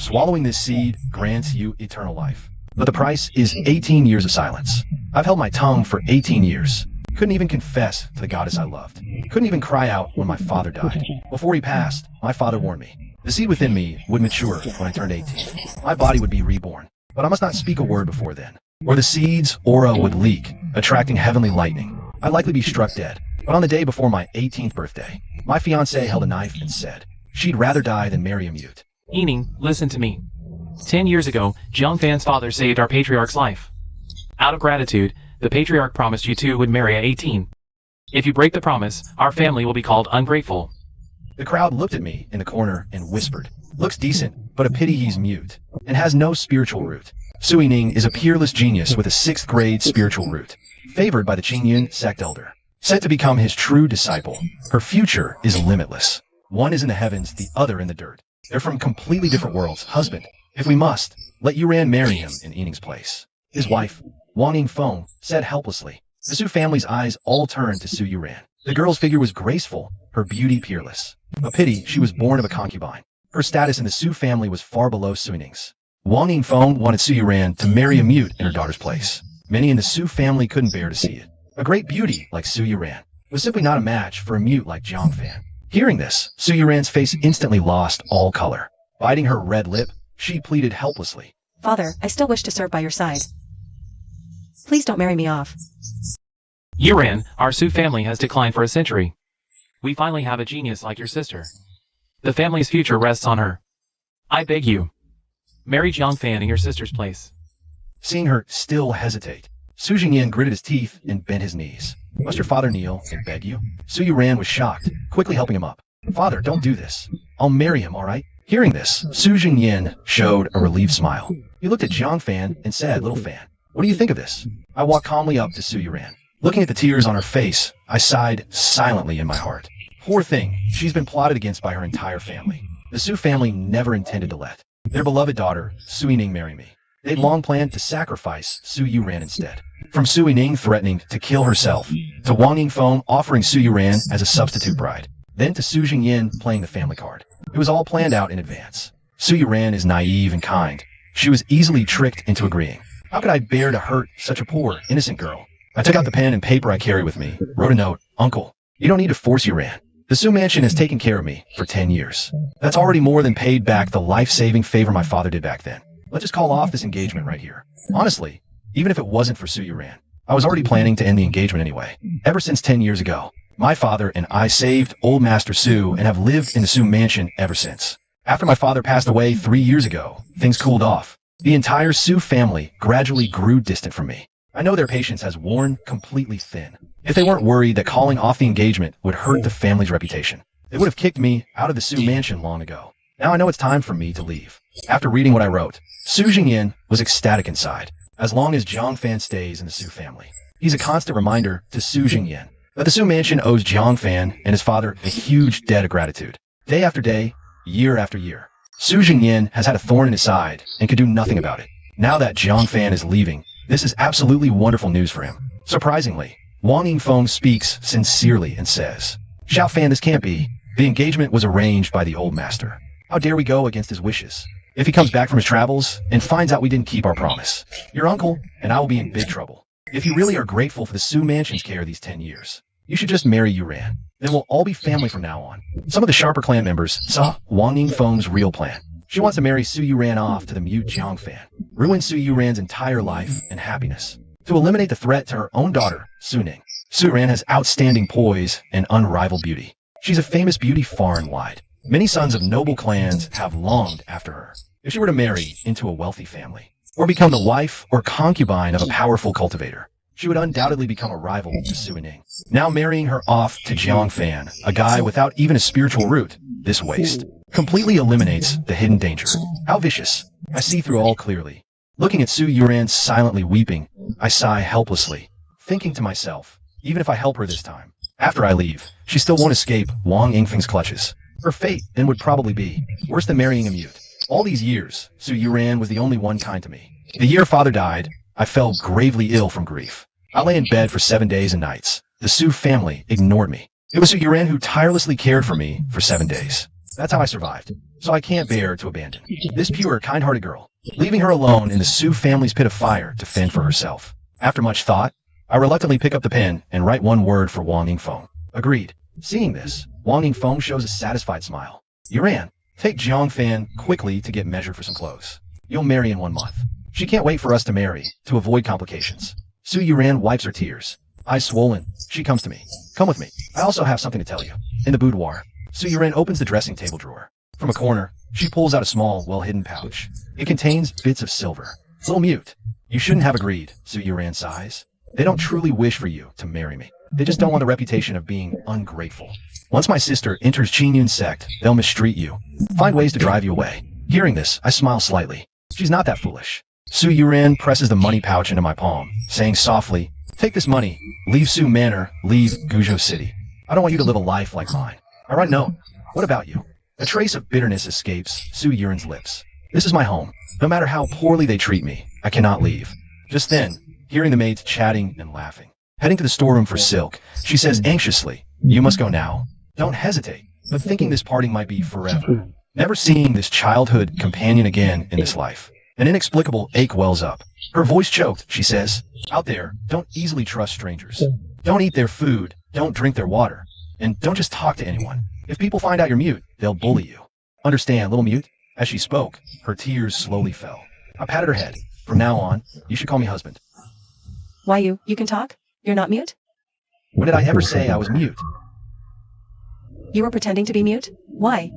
Swallowing this seed grants you eternal life. But the price is 18 years of silence. I've held my tongue for 18 years. Couldn't even confess to the goddess I loved. Couldn't even cry out when my father died. Before he passed, my father warned me. The seed within me would mature when I turned 18. My body would be reborn. But I must not speak a word before then, or the seed's aura would leak, attracting heavenly lightning. I'd likely be struck dead. But on the day before my 18th birthday, my fiancée held a knife and said she'd rather die than marry a mute. Ening, listen to me. 10 years ago, Jiang Fan's father saved our patriarch's life. Out of gratitude, the patriarch promised you two would marry at 18. If you break the promise, our family will be called ungrateful. The crowd looked at me in the corner and whispered, "Looks decent, but a pity he's mute, and has no spiritual root." Sui Ning is a peerless genius with a 6th grade spiritual root, favored by the Qingyun sect elder, set to become his true disciple. Her future is limitless. One is in the heavens, the other in the dirt. They're from completely different worlds. Husband, if we must, let Yuran marry him in Ening's place. His wife, Wang Yingfeng, said helplessly. The Su family's eyes all turned to Su Yuran. The girl's figure was graceful, her beauty peerless. A pity she was born of a concubine. Her status in the Su family was far below Su Ning's. Wang Yingfeng wanted Su Yuran to marry a mute in her daughter's place. Many in the Su family couldn't bear to see it. A great beauty like Su Yuran was simply not a match for a mute like Jiang Fan. Hearing this, Su Yuran's face instantly lost all color. Biting her red lip, she pleaded helplessly. Father, I still wish to serve by your side. Please don't marry me off. Yuran, our Su family has declined for a century. We finally have a genius like your sister. The family's future rests on her. I beg you, marry Jiang Fan in your sister's place. Seeing her still hesitate, Su Jingyan gritted his teeth and bent his knees. Must your father kneel and beg you? Su Yuran was shocked, quickly helping him up. Father, don't do this. I'll marry him, all right? Hearing this, Su Jingyan showed a relieved smile. He looked at Jiang Fan and said, "Little Fan, what do you think of this?" I walked calmly up to Su Yuran. Looking at the tears on her face, I sighed silently in my heart. Poor thing, she's been plotted against by her entire family. The Su family never intended to let their beloved daughter, Sui Ning, marry me. They'd long planned to sacrifice Su Yuran instead. From Sui Ning threatening to kill herself, to Wang Yingfeng offering Su Yuran as a substitute bride, then to Su Jingyan playing the family card. It was all planned out in advance. Su Yuran is naive and kind. She was easily tricked into agreeing. How could I bear to hurt such a poor, innocent girl? I took out the pen and paper I carry with me, wrote a note. "Uncle, you don't need to force Yuran. The Su mansion has taken care of me for 10 years. That's already more than paid back the life-saving favor my father did back then. Let's just call off this engagement right here." Honestly, even if it wasn't for Su Yuran, I was already planning to end the engagement anyway. Ever since 10 years ago, my father and I saved old Master Su and have lived in the Su mansion ever since. After my father passed away 3 years ago, things cooled off. The entire Su family gradually grew distant from me. I know their patience has worn completely thin. If they weren't worried that calling off the engagement would hurt the family's reputation, they would have kicked me out of the Su mansion long ago. Now I know it's time for me to leave. After reading what I wrote, Su Jingyan was ecstatic inside. As long as Jiang Fan stays in the Su family, he's a constant reminder to Su Jingyan that the Su mansion owes Jiang Fan and his father a huge debt of gratitude. Day after day, year after year, Su Jingyan has had a thorn in his side and could do nothing about it. Now that Jiang Fan is leaving, this is absolutely wonderful news for him. Surprisingly, Wang Yingfeng speaks sincerely and says, "Xiao Fan, this can't be. The engagement was arranged by the old master. How dare we go against his wishes? If he comes back from his travels and finds out we didn't keep our promise, your uncle and I will be in big trouble. If you really are grateful for the Su mansion's care these 10 years, you should just marry Yuran. Then we'll all be family from now on." Some of the sharper clan members saw Wang Yingfeng's real plan. She wants to marry Su Yuran off to the mute Jiang Fan, ruin Su Yuran's entire life and happiness, to eliminate the threat to her own daughter, Su Ning. Su Yuran has outstanding poise and unrivaled beauty. She's a famous beauty far and wide. Many sons of noble clans have longed after her. If she were to marry into a wealthy family, or become the wife or concubine of a powerful cultivator, she would undoubtedly become a rival to Su Ning. Now marrying her off to Jiang Fan, a guy without even a spiritual root, this waste completely eliminates the hidden danger. How vicious. I see through all clearly. Looking at Su Yuran silently weeping, I sigh helplessly, thinking to myself, even if I help her this time, after I leave, she still won't escape Wang Yingfeng's clutches. Her fate then would probably be worse than marrying a mute. All these years, Su Yuran was the only one kind to me. The year father died, I fell gravely ill from grief. I lay in bed for 7 days and nights. The Su family ignored me. It was Su Yuran who tirelessly cared for me for 7 days. That's how I survived. So I can't bear to abandon this pure, kind-hearted girl, leaving her alone in the Su family's pit of fire to fend for herself. After much thought, I reluctantly pick up the pen and write one word for Wang Yingfeng. Agreed. Seeing this, Wang Yingfeng shows a satisfied smile. Yuran, take Jiang Fan quickly to get measured for some clothes. You'll marry in 1 month. She can't wait for us to marry, to avoid complications. Su Yuran wipes her tears. Eyes swollen, she comes to me. Come with me. I also have something to tell you. In the boudoir, Su Yuran opens the dressing table drawer. From a corner, she pulls out a small, well-hidden pouch. It contains bits of silver. Little mute. You shouldn't have agreed, Su Yuran sighs. They don't truly wish for you to marry me. They just don't want the reputation of being ungrateful. Once my sister enters Qingyun's sect, they'll mistreat you. Find ways to drive you away. Hearing this, I smile slightly. She's not that foolish. Su Yuran presses the money pouch into my palm, saying softly, take this money, leave Su Manor, leave Guizhou City. I don't want you to live a life like mine. I write note. What about you? A trace of bitterness escapes Su Yuran's lips. This is my home. No matter how poorly they treat me, I cannot leave. Just then, hearing the maids chatting and laughing. Heading to the storeroom for silk, she says anxiously, you must go now. Don't hesitate, but thinking this parting might be forever. Never seeing this childhood companion again in this life. An inexplicable ache wells up. Her voice choked, she says, out there, don't easily trust strangers. Don't eat their food, don't drink their water, and don't just talk to anyone. If people find out you're mute, they'll bully you. Understand, little mute? As she spoke, her tears slowly fell. I patted her head. From now on, you should call me husband. Why you can talk? You're not mute? When did I ever say I was mute? You were pretending to be mute? Why?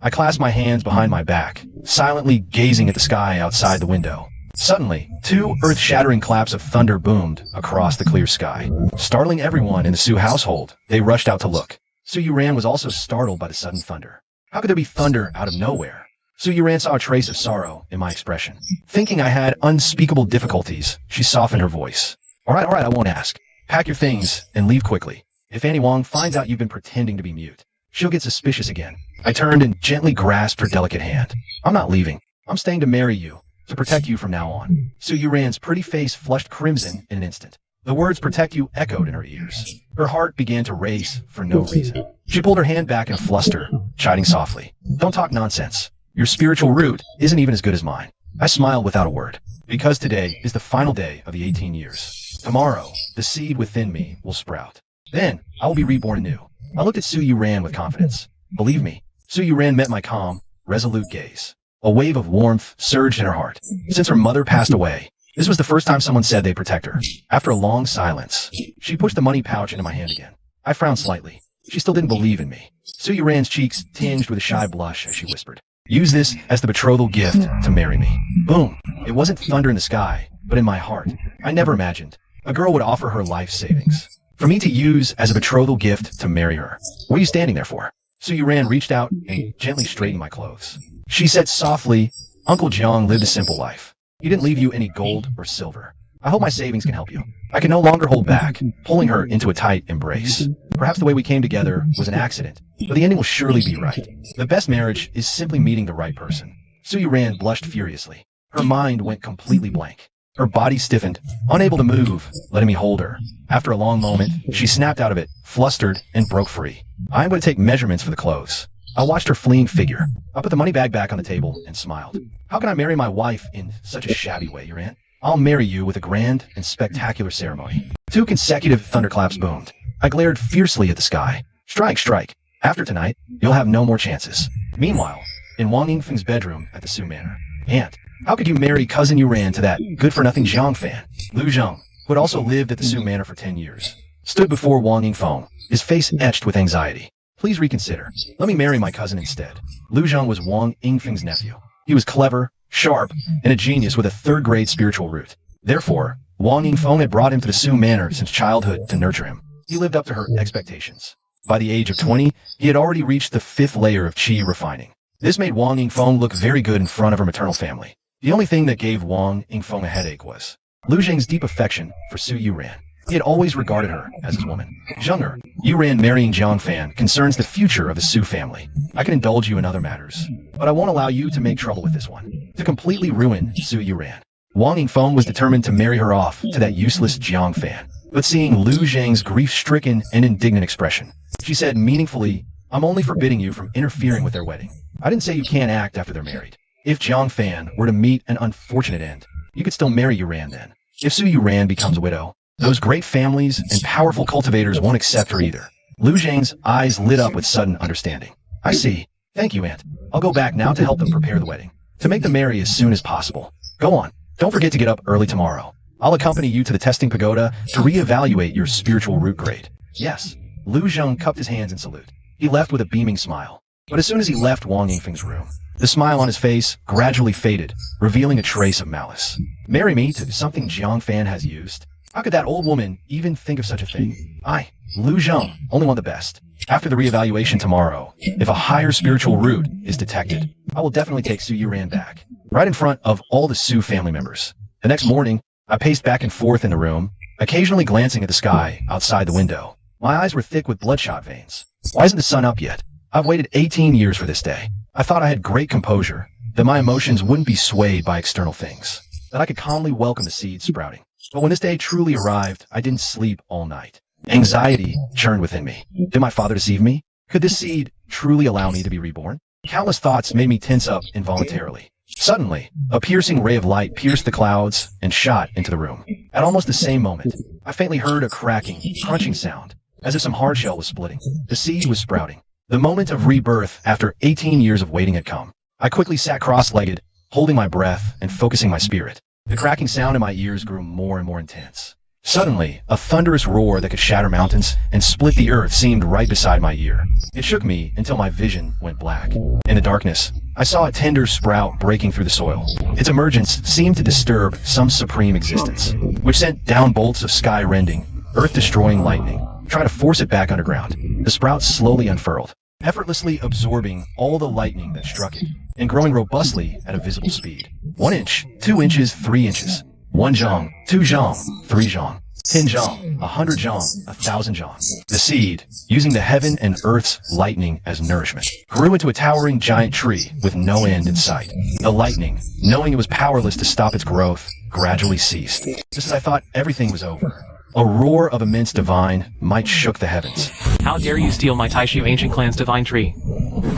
I clasped my hands behind my back, silently gazing at the sky outside the window. Suddenly, 2 earth-shattering claps of thunder boomed across the clear sky. Startling everyone in the Su household, they rushed out to look. Su Yuran was also startled by the sudden thunder. How could there be thunder out of nowhere? Su Yuran saw a trace of sorrow in my expression. Thinking I had unspeakable difficulties, she softened her voice. All right, I won't ask. Pack your things and leave quickly. If Annie Wang finds out you've been pretending to be mute, she'll get suspicious again. I turned and gently grasped her delicate hand. I'm not leaving. I'm staying to marry you, to protect you from now on. Su Yuran's pretty face flushed crimson in an instant. The words protect you echoed in her ears. Her heart began to race for no reason. She pulled her hand back in a fluster, chiding softly. Don't talk nonsense. Your spiritual root isn't even as good as mine. I smiled without a word, because today is the final day of the 18 years. Tomorrow, the seed within me will sprout. Then, I will be reborn anew. I looked at Su Yuran with confidence. Believe me, Su Yuran met my calm, resolute gaze. A wave of warmth surged in her heart. Since her mother passed away, this was the first time someone said they'd protect her. After a long silence, she pushed the money pouch into my hand again. I frowned slightly. She still didn't believe in me. Su Yuran's cheeks tinged with a shy blush as she whispered, use this as the betrothal gift to marry me. Boom. It wasn't thunder in the sky, but in my heart. I never imagined a girl would offer her life savings for me to use as a betrothal gift to marry her. What are you standing there for? Su Yuran reached out and gently straightened my clothes. She said softly, Uncle Jiang lived a simple life. He didn't leave you any gold or silver. I hope my savings can help you. I can no longer hold back, pulling her into a tight embrace. Perhaps the way we came together was an accident, but the ending will surely be right. The best marriage is simply meeting the right person. Su Yuran blushed furiously. Her mind went completely blank. Her body stiffened, unable to move, letting me hold her. After a long moment, she snapped out of it, flustered, and broke free. I'm going to take measurements for the clothes. I watched her fleeing figure. I put the money bag back on the table and smiled. How can I marry my wife in such a shabby way, Yuran? I'll marry you with a grand and spectacular ceremony. 2 consecutive thunderclaps boomed. I glared fiercely at the sky. Strike, strike. After tonight, you'll have no more chances. Meanwhile, in Wang Yingfeng's bedroom at the Su Manor. Aunt, how could you marry cousin Yuran to that good-for-nothing Jiang fan? Lu Zheng, who had also lived at the Su Manor for 10 years, stood before Wang Yingfeng, his face etched with anxiety. Please reconsider. Let me marry my cousin instead. Lu Zheng was Wang Yingfeng's nephew. He was clever, sharp, and a genius with a 3rd-grade spiritual root. Therefore, Wang Yingfeng had brought him to the Su Manor since childhood to nurture him. He lived up to her expectations. By the age of 20, he had already reached the 5th layer of qi refining. This made Wang Yingfeng look very good in front of her maternal family. The only thing that gave Wang Yingfeng a headache was Lu Zheng's deep affection for Su Yuran. He had always regarded her as his woman. Zheng'er, Yuran marrying Jiang Fan concerns the future of the Su family. I can indulge you in other matters, but I won't allow you to make trouble with this one. To completely ruin Su Yuran, Wang Yingfeng was determined to marry her off to that useless Jiang Fan. But seeing Lu Zheng's grief-stricken and indignant expression, she said meaningfully, I'm only forbidding you from interfering with their wedding. I didn't say you can't act after they're married. If Jiang Fan were to meet an unfortunate end, you could still marry Yuran then. If Su Yuran becomes a widow, those great families and powerful cultivators won't accept her either. Lu Zhang's eyes lit up with sudden understanding. I see. Thank you, Aunt. I'll go back now to help them prepare the wedding. To make them marry as soon as possible. Go on. Don't forget to get up early tomorrow. I'll accompany you to the testing pagoda to reevaluate your spiritual root grade. Yes. Lu Zheng cupped his hands in salute. He left with a beaming smile. But as soon as he left Wang Yingfeng's room, the smile on his face gradually faded, revealing a trace of malice. Marry me to something Jiang Fan has used? How could that old woman even think of such a thing? I, Lu Zheng, only want the best. After the reevaluation tomorrow, if a higher spiritual root is detected, I will definitely take Su Yuran back, right in front of all the Su family members. The next morning, I paced back and forth in the room, occasionally glancing at the sky outside the window. My eyes were thick with bloodshot veins. Why isn't the sun up yet? I've waited 18 years for this day. I thought I had great composure, that my emotions wouldn't be swayed by external things, that I could calmly welcome the seeds sprouting. But when this day truly arrived, I didn't sleep all night. Anxiety churned within me. Did my father deceive me? Could this seed truly allow me to be reborn? Countless thoughts made me tense up involuntarily. Suddenly, a piercing ray of light pierced the clouds and shot into the room. At almost the same moment, I faintly heard a cracking, crunching sound, as if some hard shell was splitting. The seed was sprouting. The moment of rebirth after 18 years of waiting had come. I quickly sat cross-legged, holding my breath and focusing my spirit. The cracking sound in my ears grew more and more intense. Suddenly, a thunderous roar that could shatter mountains and split the earth seemed right beside my ear. It shook me until my vision went black. In the darkness, I saw a tender sprout breaking through the soil. Its emergence seemed to disturb some supreme existence, which sent down bolts of sky-rending, earth-destroying lightning, trying to force it back underground. The sprout slowly unfurled, effortlessly absorbing all the lightning that struck it, and growing robustly at a visible speed. 1 inch, 2 inches, 3 inches. 1 zhang, 2 zhang, 3 zhang, 10 zhang, 100 zhang, 1,000 zhang. The seed, using the heaven and earth's lightning as nourishment, grew into a towering giant tree with no end in sight. The lightning, knowing it was powerless to stop its growth, gradually ceased. Just as I thought everything was over, a roar of immense divine might shook the heavens. How dare you steal my Taishu ancient clan's divine tree?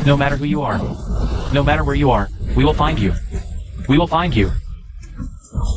No matter who you are, no matter where you are, we will find you. We will find you.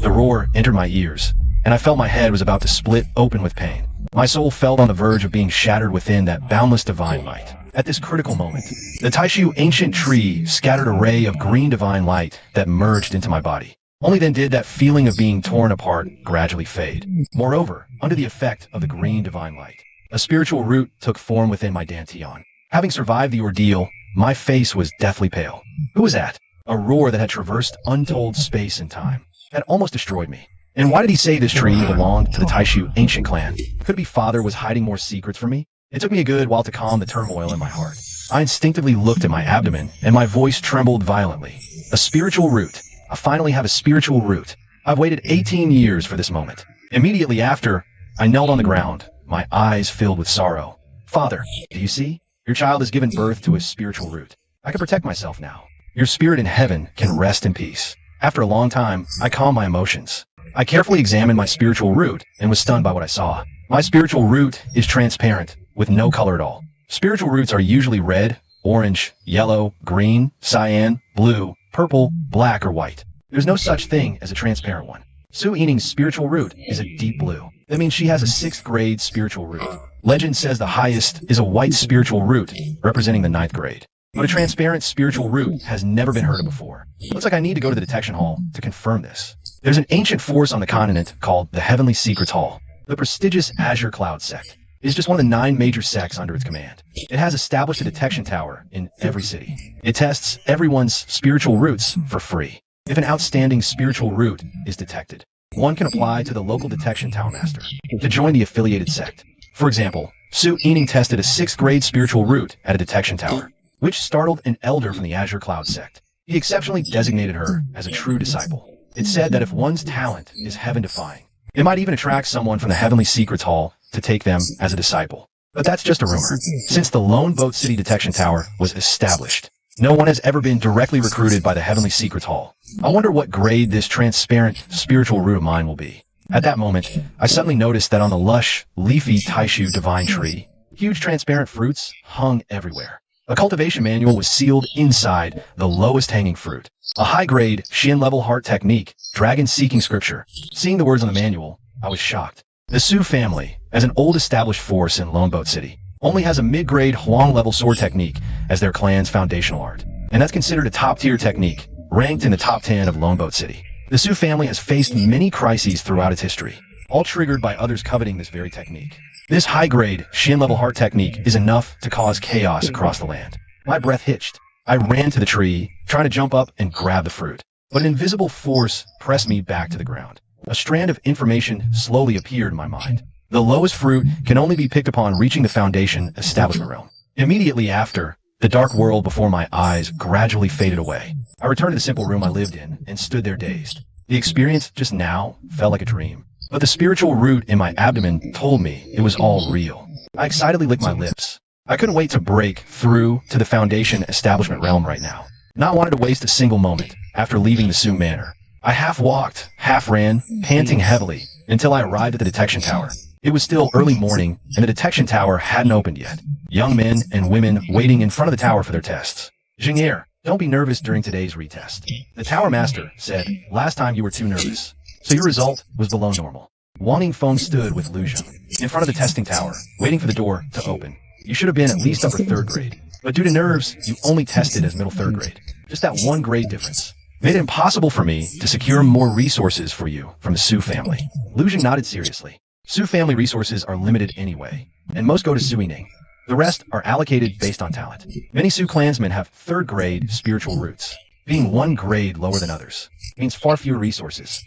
The roar entered my ears, and I felt my head was about to split open with pain. My soul felt on the verge of being shattered within that boundless divine light. At this critical moment, the Taishu ancient tree scattered a ray of green divine light that merged into my body. Only then did that feeling of being torn apart gradually fade. Moreover, under the effect of the green divine light, a spiritual root took form within my dantian. Having survived the ordeal, my face was deathly pale. Who was that? A roar that had traversed untold space and time had almost destroyed me. And why did he say this tree belonged to the Taishu ancient clan? Could it be father was hiding more secrets from me? It took me a good while to calm the turmoil in my heart. I instinctively looked at my abdomen, and my voice trembled violently. A spiritual root. I finally have a spiritual root. I've waited 18 years for this moment. Immediately after, I knelt on the ground, my eyes filled with sorrow. Father, do you see? Your child has given birth to a spiritual root. I can protect myself now. Your spirit in heaven can rest in peace. After a long time, I calmed my emotions. I carefully examined my spiritual root and was stunned by what I saw. My spiritual root is transparent, with no color at all. Spiritual roots are usually red, orange, yellow, green, cyan, blue, purple, black, or white. There's no such thing as a transparent one. Su Yining's spiritual root is a deep blue. That means she has a 6th grade spiritual root. Legend says the highest is a white spiritual root, representing the 9th grade. But a transparent spiritual root has never been heard of before. Looks like I need to go to the detection hall to confirm this. There's an ancient force on the continent called the Heavenly Secrets Hall. The prestigious Azure Cloud sect is just one of the 9 major sects under its command. It has established a detection tower in every city. It tests everyone's spiritual roots for free. If an outstanding spiritual root is detected, one can apply to the local detection tower master to join the affiliated sect. For example, Su Yining tested a 6th grade spiritual root at a detection tower, which startled an elder from the Azure Cloud sect. He exceptionally designated her as a true disciple. It said that if one's talent is heaven-defying, it might even attract someone from the Heavenly Secrets Hall to take them as a disciple. But that's just a rumor. Since the Lone Boat City Detection Tower was established, no one has ever been directly recruited by the Heavenly Secrets Hall. I wonder what grade this transparent spiritual root of mine will be. At that moment, I suddenly noticed that on the lush, leafy Taishu divine tree, huge transparent fruits hung everywhere. A cultivation manual was sealed inside the lowest hanging fruit. A high-grade, Shin-level heart technique, dragon-seeking scripture. Seeing the words on the manual, I was shocked. The Su family, as an old established force in Lone Boat City, only has a mid-grade Huang-level sword technique as their clan's foundational art. And that's considered a top-tier technique, ranked in the top 10 of Lone Boat City. The Su family has faced many crises throughout its history, all triggered by others coveting this very technique. This high-grade, Shin-level heart technique is enough to cause chaos across the land. My breath hitched. I ran to the tree, trying to jump up and grab the fruit. But an invisible force pressed me back to the ground. A strand of information slowly appeared in my mind. The lowest fruit can only be picked upon reaching the foundation establishment realm. Immediately after, the dark world before my eyes gradually faded away. I returned to the simple room I lived in and stood there dazed. The experience just now felt like a dream. But the spiritual root in my abdomen told me it was all real. I excitedly licked my lips. I couldn't wait to break through to the foundation establishment realm right now. Not wanting to waste a single moment after leaving the Su Manor. I half walked, half ran, panting heavily, until I arrived at the detection tower. It was still early morning, and the detection tower hadn't opened yet. Young men and women waiting in front of the tower for their tests. Jing'er, don't be nervous during today's retest. The tower master said, last time you were too nervous. So your result was below normal. Wang Yingfeng stood with Lu Zheng in front of the testing tower, waiting for the door to open. You should have been at least upper third grade. But due to nerves, you only tested as middle third grade. Just that one grade difference made it impossible for me to secure more resources for you from the Su family. Lu Zheng nodded seriously. Su family resources are limited anyway, and most go to Su Yining. The rest are allocated based on talent. Many Su clansmen have third grade spiritual roots. Being one grade lower than others means far fewer resources.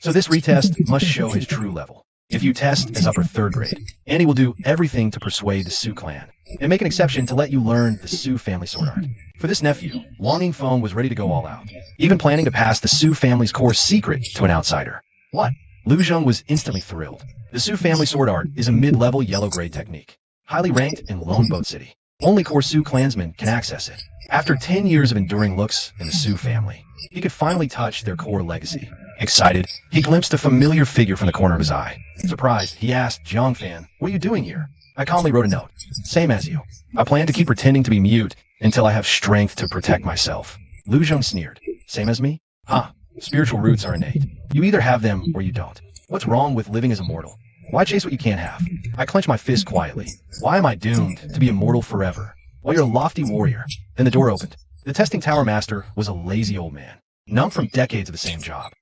So this retest must show his true level. If you test as upper third grade, Annie will do everything to persuade the Su clan, and make an exception to let you learn the Su family sword art. For this nephew, Wang Yingfeng was ready to go all out, even planning to pass the Su family's course secret to an outsider. What? Lu Zheng was instantly thrilled. The Su family sword art is a mid-level yellow grade technique, highly ranked in Lone Boat City. Only core Su clansmen can access it. After 10 years of enduring looks in the Su family, he could finally touch their core legacy. Excited, he glimpsed a familiar figure from the corner of his eye. Surprised, he asked Jiang Fan, "What are you doing here?" I calmly wrote a note. "Same as you. I plan to keep pretending to be mute until I have strength to protect myself." Lu Zheng sneered. "Same as me? Huh. Spiritual roots are innate. You either have them or you don't. What's wrong with living as immortal? Why chase what you can't have?" I clenched my fist quietly. Why am I doomed to be immortal forever? Well, you're a lofty warrior. Then the door opened. The testing tower master was a lazy old man, numb from decades of the same job.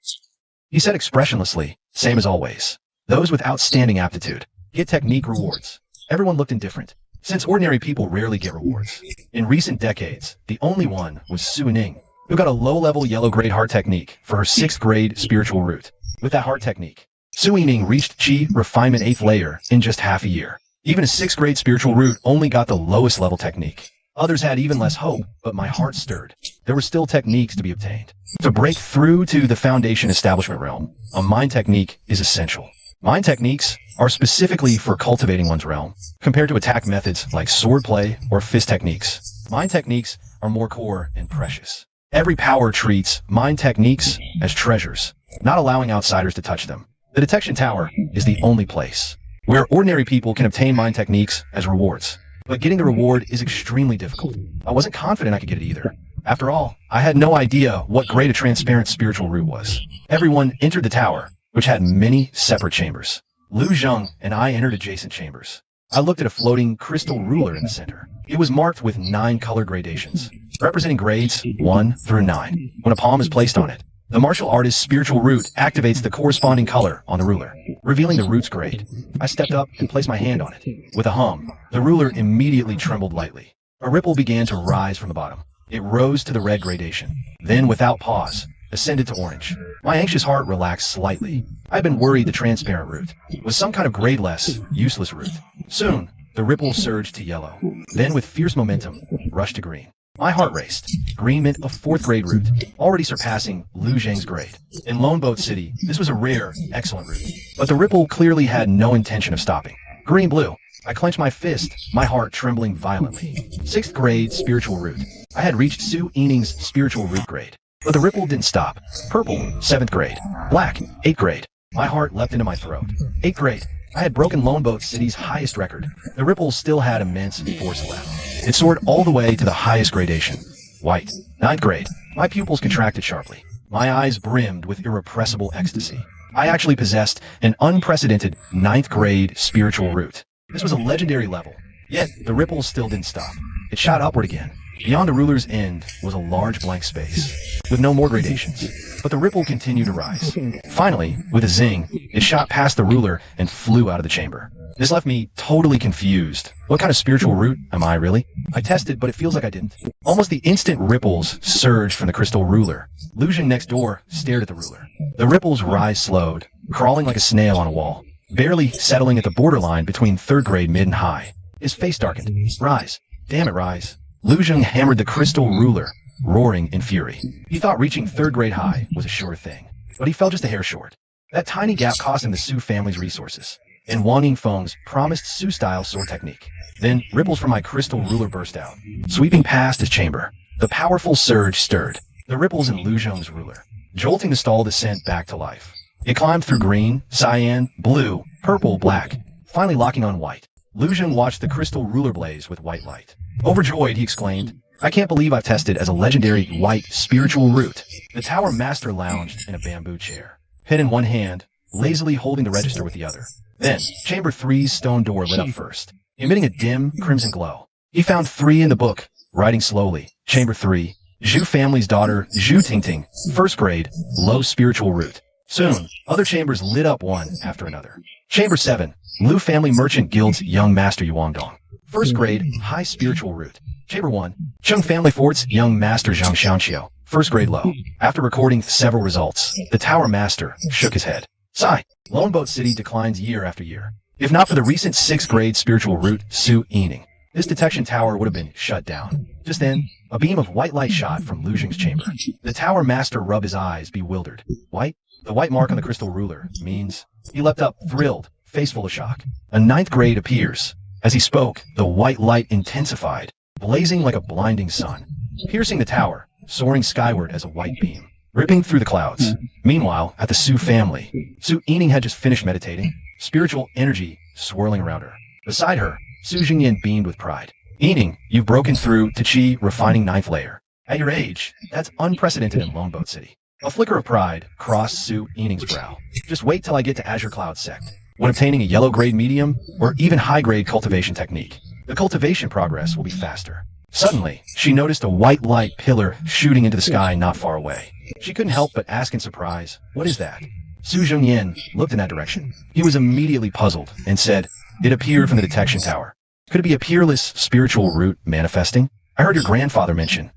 He said expressionlessly, "Same as always. Those with outstanding aptitude get technique rewards." Everyone looked indifferent, since ordinary people rarely get rewards. In recent decades, the only one was Su Yining, who got a low-level yellow grade heart technique for her 6th grade spiritual root. With that heart technique, Su Yining reached Qi Refinement 8th layer in just half a year. Even a 6th grade spiritual root only got the lowest level technique. Others had even less hope, but my heart stirred. There were still techniques to be obtained. To break through to the foundation establishment realm, a mind technique is essential. Mind techniques are specifically for cultivating one's realm, compared to attack methods like swordplay or fist techniques. Mind techniques are more core and precious. Every power treats mind techniques as treasures, not allowing outsiders to touch them. The detection tower is the only place where ordinary people can obtain mind techniques as rewards. But getting the reward is extremely difficult. I wasn't confident I could get it either. After all, I had no idea what grade a transparent spiritual root was. Everyone entered the tower, which had many separate chambers. Lu Zheng and I entered adjacent chambers. I looked at a floating crystal ruler in the center. It was marked with 9 color gradations, representing grades 1 through 9. When a palm is placed on it, the martial artist's spiritual root activates the corresponding color on the ruler, revealing the root's grade. I stepped up and placed my hand on it. With a hum, the ruler immediately trembled lightly. A ripple began to rise from the bottom. It rose to the red gradation, then without pause, ascended to orange. My anxious heart relaxed slightly. I had been worried the transparent root was some kind of grade-less, useless root. Soon, the ripple surged to yellow, then with fierce momentum, rushed to green. My heart raced. Green meant a 4th grade root, already surpassing Lu Zheng's grade. In Lone Boat City, this was a rare, excellent root. But the ripple clearly had no intention of stopping. Green blue. I clenched my fist, my heart trembling violently. 6th grade spiritual root. I had reached Su Yining's spiritual root grade. But the ripple didn't stop. Purple, 7th grade. Black, 8th grade. My heart leapt into my throat. 8th grade. I had broken Lone Boat City's highest record. The ripples still had immense force left. It soared all the way to the highest gradation. White. Ninth grade. My pupils contracted sharply. My eyes brimmed with irrepressible ecstasy. I actually possessed an unprecedented ninth grade spiritual root. This was a legendary level. Yet, the ripples still didn't stop. It shot upward again. Beyond the ruler's end was a large blank space, with no more gradations. But the ripple continued to rise. Finally, with a zing, it shot past the ruler and flew out of the chamber. This left me totally confused. What kind of spiritual root am I, really? I tested, but it feels like I didn't. Almost the instant ripples surged from the crystal ruler. Lu Zheng next door stared at the ruler. The ripples rise slowed, crawling like a snail on a wall, barely settling at the borderline between third grade, mid, and high. His face darkened. Rise. Damn it, rise. Lu Zheng hammered the crystal ruler, roaring in fury. He thought reaching third grade high was a sure thing, but he fell just a hair short. That tiny gap cost him the Su family's resources, and Wang Yingfeng's promised Su-style sword technique. Then ripples from my crystal ruler burst out, sweeping past his chamber. The powerful surge stirred the ripples in Lu Zheng's ruler, jolting the stall descent back to life. It climbed through green, cyan, blue, purple, black, finally locking on white. Lu Zheng watched the crystal ruler blaze with white light. Overjoyed, he exclaimed, I can't believe I've tested as a legendary white spiritual root. The tower master lounged in a bamboo chair, pen in one hand, lazily holding the register with the other. Then, chamber 3's stone door lit up first, emitting a dim, crimson glow. He found 3 in the book, writing slowly. Chamber 3, Zhu family's daughter, Zhu Tingting, first grade, low spiritual root. Soon, other chambers lit up one after another. Chamber 7, Lu family merchant guild's young master Yuangdong, first grade, high spiritual root. Chamber 1, Cheng family fort's young master Zhang Xiangqiu, first grade low. After recording several results, the tower master shook his head. Sigh. Lone Boat City declines year after year. If not for the recent 6th grade spiritual root, Su Yining, this detection tower would have been shut down. Just then, a beam of white light shot from Lu Zheng's chamber. The tower master rubbed his eyes, bewildered. White? The white mark on the crystal ruler means... He leapt up, thrilled, face full of shock. A 9th grade appears. As he spoke, the white light intensified, blazing like a blinding sun, piercing the tower, soaring skyward as a white beam, ripping through the clouds. Meanwhile, at the Su family, Su Yining had just finished meditating, spiritual energy swirling around her. Beside her, Su Jingyan beamed with pride. Yining, you've broken through to Qi refining 9th layer. At your age, that's unprecedented in Lone Boat City. A flicker of pride crossed Su Yining's brow. Just wait till I get to Azure Cloud Sect. When obtaining a yellow grade medium, or even high grade cultivation technique, the cultivation progress will be faster. Suddenly, she noticed a white light pillar shooting into the sky not far away. She couldn't help but ask in surprise, what is that? Su Zhengyan looked in that direction. He was immediately puzzled and said, it appeared from the detection tower. Could it be a peerless spiritual root manifesting? I heard your grandfather mention.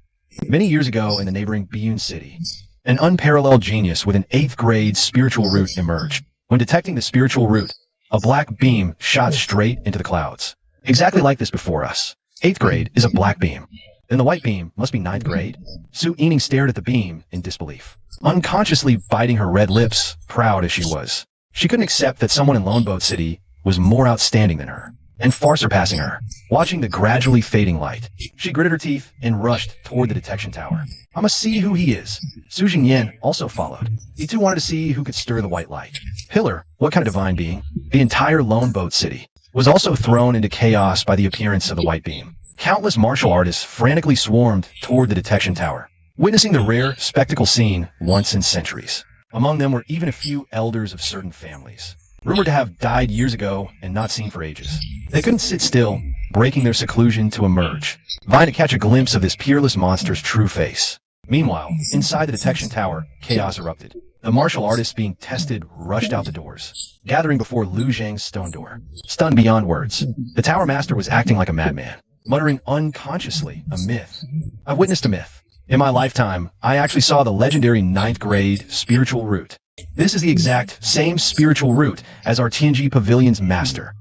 Many years ago in the neighboring Biyun city, an unparalleled genius with an 8th grade spiritual root emerged. When detecting the spiritual root, a black beam shot straight into the clouds. Exactly like this before us. 8th grade is a black beam. Then the white beam must be 9th grade. Su Yining stared at the beam in disbelief, unconsciously biting her red lips, proud as she was. She couldn't accept that someone in Lone Boat City was more outstanding than her, and far surpassing her. Watching the gradually fading light, she gritted her teeth and rushed toward the detection tower. I must see who he is. Su Jingyan also followed. He too wanted to see who could stir the white light. Pillar, what kind of divine being? The entire Lone Boat City was also thrown into chaos by the appearance of the white beam. Countless martial artists frantically swarmed toward the detection tower, witnessing the rare spectacle seen once in centuries. Among them were even a few elders of certain families, rumored to have died years ago and not seen for ages. They couldn't sit still, breaking their seclusion to emerge, vying to catch a glimpse of this peerless monster's true face. Meanwhile, inside the detection tower, chaos erupted. The martial artists being tested rushed out the doors, gathering before Lu Zheng's stone door. Stunned beyond words, the tower master was acting like a madman, muttering unconsciously a myth. I witnessed a myth. In my lifetime, I actually saw the legendary 9th grade spiritual root. This is the exact same spiritual root as our Tianji Pavilion's master.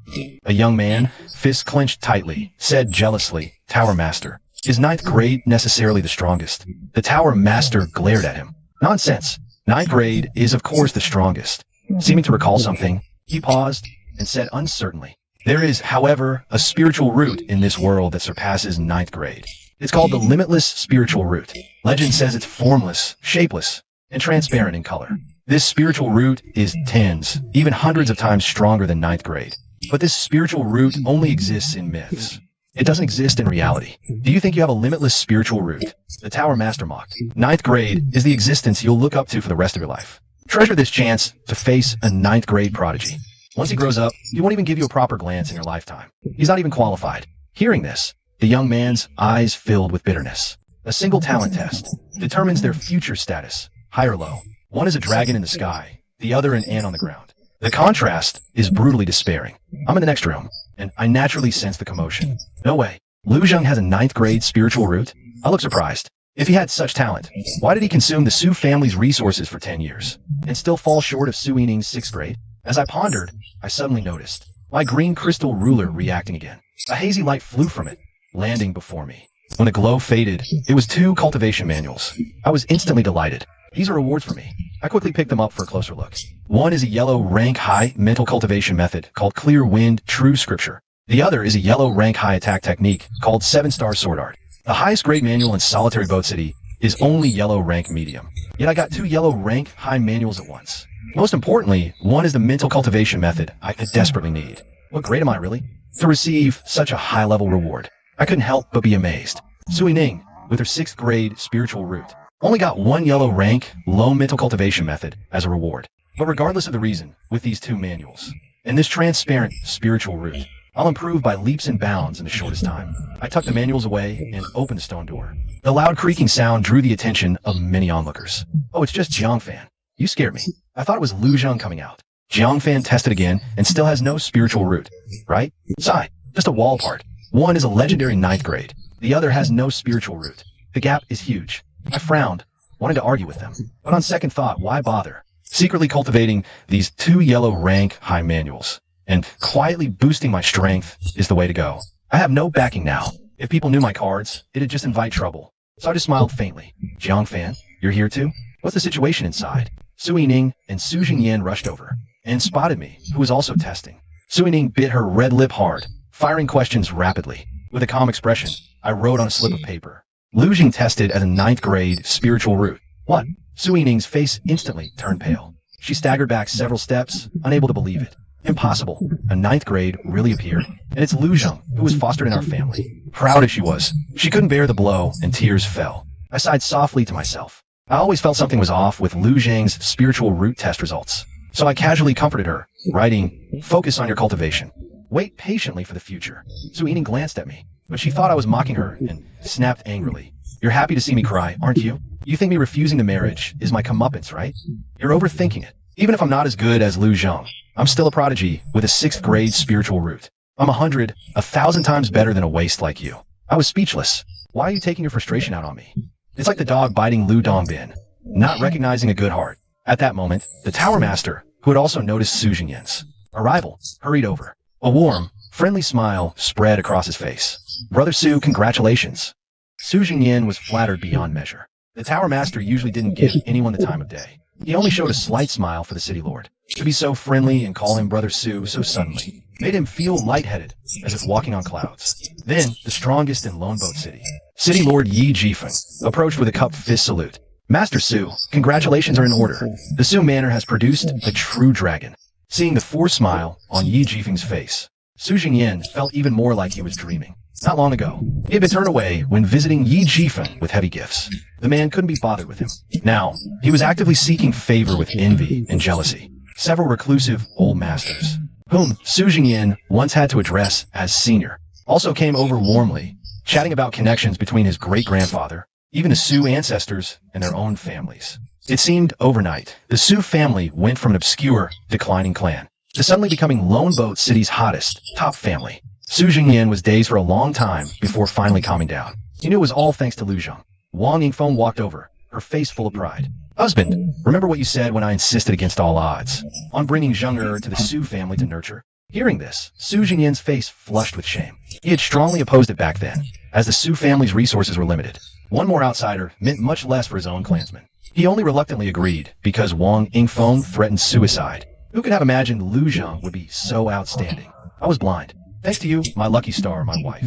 A young man, fists clenched tightly, said jealously, Tower Master, is 9th grade necessarily the strongest? The Tower Master glared at him. Nonsense. 9th grade is of course the strongest. Seeming to recall something, he paused and said uncertainly, there is, however, a spiritual root in this world that surpasses 9th grade. It's called the limitless spiritual root. Legend says it's formless, shapeless, and transparent in color. This spiritual root is tens, even hundreds of times stronger than ninth grade. But this spiritual root only exists in myths. It doesn't exist in reality. Do you think you have a limitless spiritual root? The Tower Master mocked. Ninth grade is the existence you'll look up to for the rest of your life. Treasure this chance to face a ninth grade prodigy. Once he grows up, he won't even give you a proper glance in your lifetime. He's not even qualified. Hearing this, the young man's eyes filled with bitterness. A single talent test determines their future status, high or low. One is a dragon in the sky, the other an ant on the ground. The contrast is brutally despairing. I'm in the next room, and I naturally sense the commotion. No way. Lu Zheng has a ninth grade spiritual root? I look surprised. If he had such talent, why did he consume the Su family's resources for 10 years, and still fall short of Su Yining's 6th grade? As I pondered, I suddenly noticed my green crystal ruler reacting again. A hazy light flew from it, landing before me. When the glow faded, it was 2 cultivation manuals. I was instantly delighted. These are rewards for me. I quickly picked them up for a closer look. One is a yellow rank high mental cultivation method called Clear Wind True Scripture. The other is a yellow rank high attack technique called 7-Star Sword Art. The highest grade manual in Solitary Boat City is only yellow rank medium. Yet I got 2 yellow rank high manuals at once. Most importantly, one is the mental cultivation method I desperately need. What grade am I really? To receive such a high level reward. I couldn't help but be amazed. Su Yining, with her 6th grade spiritual root, only got 1 yellow rank, low mental cultivation method as a reward. But regardless of the reason, with these 2 manuals, and this transparent spiritual root, I'll improve by leaps and bounds in the shortest time. I tucked the manuals away and opened the stone door. The loud creaking sound drew the attention of many onlookers. Oh, it's just Jiangfan. You scared me. I thought it was Lu Zheng coming out. Jiangfan tested again and still has no spiritual root, right? Sigh, just a wall part. One is a legendary 9th grade. The other has no spiritual root. The gap is huge. I frowned, wanted to argue with them. But on second thought, why bother? Secretly cultivating these 2 yellow rank high manuals and quietly boosting my strength is the way to go. I have no backing now. If people knew my cards, it'd just invite trouble. So I just smiled faintly. Jiangfan, you're here too? What's the situation inside? Su Yining and Su Jingyan rushed over and spotted me, who was also testing. Su Yining bit her red lip hard, firing questions rapidly. With a calm expression, I wrote on a slip of paper. Lu Jing tested as a 9th grade spiritual root. What? Su Yining's face instantly turned pale. She staggered back several steps, unable to believe it. Impossible. A 9th grade really appeared. And it's Lu Zheng, who was fostered in our family. Proud as she was, she couldn't bear the blow, and tears fell. I sighed softly to myself. I always felt something was off with Lu Zheng's spiritual root test results. So I casually comforted her, writing, "Focus on your cultivation. Wait patiently for the future." Su Yining glanced at me, but she thought I was mocking her and snapped angrily. "You're happy to see me cry, aren't you? You think me refusing the marriage is my comeuppance, right? You're overthinking it. Even if I'm not as good as Lu Zheng, I'm still a prodigy with a 6th grade spiritual root. I'm 100, 1,000 times better than a waste like you." I was speechless. Why are you taking your frustration out on me? It's like the dog biting Lu Dongbin, not recognizing a good heart. At that moment, the Tower Master, who had also noticed Su Jingyan's arrival, hurried over. A warm, friendly smile spread across his face. "Brother Su, congratulations." Su Jingyan was flattered beyond measure. The Tower Master usually didn't give anyone the time of day. He only showed a slight smile for the city lord. To be so friendly and call him Brother Su so suddenly made him feel lightheaded, as if walking on clouds. Then, the strongest in Lone Boat City, City Lord Yi Jifeng, approached with a cupped fist salute. "Master Su, congratulations are in order. The Su Manor has produced a true dragon." Seeing the forced smile on Yi Jifeng's face, Su Jingyan felt even more like he was dreaming. Not long ago, he had been turned away when visiting Yi Jifeng with heavy gifts. The man couldn't be bothered with him. Now, he was actively seeking favor with envy and jealousy. Several reclusive old masters, whom Su Jingyan once had to address as senior, also came over warmly, chatting about connections between his great-grandfather, even the Su ancestors, and their own families. It seemed overnight, the Su family went from an obscure, declining clan to suddenly becoming Lone Boat City's hottest, top family. Su Jingyan was dazed for a long time before finally calming down. He knew it was all thanks to Lu Zheng. Wang Yingfeng walked over, her face full of pride. "Husband, remember what you said when I insisted against all odds on bringing Zheng to the Su family to nurture?" Hearing this, Su Jingyan's face flushed with shame. He had strongly opposed it back then, as the Su family's resources were limited. One more outsider meant much less for his own clansmen. He only reluctantly agreed because Wang Yingfeng threatened suicide. Who could have imagined Lu Zheng would be so outstanding? I was blind. Thanks to you, my lucky star, my wife.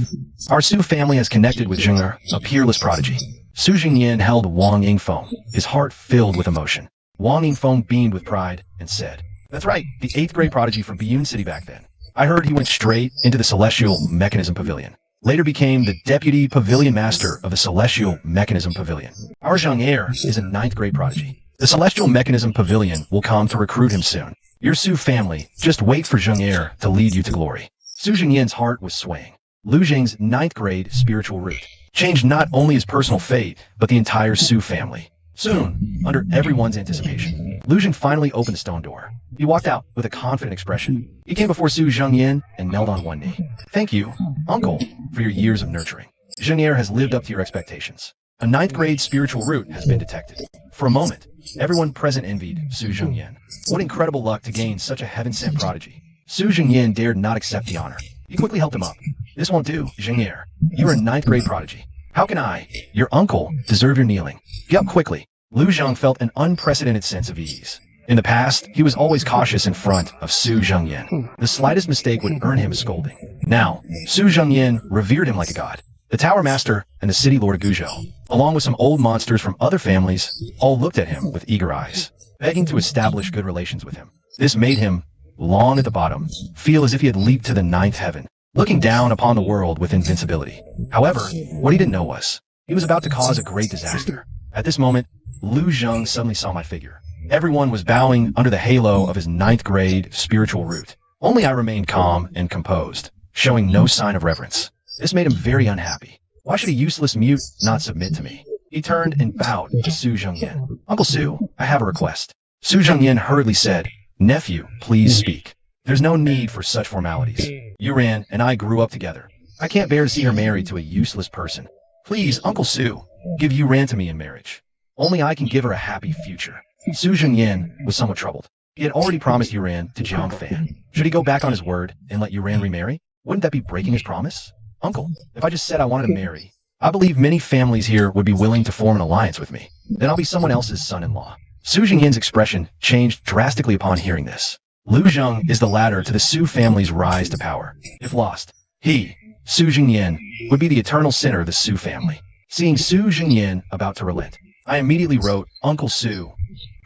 Our Su family has connected with Zheng, a peerless prodigy. Su Jingyan held Wang Yingfeng, his heart filled with emotion. Wang Yingfeng beamed with pride and said, "That's right, the 8th grade prodigy from Biyun City back then. I heard he went straight into the Celestial Mechanism Pavilion. Later became the Deputy Pavilion Master of the Celestial Mechanism Pavilion. Our Zhang Heir is a 9th grade prodigy. The Celestial Mechanism Pavilion will come to recruit him soon. Your Su family, just wait for Zhang Heir to lead you to glory." Su Jingyan's heart was swaying. Lu Jing's 9th grade spiritual route changed not only his personal fate, but the entire Su family. Soon, under everyone's anticipation, Lu Jing finally opened the stone door. He walked out with a confident expression. He came before Su Zhengyan and knelt on one knee. "Thank you, uncle, for your years of nurturing. Zhang Heir has lived up to your expectations. A 9th grade spiritual root has been detected." For a moment, everyone present envied Su Zhengyan. What incredible luck to gain such a heaven-sent prodigy. Su Jingyan dared not accept the honor. He quickly helped him up. "This won't do, Zhang Heir. You are a 9th grade prodigy. How can I, your uncle, deserve your kneeling? Get up quickly." Lu Zheng felt an unprecedented sense of ease. In the past, he was always cautious in front of Su Zhengyan. The slightest mistake would earn him a scolding. Now, Su Zhengyan revered him like a god. The Tower Master and the City Lord of Guzhou, along with some old monsters from other families, all looked at him with eager eyes, begging to establish good relations with him. This made him, long at the bottom, feel as if he had leaped to the 9th heaven, looking down upon the world with invincibility. However, what he didn't know was, he was about to cause a great disaster. At this moment, Lu Zheng suddenly saw my figure. Everyone was bowing under the halo of his 9th grade spiritual root. Only I remained calm and composed, showing no sign of reverence. This made him very unhappy. Why should a useless mute not submit to me? He turned and bowed to Su Zhengyan. "Uncle Su, I have a request." Su Zhengyan hurriedly said, "Nephew, please speak. There's no need for such formalities. Yuran and I grew up together. I can't bear to see her married to a useless person. Please, Uncle Su, give Yuran to me in marriage. Only I can give her a happy future." Su Jingyan was somewhat troubled. He had already promised Yuran to Jiang Fan. Should he go back on his word and let Yuran remarry? Wouldn't that be breaking his promise? "Uncle, if I just said I wanted to marry, I believe many families here would be willing to form an alliance with me. Then I'll be someone else's son-in-law." Su Jingyan's expression changed drastically upon hearing this. Lu Zheng is the ladder to the Su family's rise to power. If lost, he, Su Jingyan, would be the eternal sinner of the Su family. Seeing Su Jingyan about to relent, I immediately wrote, "Uncle Su,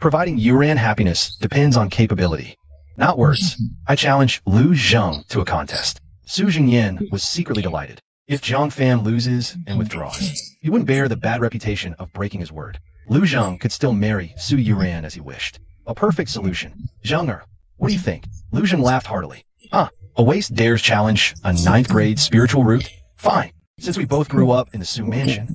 providing Yuran happiness depends on capability, not words." I challenged Lu Zheng to a contest. Su Jingyan was secretly delighted. If Jiang Fan loses and withdraws, he wouldn't bear the bad reputation of breaking his word. Lu Zheng could still marry Su Yuran as he wished. A perfect solution. "Zheng, what do you think?" Lu Zheng laughed heartily. "Huh, a waste dares challenge a 9th grade spiritual root? Fine. Since we both grew up in the Su mansion,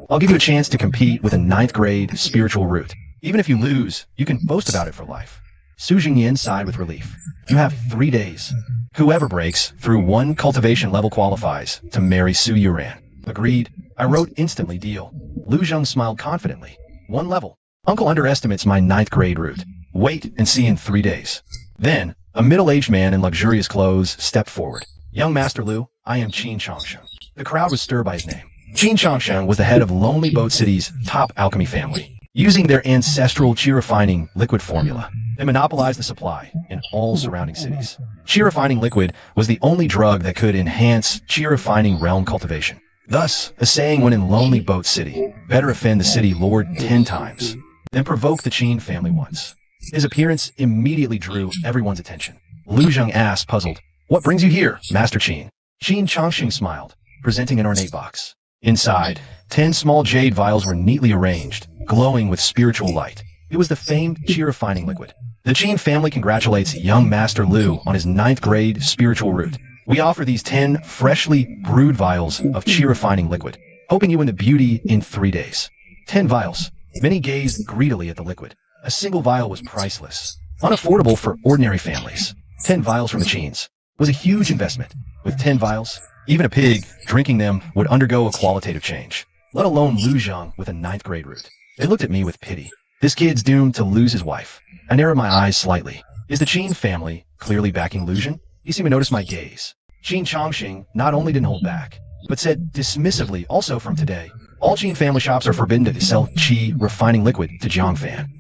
I'll give you a chance to compete with a 9th grade spiritual root. Even if you lose, you can boast about it for life." Su Jingyan sighed with relief. "You have 3 days. Whoever breaks through 1 cultivation level qualifies to marry Su Yuran." Agreed. I wrote instantly deal. Lu Zheng smiled confidently. 1 level. Uncle underestimates my 9th grade root. Wait and see in 3 days. Then, a middle-aged man in luxurious clothes stepped forward. "Young Master Lu, I am Qin Changsheng." The crowd was stirred by his name. Qin Changsheng was the head of Lonely Boat City's top alchemy family. Using their ancestral chi refining liquid formula, they monopolized the supply in all surrounding cities. Chi refining liquid was the only drug that could enhance chi refining realm cultivation. Thus, a saying went in Lonely Boat City, "Better offend the city lord 10 times than provoke the Qin family once." His appearance immediately drew everyone's attention. Lu Zheng asked, puzzled, "What brings you here, Master Qin?" Qin Changxing smiled, presenting an ornate box. Inside, 10 small jade vials were neatly arranged, glowing with spiritual light. It was the famed chi refining liquid. The Qin family congratulates young Master Lu on his 9th grade spiritual root. We offer these 10 freshly brewed vials of chi refining liquid, hoping you win the beauty in 3 days. 10 vials. Many gazed greedily at the liquid. A single vial was priceless, unaffordable for ordinary families. 10 vials from the Qins was a huge investment. With 10 vials, even a pig drinking them would undergo a qualitative change, let alone Lu Zheng with a 9th grade root. They looked at me with pity. This kid's doomed to lose his wife. I narrowed my eyes slightly. Is the Qin family clearly backing Lu Zheng? He seemed to notice my gaze. Qin Changxing not only didn't hold back, but said dismissively, "Also from today, all Qin family shops are forbidden to sell chi refining liquid to Jiang Fan."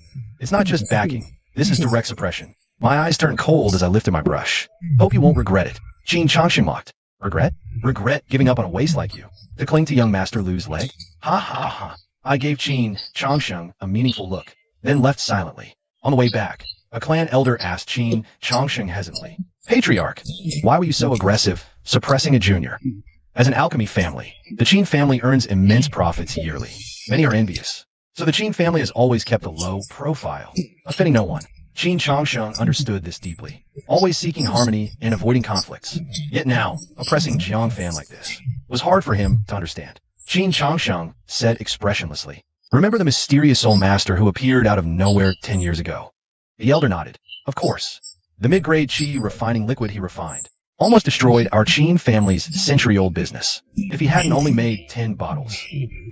It's not just backing. This is direct suppression. My eyes turned cold as I lifted my brush. "Hope you won't regret it." Qin Changxing mocked. "Regret? Regret giving up on a waste like you? To cling to young Master Lu's leg? Ha ha ha. I gave Qin Changsheng a meaningful look, then left silently. On the way back, a clan elder asked Qin Changsheng hesitantly, Patriarch, why were you so aggressive, suppressing a junior? As an alchemy family, the Qin family earns immense profits yearly. Many are envious. So the Qin family has always kept a low profile, offending no one. Qin Changsheng understood this deeply, always seeking harmony and avoiding conflicts. Yet now, oppressing Jiang Fan like this was hard for him to understand. Qin Changsheng said expressionlessly, Remember the mysterious soul master who appeared out of nowhere 10 years ago? The elder nodded. Of course. The mid-grade Qi refining liquid he refined almost destroyed our Qin family's century-old business. If he hadn't only made 10 bottles,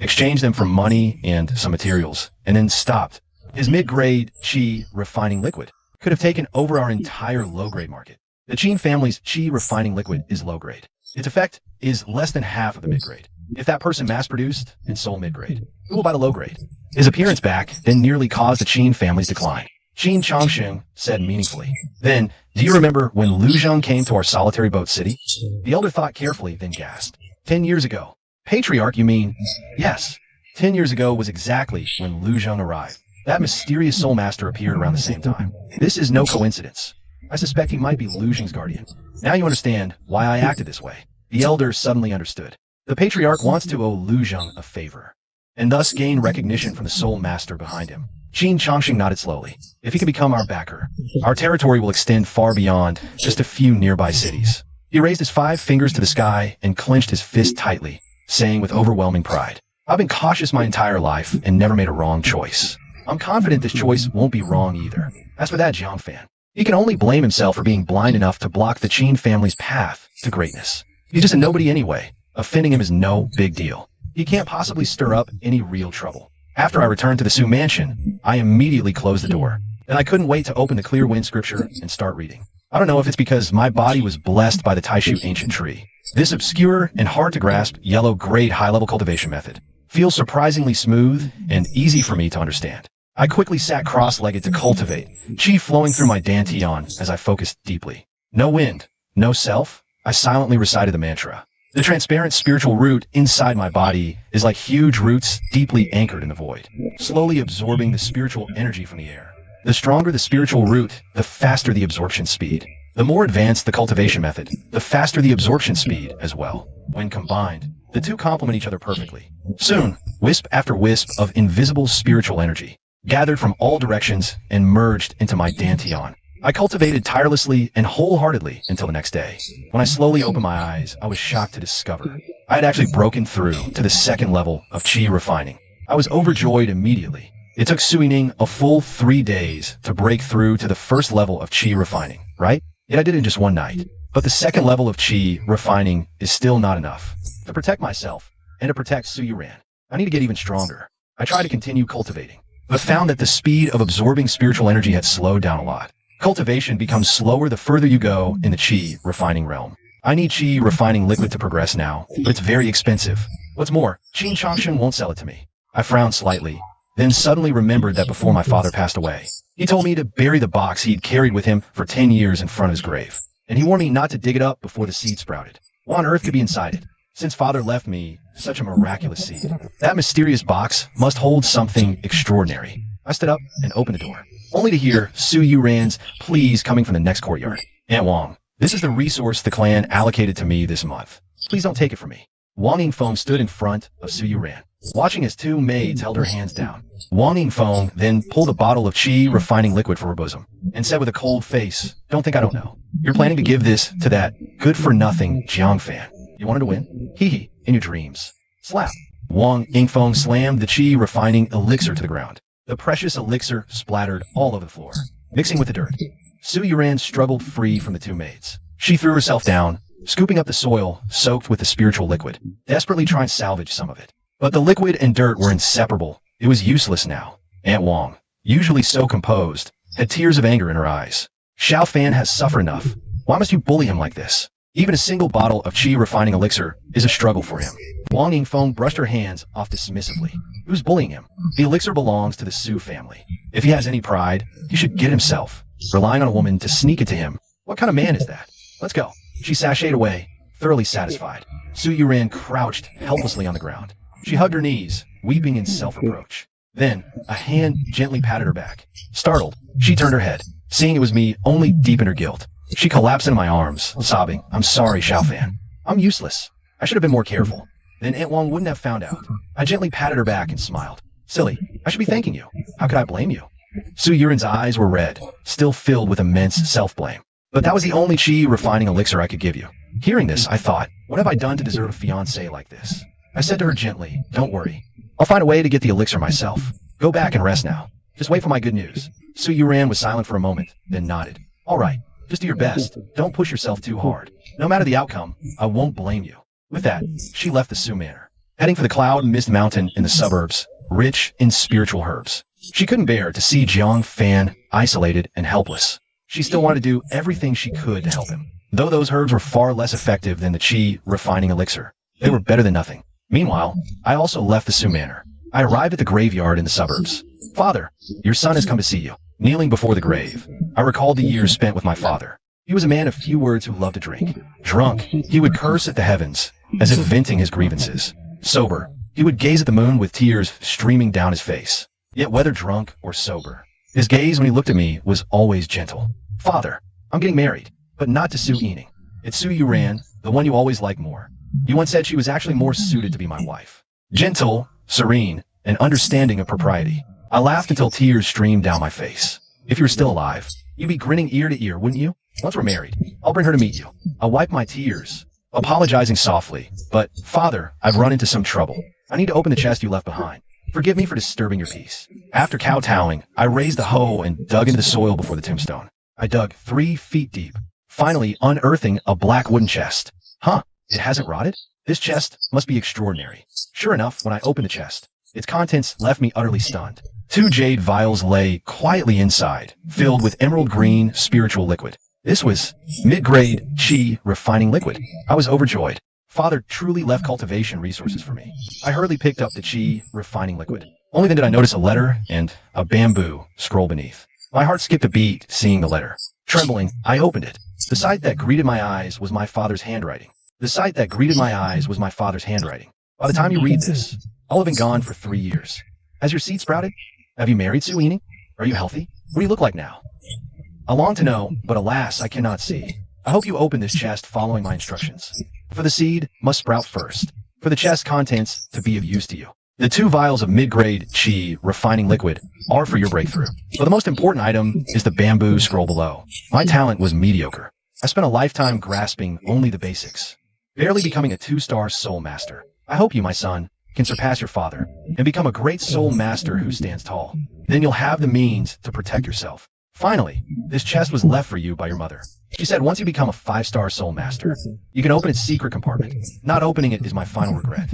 exchanged them for money and some materials, and then stopped, his mid-grade Qi refining liquid could have taken over our entire low-grade market. The Qin family's Qi refining liquid is low-grade. Its effect is less than half of the mid-grade. If that person mass-produced and sold mid-grade, who will buy the low-grade? His appearance back then nearly caused the Qin family's decline. Qin Changsheng said meaningfully, Then, do you remember when Lu Zheng came to our solitary boat city? The elder thought carefully, then gasped. 10 years ago. Patriarch, you mean? Yes. 10 years ago was exactly when Lu Zheng arrived. That mysterious soul master appeared around the same time. This is no coincidence. I suspect he might be Lu Zheng's guardian. Now you understand why I acted this way. The elder suddenly understood. The patriarch wants to owe Lu Zheng a favor, and thus gain recognition from the soul master behind him. Qin Changsheng nodded slowly. If he can become our backer, our territory will extend far beyond just a few nearby cities. He raised his 5 fingers to the sky and clenched his fist tightly, saying with overwhelming pride, I've been cautious my entire life and never made a wrong choice. I'm confident this choice won't be wrong either. As for that Jiang Fan, he can only blame himself for being blind enough to block the Qin family's path to greatness. He's just a nobody anyway. Offending him is no big deal. He can't possibly stir up any real trouble. After I returned to the Su mansion, I immediately closed the door. And I couldn't wait to open the clear wind scripture and start reading. I don't know if it's because my body was blessed by the Taishu ancient tree. This obscure and hard-to-grasp yellow-grade high-level cultivation method feels surprisingly smooth and easy for me to understand. I quickly sat cross-legged to cultivate, chi flowing through my dantian as I focused deeply. No wind, no self, I silently recited the mantra. The transparent spiritual root inside my body is like huge roots deeply anchored in the void, slowly absorbing the spiritual energy from the air. The stronger the spiritual root, the faster the absorption speed. The more advanced the cultivation method, the faster the absorption speed as well. When combined, the two complement each other perfectly. Soon, wisp after wisp of invisible spiritual energy gathered from all directions and merged into my dantian. I cultivated tirelessly and wholeheartedly until the next day. When I slowly opened my eyes, I was shocked to discover I had actually broken through to the second level of Qi refining. I was overjoyed immediately. It took Sui Ning a full 3 days to break through to the first level of Qi refining, right? Yet I did it in just one night. But the second level of Qi refining is still not enough. To protect myself and to protect Su Yuran, I need to get even stronger. I tried to continue cultivating, but found that the speed of absorbing spiritual energy had slowed down a lot. Cultivation becomes slower the further you go in the Qi refining realm. I need Qi refining liquid to progress now, but it's very expensive. What's more, Qin Changsheng won't sell it to me. I frowned slightly, then suddenly remembered that before my father passed away, he told me to bury the box he'd carried with him for 10 years in front of his grave, and he warned me not to dig it up before the seed sprouted. What on earth could be inside it? Since father left me such a miraculous seed, that mysterious box must hold something extraordinary. I stood up and opened the door, only to hear Su Yuran's pleas coming from the next courtyard. Aunt Wang, this is the resource the clan allocated to me this month. Please don't take it from me. Wang Yingfeng stood in front of Su Yuran, watching as 2 maids held her hands down. Wang Yingfeng then pulled a bottle of Qi refining liquid from her bosom and said with a cold face, Don't think I don't know. You're planning to give this to that good-for-nothing Jiang Fan. You wanted to win? Hee hee, in your dreams. Slap. Wang Yingfeng slammed the Qi refining elixir to the ground. The precious elixir splattered all over the floor, mixing with the dirt. Su Yuran struggled free from the 2 maids. She threw herself down, scooping up the soil soaked with the spiritual liquid, desperately trying to salvage some of it. But the liquid and dirt were inseparable. It was useless now. Aunt Wang, usually so composed, had tears of anger in her eyes. Xiao Fan has suffered enough. Why must you bully him like this? Even a single bottle of Qi refining elixir is a struggle for him. Wang Yingfeng brushed her hands off dismissively. Who's bullying him? The elixir belongs to the Su family. If he has any pride, he should get himself. Relying on a woman to sneak it to him. What kind of man is that? Let's go. She sashayed away, thoroughly satisfied. Su Yuran crouched helplessly on the ground. She hugged her knees, weeping in self-reproach. Then, a hand gently patted her back. Startled, she turned her head. Seeing it was me only deepened her guilt. She collapsed into my arms, sobbing, "I'm sorry, Xiaofan. I'm useless. I should have been more careful. Then Aunt Wang wouldn't have found out." I gently patted her back and smiled. "Silly, I should be thanking you. How could I blame you?" Su Yuren's eyes were red, still filled with immense self-blame. "But that was the only qi refining elixir I could give you." Hearing this, I thought, what have I done to deserve a fiancé like this? I said to her gently, "Don't worry. I'll find a way to get the elixir myself. Go back and rest now. Just wait for my good news." Su Yuren was silent for a moment, then nodded. "All right, just do your best. Don't push yourself too hard. No matter the outcome, I won't blame you." With that, she left the Su Manor, heading for the cloud mist mountain in the suburbs, rich in spiritual herbs. She couldn't bear to see Jiang Fan isolated and helpless. She still wanted to do everything she could to help him. Though those herbs were far less effective than the qi refining elixir, they were better than nothing. Meanwhile, I also left the Su Manor. I arrived at the graveyard in the suburbs. "Father, your son has come to see you." Kneeling before the grave, I recalled the years spent with my father. He was a man of few words who loved to drink. Drunk, he would curse at the heavens, as if venting his grievances. Sober, he would gaze at the moon with tears streaming down his face. Yet whether drunk or sober, his gaze when he looked at me was always gentle. "Father, I'm getting married, but not to Su Yining. It's Su Yuran, the one you always liked more. You once said she was actually more suited to be my wife. Gentle, serene, and understanding of propriety." I laughed until tears streamed down my face. "If you were still alive, you'd be grinning ear to ear, wouldn't you? Once we're married, I'll bring her to meet you." I wiped my tears, apologizing softly. "But, Father, I've run into some trouble. I need to open the chest you left behind. Forgive me for disturbing your peace." After kowtowing, I raised the hoe and dug into the soil before the tombstone. I dug 3 feet deep, finally unearthing a black wooden chest. Huh, it hasn't rotted? This chest must be extraordinary. Sure enough, when I opened the chest, its contents left me utterly stunned. 2 jade vials lay quietly inside, filled with emerald green spiritual liquid. This was mid-grade qi refining liquid. I was overjoyed. Father truly left cultivation resources for me. I hurriedly picked up the qi refining liquid. Only then did I notice a letter and a bamboo scroll beneath. My heart skipped a beat seeing the letter. Trembling, I opened it. The sight that greeted my eyes was my father's handwriting. By the time you read this, I'll have been gone for 3 years. Has your seed sprouted? Have you married Su Yining? Are you healthy? What do you look like now? I long to know, but alas, I cannot see. I hope you open this chest following my instructions. For the seed must sprout first, for the chest contents to be of use to you. The 2 vials of mid-grade qi refining liquid are for your breakthrough. But the most important item is the bamboo scroll below. My talent was mediocre. I spent a lifetime grasping only the basics, barely becoming a 2-star soul master. I hope you, my son, can surpass your father and become a great soul master who stands tall. Then you'll have the means to protect yourself. Finally, this chest was left for you by your mother. She said once you become a 5-star soul master, you can open its secret compartment. Not opening it is my final regret.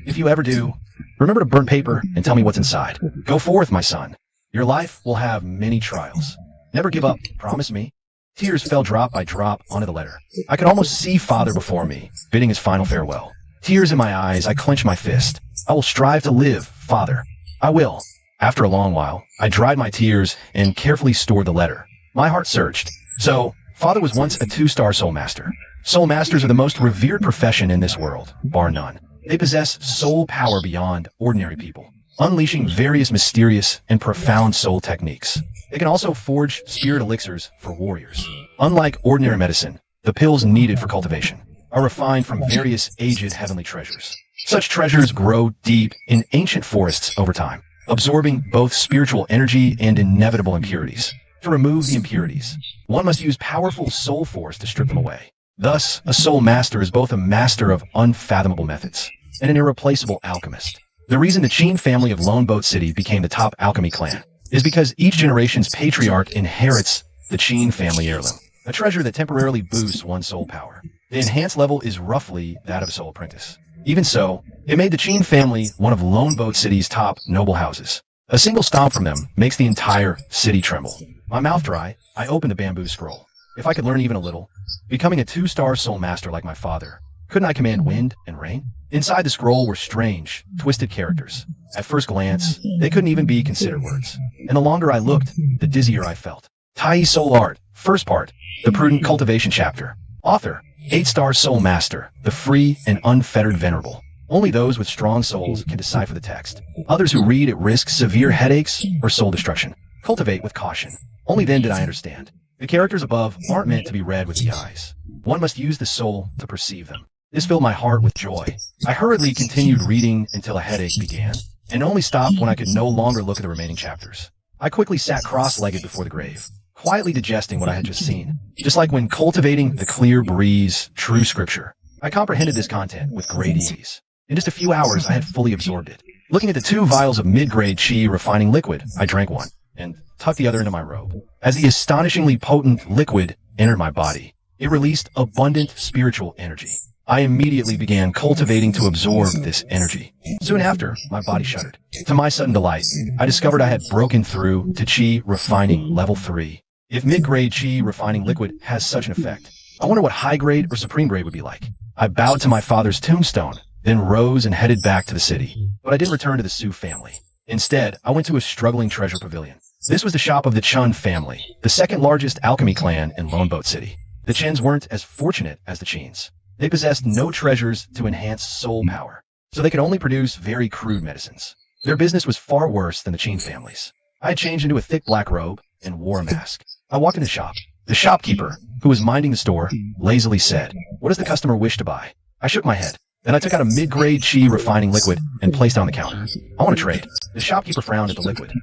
If you ever do, remember to burn paper and tell me what's inside. Go forth, my son. Your life will have many trials. Never give up, promise me. Tears fell drop by drop onto the letter. I could almost see father before me, bidding his final farewell. Tears in my eyes, I clenched my fist. I will strive to live, father. I will. After a long while, I dried my tears and carefully stored the letter. My heart surged. So, father was once a 2-star soul master. Soul masters are the most revered profession in this world, bar none. They possess soul power beyond ordinary people, unleashing various mysterious and profound soul techniques. They can also forge spirit elixirs for warriors. Unlike ordinary medicine, the pills needed for cultivation are refined from various aged heavenly treasures. Such treasures grow deep in ancient forests over time, absorbing both spiritual energy and inevitable impurities. To remove the impurities, one must use powerful soul force to strip them away. Thus, a soul master is both a master of unfathomable methods and an irreplaceable alchemist. The reason the Qin family of Lone Boat City became the top alchemy clan is because each generation's patriarch inherits the Qin family heirloom, a treasure that temporarily boosts one's soul power. The enhanced level is roughly that of a soul apprentice. Even so, it made the Qin family one of Lone Boat City's top noble houses. A single stomp from them makes the entire city tremble. My mouth dry, I opened the bamboo scroll. If I could learn even a little, becoming a 2-star soul master like my father, couldn't I command wind and rain? Inside the scroll were strange, twisted characters. At first glance, they couldn't even be considered words. And the longer I looked, the dizzier I felt. Tai Soul Art, first part, the Prudent Cultivation chapter. Author, 8-star soul master, the free and unfettered venerable. Only those with strong souls can decipher the text. Others who read it risk severe headaches or soul destruction. Cultivate with caution. Only then did I understand. The characters above aren't meant to be read with the eyes. One must use the soul to perceive them. This filled my heart with joy. I hurriedly continued reading until a headache began, and only stopped when I could no longer look at the remaining chapters. I quickly sat cross-legged before the grave, quietly digesting what I had just seen. Just like when cultivating the clear breeze, true scripture, I comprehended this content with great ease. In just a few hours, I had fully absorbed it. Looking at the 2 vials of mid-grade chi refining liquid, I drank one and tucked the other into my robe. As the astonishingly potent liquid entered my body, it released abundant spiritual energy. I immediately began cultivating to absorb this energy. Soon after, my body shuddered. To my sudden delight, I discovered I had broken through to chi refining level 3. If mid-grade chi refining liquid has such an effect, I wonder what high-grade or supreme grade would be like. I bowed to my father's tombstone, then rose and headed back to the city. But I didn't return to the Su family. Instead, I went to a struggling treasure pavilion. This was the shop of the Chun family, the second largest alchemy clan in Lone Boat City. The Chins weren't as fortunate as the Chins. They possessed no treasures to enhance soul power, so they could only produce very crude medicines. Their business was far worse than the Chin family's. I had changed into a thick black robe and wore a mask. I walked in the shop. The shopkeeper, who was minding the store, lazily said, "What does the customer wish to buy?" I shook my head. Then I took out a mid-grade chi refining liquid and placed it on the counter. "I want to trade." The shopkeeper frowned at the liquid.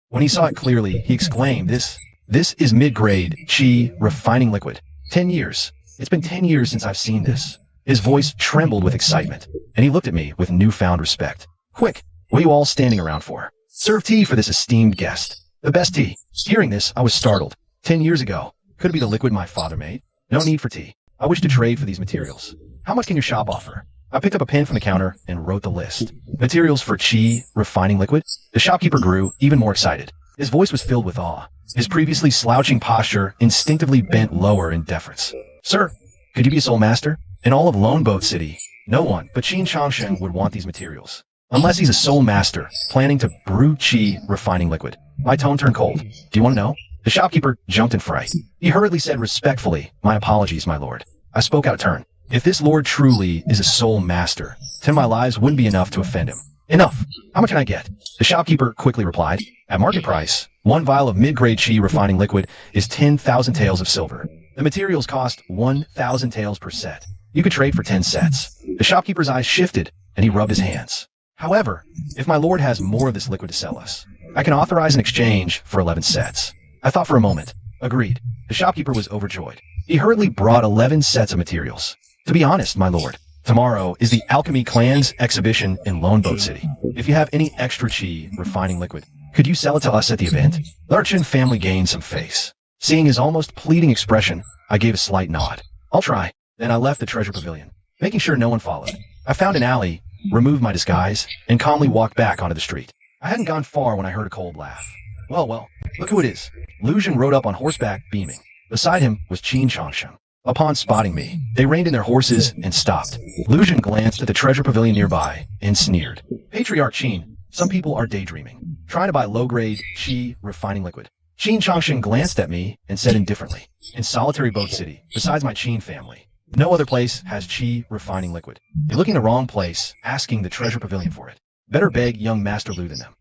When he saw it clearly, he exclaimed, This is mid-grade chi refining liquid. 10 years. It's been 10 years since I've seen this." His voice trembled with excitement, and he looked at me with newfound respect. "Quick, what are you all standing around for? Serve tea for this esteemed guest. The best tea." Hearing this, I was startled. 10 years ago. Could it be the liquid my father made? No need for tea. I wish to trade for these materials. How much can your shop offer? I picked up a pen from the counter and wrote the list. Materials for chi refining liquid. The shopkeeper grew even more excited. His voice was filled with awe. His previously slouching posture instinctively bent lower in deference. "Sir, could you be a soul master? In all of Lone Boat City, no one but Qin Changsheng would want these materials. Unless he's a soul master planning to brew chi refining liquid." My tone turned cold. "Do you want to know?" The shopkeeper jumped in fright. He hurriedly said respectfully, "My apologies, my lord." I spoke out of turn. If this lord truly is a soul master, 10 of my lives wouldn't be enough to offend him. "Enough. How much can I get?" The shopkeeper quickly replied, "At market price, 1 vial of mid-grade chi refining liquid is 10,000 taels of silver. The materials cost 1,000 taels per set. You could trade for 10 sets." The shopkeeper's eyes shifted, and he rubbed his hands. "However, if my lord has more of this liquid to sell us, I can authorize an exchange for 11 sets. I thought for a moment. Agreed. The shopkeeper was overjoyed. He hurriedly brought 11 sets of materials. "To be honest, my lord, tomorrow is the Alchemy Clan's exhibition in Lone Boat City. If you have any extra chi refining liquid, could you sell it to us at the event?" The Archin family gained some face. Seeing his almost pleading expression, I gave a slight nod. "I'll try." Then I left the treasure pavilion, making sure no one followed. I found an alley, removed my disguise, and calmly walked back onto the street. I hadn't gone far when I heard a cold laugh. Well, look who it is." Lu Zhen rode up on horseback, beaming. Beside him was Qin Changsheng. Upon spotting me, they reined in their horses and stopped. Lu Zhen glanced at the treasure pavilion nearby and sneered. "Patriarch Qin, some people are daydreaming, trying to buy low-grade chi refining liquid." Qin Changsheng glanced at me and said indifferently, "In solitary Boat City, besides my Qin family, no other place has chi refining liquid. You're looking the wrong place, asking the treasure pavilion for it. Better beg young Master Lu than them."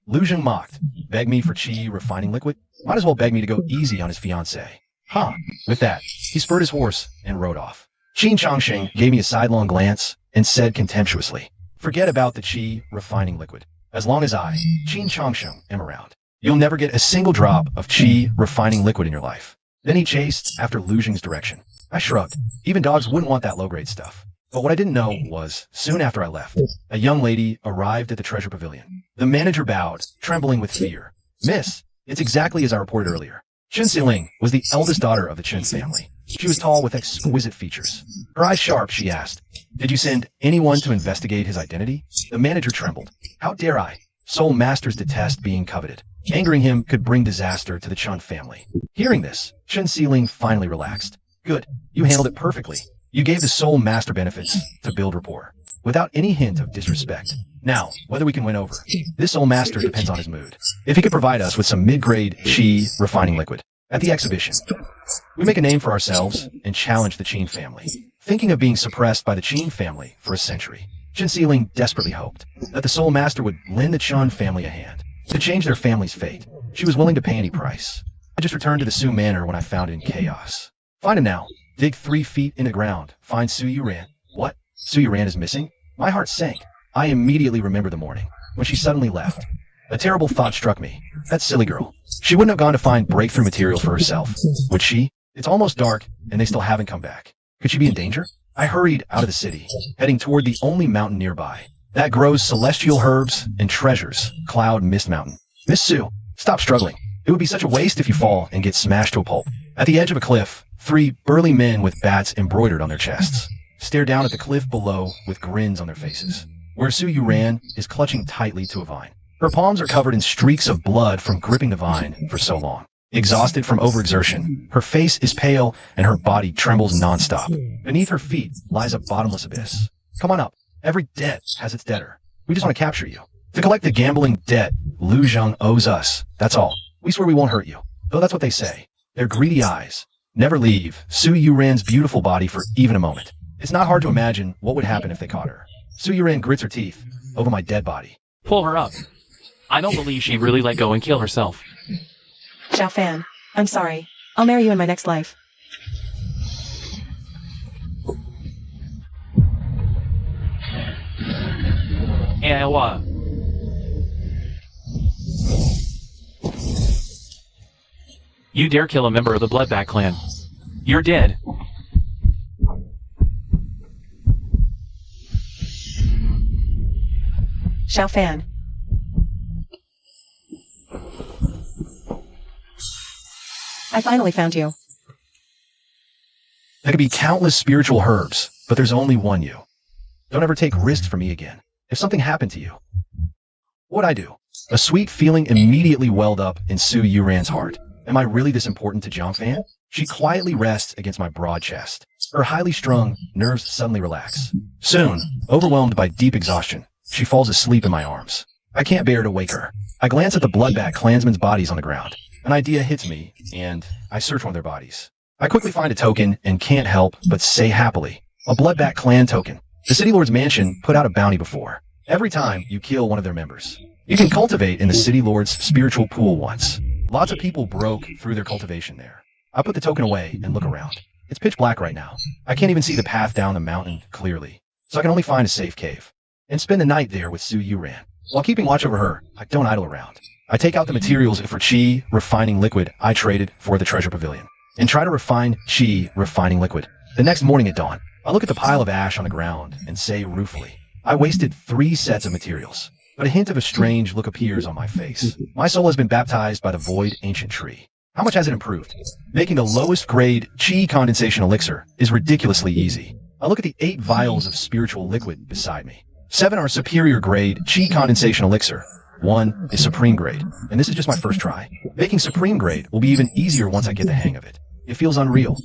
Lu Zhen mocked. "Beg me for chi refining liquid? Might as well beg me to go easy on his fiancée." Huh. With that, he spurred his horse and rode off. Qin Changsheng gave me a sidelong glance and said contemptuously, "Forget about the chi refining liquid. As long as I, Qin Changsheng, am around, you'll never get a single drop of chi refining liquid in your life." Then he chased after Lu Zhen's direction. I shrugged. Even dogs wouldn't want that low-grade stuff. But what I didn't know was, soon after I left, a young lady arrived at the treasure pavilion. The manager bowed, trembling with fear. "Miss, it's exactly as I reported earlier. Chen Xiling was the eldest daughter of the Chen family. She was tall with exquisite features. Her eyes sharp, she asked, 'Did you send anyone to investigate his identity?' The manager trembled. How dare I? Soul masters detest being coveted. Angering him could bring disaster to the Chun family." Hearing this, Chen Xiling finally relaxed. "Good. You handled it perfectly. You gave the soul master benefits to build rapport, without any hint of disrespect. Now, whether we can win over, this soul master depends on his mood. If he could provide us with some mid-grade chi refining liquid at the exhibition, we make a name for ourselves and challenge the Qin family. thinking of being suppressed by the Qin family for a century. Qin Sealing desperately hoped that the Soul Master would lend the Chun family a hand to change their family's fate. She was willing to pay any price. I just returned to the Su Manor when I found it in chaos. Find him now. Dig 3 feet in the ground. Find Su Yuran. What? Su Yuran is missing? My heart sank. I immediately remembered the morning when she suddenly left. A terrible thought struck me. That silly girl. She wouldn't have gone to find breakthrough material for herself, would she? It's almost dark, and they still haven't come back. Could she be in danger? I hurried out of the city, heading toward the only mountain nearby that grows celestial herbs and treasures, Cloud Mist Mountain. Miss Sue, stop struggling. It would be such a waste if you fall and get smashed to a pulp. At the edge of a cliff, 3 burly men with bats embroidered on their chests stare down at the cliff below with grins on their faces. Where Su Yuran is clutching tightly to a vine. Her palms are covered in streaks of blood from gripping the vine for so long. Exhausted from overexertion, her face is pale and her body trembles nonstop. Beneath her feet lies a bottomless abyss. Come on up. Every debt has its debtor. We just want to capture you. To collect the gambling debt Lu Zheng owes us. That's all. We swear we won't hurt you. Though that's what they say. Their greedy eyes never leave Su Yuran's beautiful body for even a moment. It's not hard to imagine what would happen if they caught her. Su Yuran grits her teeth over my dead body. Pull her up. I don't believe she'd really let go and kill herself. Xiao Fan, I'm sorry. I'll marry you in my next life. Ewa. You dare kill a member of the Bloodback clan. You're dead. Xiao Fan. I finally found you. There could be countless spiritual herbs, but there's only one you. Don't ever take risks for me again. If something happened to you, what'd I do? A sweet feeling immediately welled up in Su Yuran's heart. Am I really this important to Jiang Fan? She quietly rests against my broad chest. Her highly strung nerves suddenly relax. Soon, overwhelmed by deep exhaustion, she falls asleep in my arms. I can't bear to wake her. I glance at the Bloodback clansmen's bodies on the ground. An idea hits me, and I search one of their bodies. I quickly find a token and can't help but say happily, a Bloodback clan token. The City Lord's mansion put out a bounty before. Every time you kill one of their members, you can cultivate in the City Lord's spiritual pool once. Lots of people broke through their cultivation there. I put the token away and look around. It's pitch black right now. I can't even see the path down the mountain clearly, so I can only find a safe cave and spend the night there with Su Yuran. While keeping watch over her, I don't idle around. I take out the materials for Qi refining liquid I traded for the treasure pavilion, and try to refine Qi refining liquid. The next morning at dawn, I look at the pile of ash on the ground and say ruefully, I wasted 3 sets of materials, but a hint of a strange look appears on my face. My soul has been baptized by the void ancient tree. How much has it improved? Making the lowest grade Qi condensation elixir is ridiculously easy. I look at the 8 vials of spiritual liquid beside me. 7 are superior grade Qi condensation elixir. 1 is supreme grade, and this is just my first try. Making supreme grade will be even easier once I get the hang of it. It feels unreal.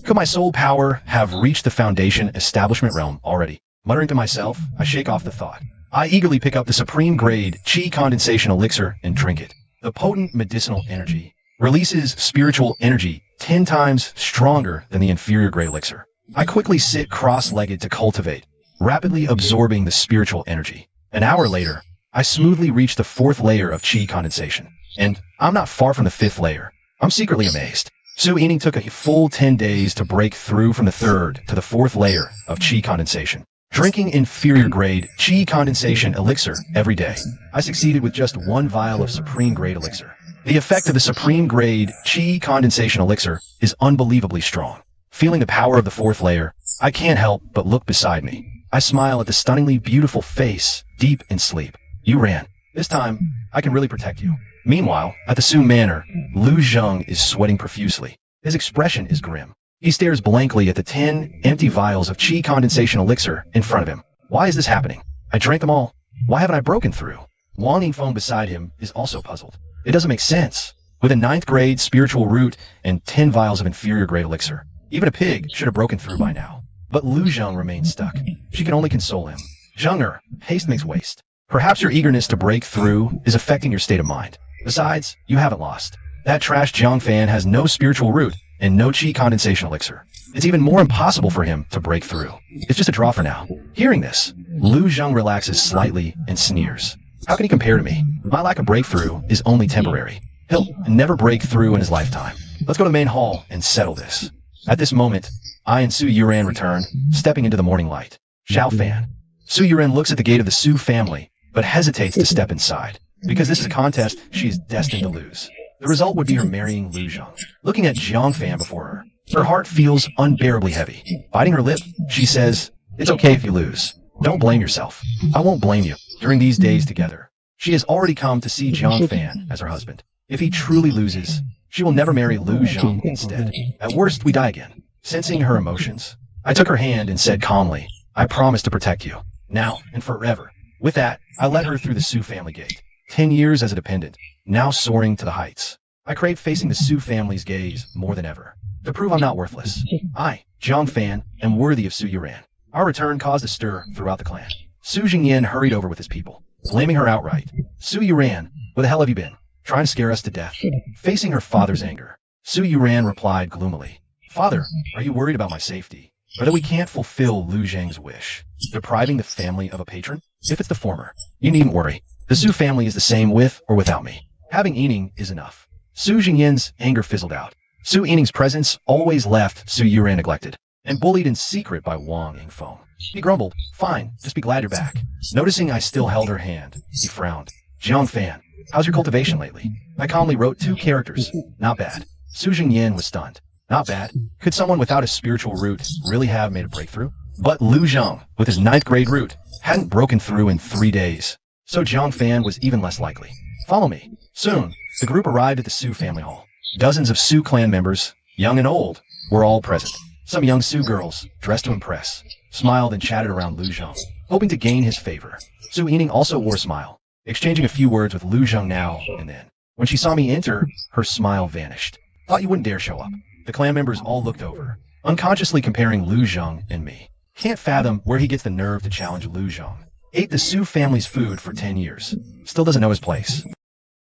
Could my soul power have reached the foundation establishment realm already? Muttering to myself, I shake off the thought. I eagerly pick up the supreme grade Qi condensation elixir and drink it. The potent medicinal energy releases spiritual energy 10 times stronger than the inferior grade elixir. I quickly sit cross-legged to cultivate, rapidly absorbing the spiritual energy. An hour later, I smoothly reach the 4th layer of Qi condensation, and I'm not far from the 5th layer. I'm secretly amazed. Su Yining took a full 10 days to break through from the 3rd to the 4th layer of Qi condensation. Drinking inferior grade Qi condensation elixir every day, I succeeded with just 1 vial of supreme grade elixir. The effect of the supreme grade Qi condensation elixir is unbelievably strong. Feeling the power of the 4th layer, I can't help but look beside me. I smile at the stunningly beautiful face deep in sleep. You ran. This time, I can really protect you. Meanwhile, at the Su Manor, Lu Zheng is sweating profusely. His expression is grim. He stares blankly at the 10 empty vials of Qi condensation elixir in front of him. Why is this happening? I drank them all. Why haven't I broken through? Wang Yingfeng beside him is also puzzled. It doesn't make sense. With a 9th grade spiritual root and 10 vials of inferior grade elixir, even a pig should have broken through by now. But Lu Zheng remains stuck. She can only console him. Zheng'er, haste makes waste. Perhaps your eagerness to break through is affecting your state of mind. Besides, you haven't lost. That trash Jiang Fan has no spiritual root and no chi condensation elixir. It's even more impossible for him to break through. It's just a draw for now. Hearing this, Lu Zheng relaxes slightly and sneers. How can he compare to me? My lack of breakthrough is only temporary. He'll never break through in his lifetime. Let's go to the main hall and settle this. At this moment, I and Su Yuran return, stepping into the morning light. Xiao Fan. Su Yuran looks at the gate of the Su family, but hesitates to step inside. Because this is a contest she is destined to lose. The result would be her marrying Lu Zheng. Looking at Jiang Fan before her, her heart feels unbearably heavy. Biting her lip, she says, "It's okay if you lose. Don't blame yourself. I won't blame you." During these days together, she has already come to see Jiang Fan as her husband. If he truly loses, she will never marry Lu Zheng instead. At worst, we die again. Sensing her emotions, I took her hand and said calmly, "I promise to protect you, now and forever." With that, I led her through the Su family gate. 10 years as a dependent, now soaring to the heights. I crave facing the Su family's gaze more than ever. To prove I'm not worthless, I, Jiang Fan, am worthy of Su Yuran. Our return caused a stir throughout the clan. Su Jingyan hurried over with his people, blaming her outright. "Su Yuran, where the hell have you been? Trying to scare us to death?" Facing her father's anger, Su Yuran replied gloomily, "Father, are you worried about my safety? Or that we can't fulfill Lu Zheng's wish, depriving the family of a patron? If it's the former, you needn't worry. The Su family is the same with or without me. Having Yining is enough." Su Jingyan's anger fizzled out. Su Yining's presence always left Su Yuran neglected and bullied in secret by Wang Yingfeng. He grumbled, "Fine, just be glad you're back." Noticing I still held her hand, he frowned. "Jiang Fan, how's your cultivation lately?" I calmly wrote 2 characters. "Not bad." Su Jingyan was stunned. Not bad. Could someone without a spiritual root really have made a breakthrough? But Lu Zheng, with his 9th grade root, hadn't broken through in 3 days. So Jiang Fan was even less likely. Follow me. Soon, the group arrived at the Su family hall. Dozens of Su clan members, young and old, were all present. Some young Su girls, dressed to impress, smiled and chatted around Lu Zheng, hoping to gain his favor. Su Yining also wore a smile, exchanging a few words with Lu Zheng now and then. When she saw me enter, her smile vanished. "Thought you wouldn't dare show up." The clan members all looked over, unconsciously comparing Lu Zheng and me. Can't fathom where he gets the nerve to challenge Lu Zheng. Ate the Su family's food for 10 years. Still doesn't know his place.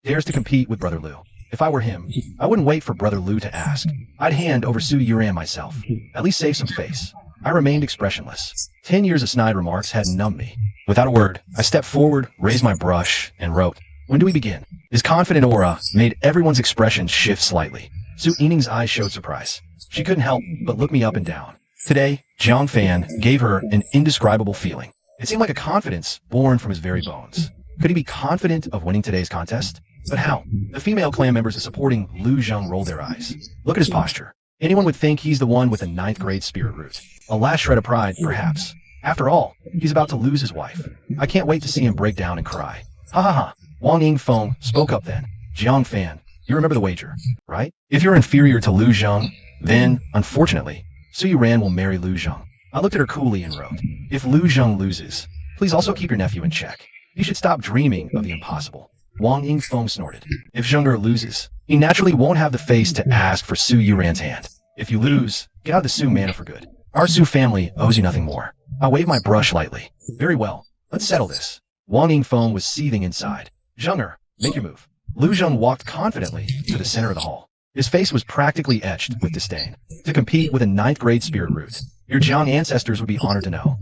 Dares to compete with Brother Lu. If I were him, I wouldn't wait for Brother Lu to ask. I'd hand over Su Yuran myself. At least save some face. I remained expressionless. 10 years of snide remarks had numbed me. Without a word, I stepped forward, raised my brush, and wrote, "When do we begin?" His confident aura made everyone's expression shift slightly. Su Yining's eyes showed surprise. She couldn't help but look me up and down. Today, Jiang Fan gave her an indescribable feeling. It seemed like a confidence born from his very bones. Could he be confident of winning today's contest? But how? The female clan members supporting Lu Zheng rolled their eyes. Look at his posture. Anyone would think he's the one with the 9th grade spirit root. A last shred of pride, perhaps. After all, he's about to lose his wife. I can't wait to see him break down and cry. Ha ha ha. Wang Yingfeng spoke up then. "Jiang Fan, you remember the wager, right? If you're inferior to Lu Zheng, then, unfortunately, Su Yuran will marry Lu Zheng." I looked at her coolly and wrote, "If Lu Zheng loses, please also keep your nephew in check. You should stop dreaming of the impossible." Wang Yingfeng snorted. "If Zheng'er loses, he naturally won't have the face to ask for Su Yuran's hand. If you lose, get out of the Su manor for good. Our Su family owes you nothing more." I waved my brush lightly. "Very well, let's settle this." Wang Yingfeng was seething inside. "Zheng'er, make your move." Lu Zheng walked confidently to the center of the hall. His face was practically etched with disdain. To compete with a 9th grade spirit root, your Jiang ancestors would be honored to know.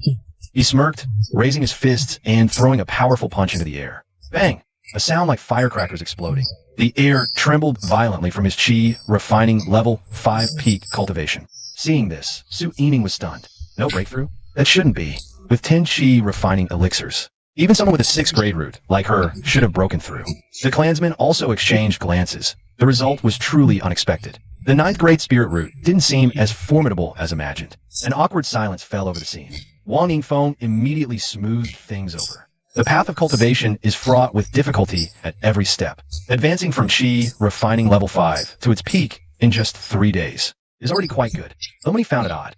He smirked, raising his fists and throwing a powerful punch into the air. Bang! A sound like firecrackers exploding. The air trembled violently from his chi refining level 5 peak cultivation. Seeing this, Su Yining was stunned. No breakthrough? That shouldn't be. With 10 chi refining elixirs, even someone with a 6th grade root, like her, should have broken through. The clansmen also exchanged glances. The result was truly unexpected. The 9th grade spirit root didn't seem as formidable as imagined. An awkward silence fell over the scene. Wang Yingfeng immediately smoothed things over. The path of cultivation is fraught with difficulty at every step. Advancing from Qi refining level 5 to its peak in just 3 days is already quite good. Though many found it odd.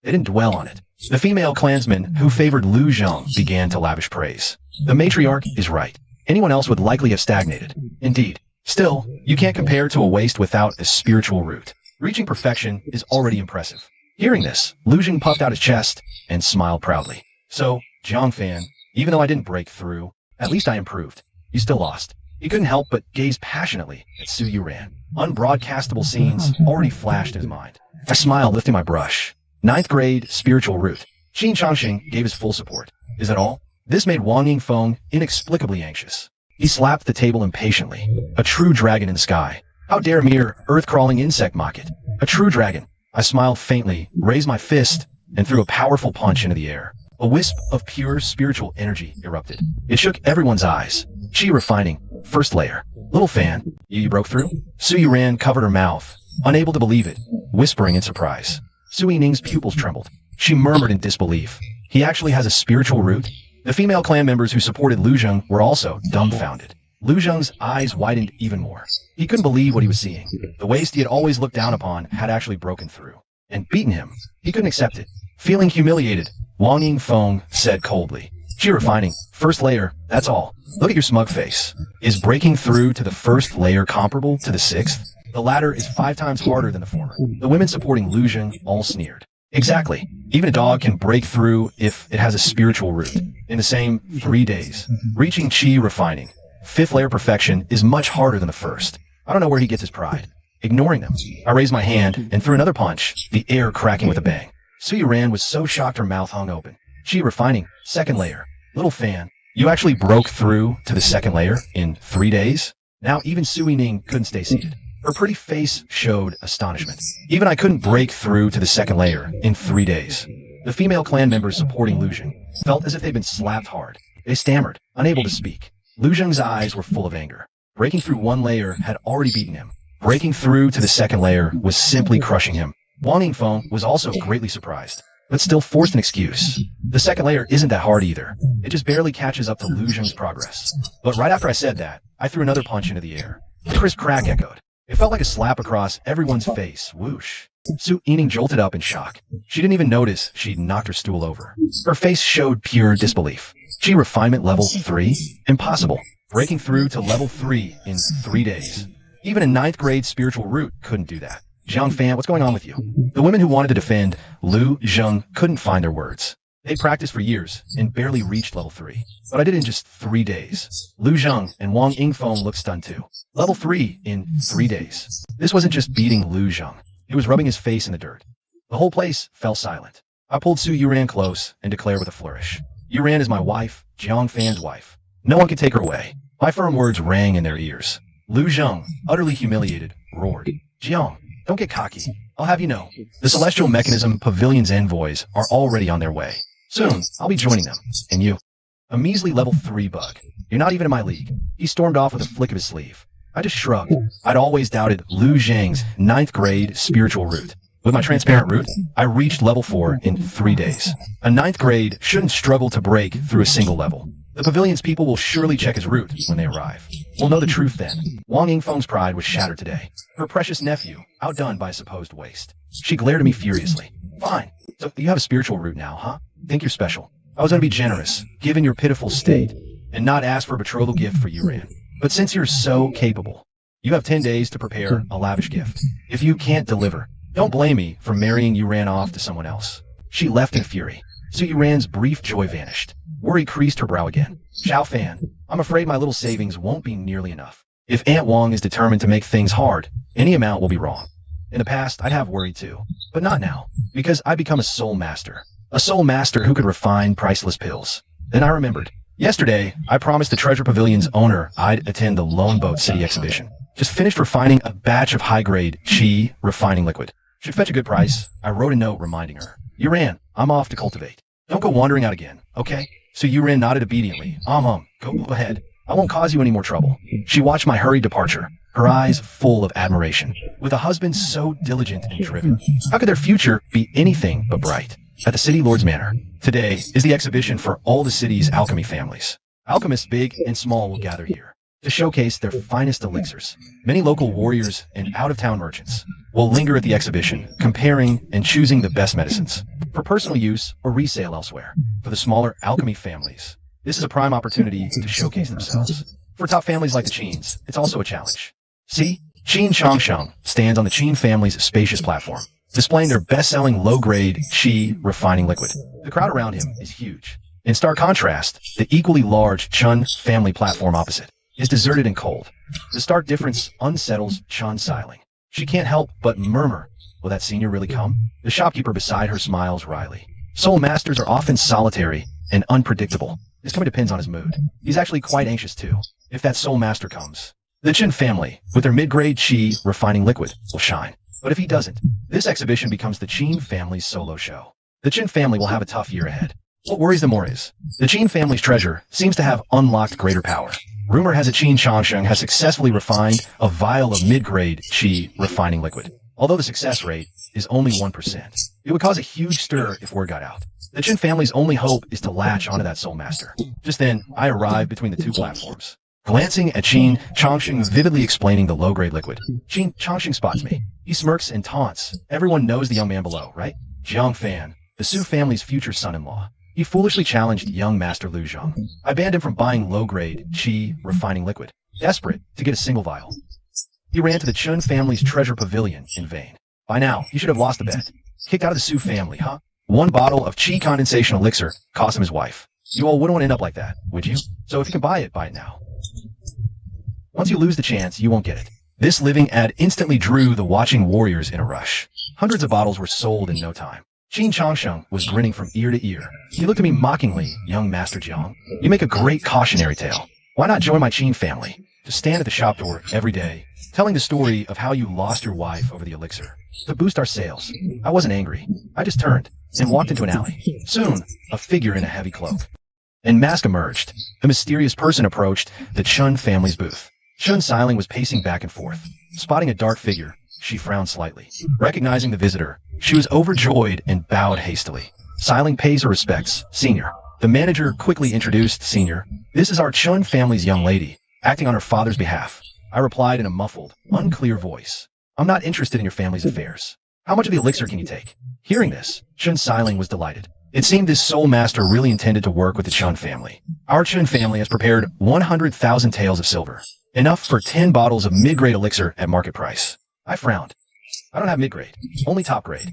They didn't dwell on it. The female clansmen who favored Lu Zheng began to lavish praise. The matriarch is right. Anyone else would likely have stagnated. Indeed. Still, you can't compare to a waste without a spiritual root. Reaching perfection is already impressive. Hearing this, Lu Zheng puffed out his chest and smiled proudly. So, Jiang Fan, even though I didn't break through, at least I improved. You still lost. He couldn't help but gaze passionately at Su Yuran. Unbroadcastable scenes already flashed in his mind. I smiled, lifting my brush. Ninth grade spiritual root. Qin Changxing gave his full support. Is that all? This made Wang Yingfeng inexplicably anxious. He slapped the table impatiently. A true dragon in the sky. How dare mere earth-crawling insect mock it? A true dragon. I smiled faintly, raised my fist, and threw a powerful punch into the air. A wisp of pure spiritual energy erupted. It shook everyone's eyes. Qi refining. First layer. Little fan. You broke through? Su Yuran covered her mouth, unable to believe it, whispering in surprise. Su Yining's pupils trembled. She murmured in disbelief. He actually has a spiritual root? The female clan members who supported Lu Zheng were also dumbfounded. Lu Zheng's eyes widened even more. He couldn't believe what he was seeing. The waste he had always looked down upon had actually broken through and beaten him. He couldn't accept it. Feeling humiliated, Wang Yingfeng said coldly, "Qi refining, first layer, that's all. Look at your smug face. Is breaking through to the first layer comparable to the sixth? The latter is 5 times harder than the former." The women supporting Lu Zheng all sneered. Exactly. Even a dog can break through if it has a spiritual root. In the same 3 days. Reaching Qi refining. 5th layer perfection is much harder than the first. I don't know where he gets his pride. Ignoring them, I raised my hand and threw another punch, the air cracking with a bang. Su Yuran was so shocked her mouth hung open. Qi refining, 2nd layer. Little fan, you actually broke through to the 2nd layer in 3 days? Now even Su Yining couldn't stay seated. Her pretty face showed astonishment. Even I couldn't break through to the 2nd layer in 3 days. The female clan members supporting Lu Zheng felt as if they'd been slapped hard. They stammered, unable to speak. Lu Zheng's eyes were full of anger. Breaking through 1 layer had already beaten him. Breaking through to the 2nd layer was simply crushing him. Wang Yingfeng was also greatly surprised, but still forced an excuse. The 2nd layer isn't that hard either. It just barely catches up to Lu Zheng's progress. But right after I said that, I threw another punch into the air. The crisp crack echoed. It felt like a slap across everyone's face. Whoosh. Su Yining jolted up in shock. She didn't even notice she'd knocked her stool over. Her face showed pure disbelief. Qi refinement level 3? Impossible. Breaking through to level 3 in 3 days. Even a 9th grade spiritual root couldn't do that. Zhang Fan, what's going on with you? The women who wanted to defend Lu Zheng couldn't find their words. They practiced for years and barely reached level 3. But I did it in just 3 days. Lu Zheng and Wang Yingfeng looked stunned too. Level 3 in 3 days. This wasn't just beating Lu Zheng. It was rubbing his face in the dirt. The whole place fell silent. I pulled Su Yuran close and declared with a flourish. Yuran is my wife, Jiang Fan's wife. No one can take her away. My firm words rang in their ears. Lu Zheng, utterly humiliated, roared. Jiang, don't get cocky. I'll have you know, the Celestial Mechanism Pavilion's envoys are already on their way. Soon, I'll be joining them. And you? A measly level 3 bug. You're not even in my league. He stormed off with a flick of his sleeve. I just shrugged. I'd always doubted Lu Zheng's 9th grade spiritual root. With my transparent root, I reached level 4 in 3 days. A 9th grade shouldn't struggle to break through a single level. The pavilion's people will surely check his root when they arrive. We'll know the truth then. Wang Yingfeng's pride was shattered today. Her precious nephew, outdone by a supposed waste. She glared at me furiously. Fine. So you have a spiritual root now, huh? Think you're special. I was going to be generous, given your pitiful state, and not ask for a betrothal gift for Yuran. But since you're so capable, you have 10 days to prepare a lavish gift. If you can't deliver, don't blame me for marrying Yuran off to someone else. She left in fury. So Yuran's brief joy vanished. Worry creased her brow again. Xiao Fan, I'm afraid my little savings won't be nearly enough. If Aunt Wang is determined to make things hard, any amount will be wrong. In the past, I'd have worried too. But not now, because I become a soul master. A soul master who could refine priceless pills. Then I remembered. Yesterday, I promised the Treasure Pavilion's owner I'd attend the Lone Boat City exhibition. Just finished refining a batch of high-grade Qi refining liquid. Should fetch a good price. I wrote a note reminding her. Yuran, I'm off to cultivate. Don't go wandering out again, okay? So Yuran nodded obediently. Go ahead. I won't cause you any more trouble. She watched my hurried departure, her eyes full of admiration. With a husband so diligent and driven, how could their future be anything but bright? At the City Lord's Manor, today is the exhibition for all the city's alchemy families. Alchemists big and small will gather here to showcase their finest elixirs. Many local warriors and out-of-town merchants will linger at the exhibition, comparing and choosing the best medicines for personal use or resale elsewhere. For the smaller alchemy families, this is a prime opportunity to showcase themselves. For top families like the Qins, it's also a challenge. See, Qin Changsheng stands on the Qin family's spacious platform, displaying their best-selling low-grade Qi refining liquid. The crowd around him is huge. In stark contrast, the equally large Chun family platform opposite is deserted and cold. The stark difference unsettles Chun Xiling. She can't help but murmur, will that senior really come? The shopkeeper beside her smiles wryly. Soul masters are often solitary and unpredictable. This coming depends on his mood. He's actually quite anxious too, if that soul master comes. The Chen family, with their mid-grade Qi refining liquid, will shine. But if he doesn't, this exhibition becomes the Qin family's solo show. The Chen family will have a tough year ahead. What worries them more is, the Qin family's treasure seems to have unlocked greater power. Rumor has it Qin Changsheng has successfully refined a vial of mid-grade Qi refining liquid. Although the success rate is only 1%, it would cause a huge stir if word got out. The Chen family's only hope is to latch onto that soul master. Just then, I arrived between the two platforms. Glancing at Qin Changsheng vividly explaining the low-grade liquid, Qin Changsheng spots me. He smirks and taunts. Everyone knows the young man below, right? Jiang Fan, the Su family's future son-in-law. He foolishly challenged young Master Lu Zhang. I banned him from buying low-grade Qi refining liquid, desperate to get a single vial. He ran to the Chun family's treasure pavilion in vain. By now, he should have lost the bet. Kicked out of the Su family, huh? One bottle of Qi condensation elixir cost him his wife. You all wouldn't want to end up like that, would you? So if you can buy it now. Once you lose the chance, you won't get it. This living ad instantly drew the watching warriors in a rush. Hundreds of bottles were sold in no time. Qin Changsheng was grinning from ear to ear. He looked at me mockingly, young Master Jiang. You make a great cautionary tale. Why not join my Qin family? To stand at the shop door every day, telling the story of how you lost your wife over the elixir. To boost our sales. I wasn't angry. I just turned and walked into an alley. Soon, a figure in a heavy cloak and mask emerged. A mysterious person approached the Chun family's booth. Chun Xiling was pacing back and forth. Spotting a dark figure, she frowned slightly. Recognizing the visitor, she was overjoyed and bowed hastily. Xiling pays her respects. Senior. The manager quickly introduced Senior. This is our Chun family's young lady, acting on her father's behalf. I replied in a muffled, unclear voice. I'm not interested in your family's affairs. How much of the elixir can you take? Hearing this, Chun Xiling was delighted. It seemed this soul master really intended to work with the Chun family. Our Chun family has prepared 100,000 taels of silver. Enough for 10 bottles of mid-grade elixir at market price. I frowned. I don't have mid-grade, only top grade.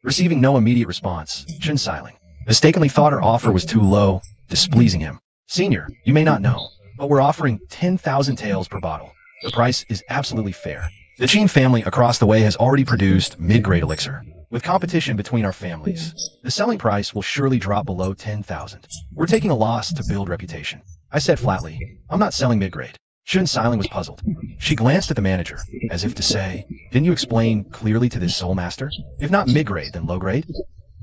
Receiving no immediate response, Chun Xiling mistakenly thought her offer was too low, displeasing him. Senior, you may not know, but we're offering 10,000 taels per bottle. The price is absolutely fair. The Qin family across the way has already produced mid-grade elixir. With competition between our families, the selling price will surely drop below 10,000. We're taking a loss to build reputation. I said flatly, I'm not selling mid-grade. Chun Xiling was puzzled. She glanced at the manager, as if to say, didn't you explain clearly to this soul master? If not mid-grade, then low-grade?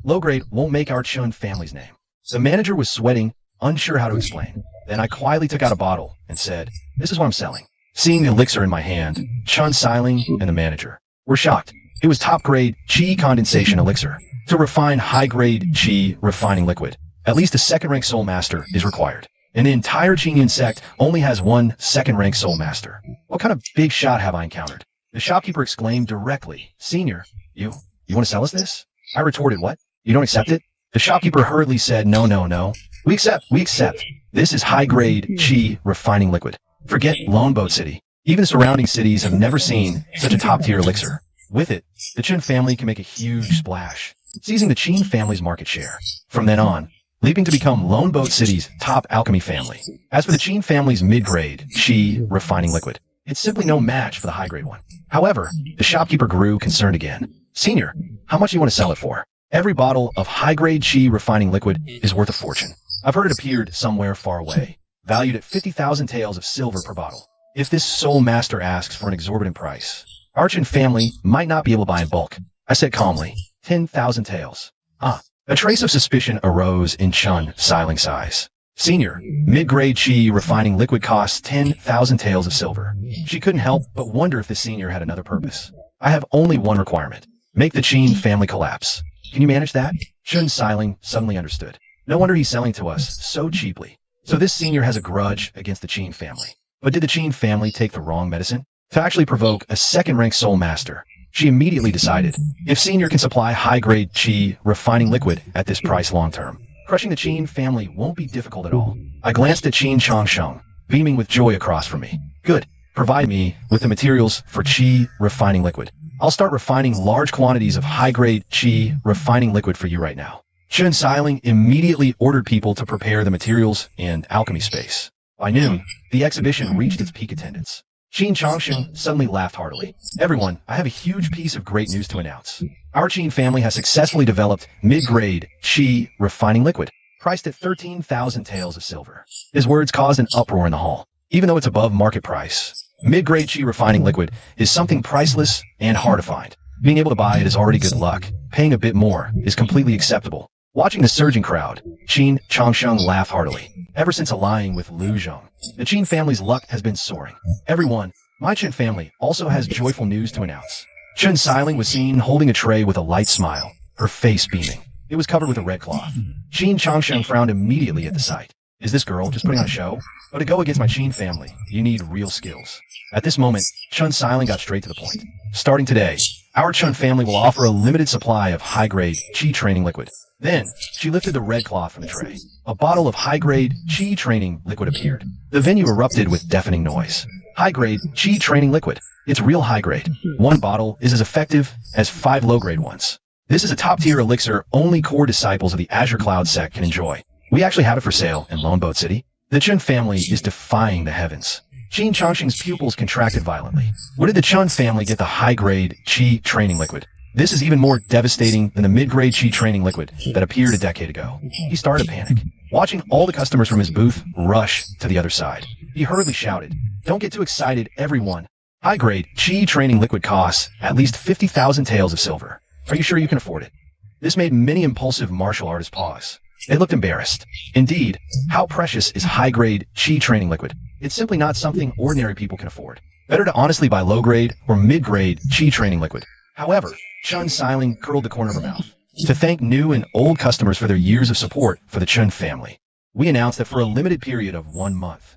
Low-grade won't make our Chun family's name. The manager was sweating, unsure how to explain. Then I quietly took out a bottle and said, this is what I'm selling. Seeing the elixir in my hand, Chun Xiling and the manager were shocked. It was top-grade Qi condensation elixir. To refine high-grade Qi refining liquid, at least a second-rank soul master is required. And the entire Qingyun sect only has one second-rank soul master. What kind of big shot have I encountered? The shopkeeper exclaimed directly, Senior, you want to sell us this? I retorted, what? You don't accept it? The shopkeeper hurriedly said, no. We accept. This is high-grade Qi refining liquid. Forget Lone Boat City. Even the surrounding cities have never seen such a top-tier elixir. With it, the Chen family can make a huge splash, seizing the Qin family's market share. From then on, leaping to become Lone Boat City's top alchemy family. As for the Qin family's mid-grade Qi refining liquid, it's simply no match for the high-grade one. However, the shopkeeper grew concerned again. Senior, how much do you want to sell it for? Every bottle of high-grade Qi refining liquid is worth a fortune. I've heard it appeared somewhere far away, valued at 50,000 taels of silver per bottle. If this soul master asks for an exorbitant price, our Chen family might not be able to buy in bulk. I said calmly, 10,000 taels. A trace of suspicion arose in Chun Xiling's eyes. Senior, mid-grade Qi refining liquid costs 10,000 taels of silver. She couldn't help but wonder if the senior had another purpose. I have only one requirement. Make the Qin family collapse. Can you manage that? Chun Xiling suddenly understood. No wonder he's selling to us so cheaply. So this senior has a grudge against the Qin family. But did the Qin family take the wrong medicine? To actually provoke a second-rank soul master, she immediately decided, if Senior can supply high-grade Qi refining liquid at this price long-term, crushing the Qin family won't be difficult at all. I glanced at Qin Changsheng, beaming with joy across from me. Good. Provide me with the materials for Qi refining liquid. I'll start refining large quantities of high-grade Qi refining liquid for you right now. Chun Xiling immediately ordered people to prepare the materials in alchemy space. By noon, the exhibition reached its peak attendance. Qin Changsheng suddenly laughed heartily. Everyone, I have a huge piece of great news to announce. Our Qin family has successfully developed mid-grade qi refining liquid, priced at 13,000 taels of silver. His words caused an uproar in the hall. Even though it's above market price, mid-grade qi refining liquid is something priceless and hard to find. Being able to buy it is already good luck. Paying a bit more is completely acceptable. Watching the surging crowd, Qin Changsheng laughed heartily. Ever since allying with Lu Zhong, the Qin family's luck has been soaring. Everyone, my Qin family also has joyful news to announce. Chen Xiling was seen holding a tray with a light smile, her face beaming. It was covered with a red cloth. Qin Changsheng frowned immediately at the sight. Is this girl just putting on a show? But to go against my Qin family, you need real skills. At this moment, Chen Xiling got straight to the point. Starting today, our Chen family will offer a limited supply of high-grade qi training liquid. Then, she lifted the red cloth from the tray. A bottle of high-grade qi training liquid appeared. The venue erupted with deafening noise. High-grade qi training liquid. It's real high-grade. One bottle is as effective as 5 low-grade ones. This is a top-tier elixir only core disciples of the Azure Cloud sect can enjoy. We actually have it for sale in Lone Boat City. The Chen family is defying the heavens. Qin Changsheng's pupils contracted violently. Where did the Chen family get the high-grade qi training liquid? This is even more devastating than the mid-grade qi training liquid that appeared a decade ago. He started to panic. Watching all the customers from his booth rush to the other side, he hurriedly shouted, "Don't get too excited, everyone. High-grade qi training liquid costs at least 50,000 taels of silver. Are you sure you can afford it?" This made many impulsive martial artists pause. They looked embarrassed. Indeed, how precious is high-grade qi training liquid? It's simply not something ordinary people can afford. Better to honestly buy low-grade or mid-grade qi training liquid. However, Chen Xiling curled the corner of her mouth. To thank new and old customers for their years of support for the Chen family, we announced that for a limited period of 1 month,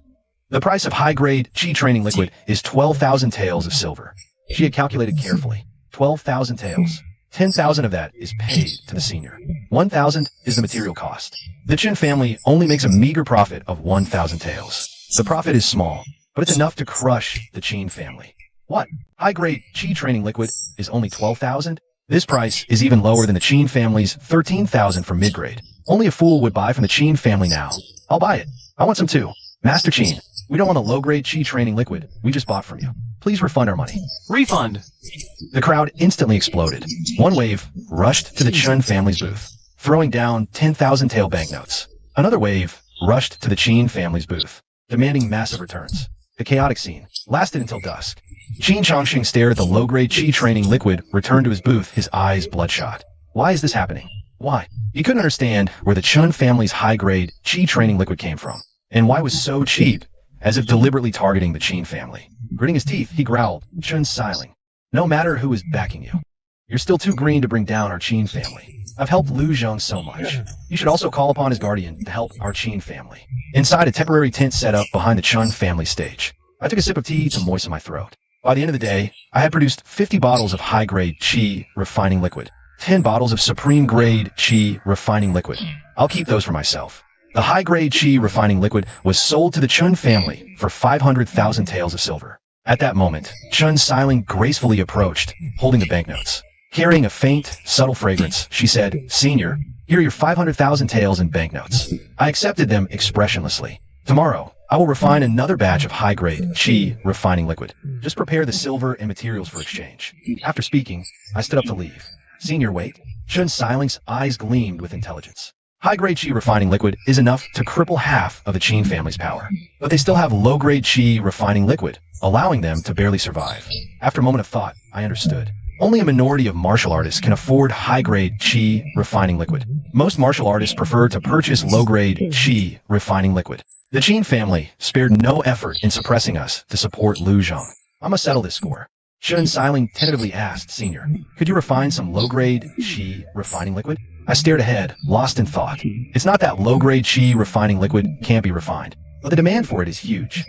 the price of high-grade qi training liquid is 12,000 taels of silver. She had calculated carefully. 12,000 taels. 10,000 of that is paid to the senior. 1,000 is the material cost. The Chen family only makes a meager profit of 1,000 taels. The profit is small, but it's enough to crush the Qin family. What? High-grade qi training liquid is only 12,000? This price is even lower than the Qin family's 13,000 for mid-grade. Only a fool would buy from the Qin family now. I'll buy it. I want some too. Master Qin, we don't want the low-grade qi training liquid we just bought from you. Please refund our money. Refund! The crowd instantly exploded. One wave rushed to the Chen family's booth, throwing down 10,000 tael banknotes. Another wave rushed to the Qin family's booth, demanding massive returns. The chaotic scene lasted until dusk. Qin Changsheng stared at the low-grade qi training liquid return to his booth, his eyes bloodshot. Why is this happening? Why? He couldn't understand where the Chen family's high-grade qi training liquid came from, and why it was so cheap, as if deliberately targeting the Qin family. Gritting his teeth, he growled, "Chen Xiling, no matter who is backing you, you're still too green to bring down our Qin family. I've helped Lu Zhong so much. You should also call upon his guardian to help our Qin family." Inside a temporary tent set up behind the Chen family stage, I took a sip of tea to moisten my throat. By the end of the day, I had produced 50 bottles of high-grade qi refining liquid, 10 bottles of supreme-grade qi refining liquid. I'll keep those for myself. The high-grade qi refining liquid was sold to the Chen family for 500,000 taels of silver. At that moment, Chen Xiling gracefully approached, holding the banknotes. Carrying a faint, subtle fragrance, she said, "Senior, here are your 500,000 taels in banknotes." I accepted them expressionlessly. "Tomorrow, I will refine another batch of high-grade qi refining liquid. Just prepare the silver and materials for exchange." After speaking, I stood up to leave. "Senior, wait." Chen Xiling's eyes gleamed with intelligence. High-grade qi refining liquid is enough to cripple half of the Qin family's power, but they still have low-grade qi refining liquid, allowing them to barely survive. After a moment of thought, I understood. Only a minority of martial artists can afford high-grade qi refining liquid. Most martial artists prefer to purchase low-grade qi refining liquid. The Qin family spared no effort in suppressing us to support Lu Zhong. I must settle this score. Chen Xiling tentatively asked, "Senior, could you refine some low-grade qi refining liquid?" I stared ahead, lost in thought. It's not that low-grade qi refining liquid can't be refined, but the demand for it is huge.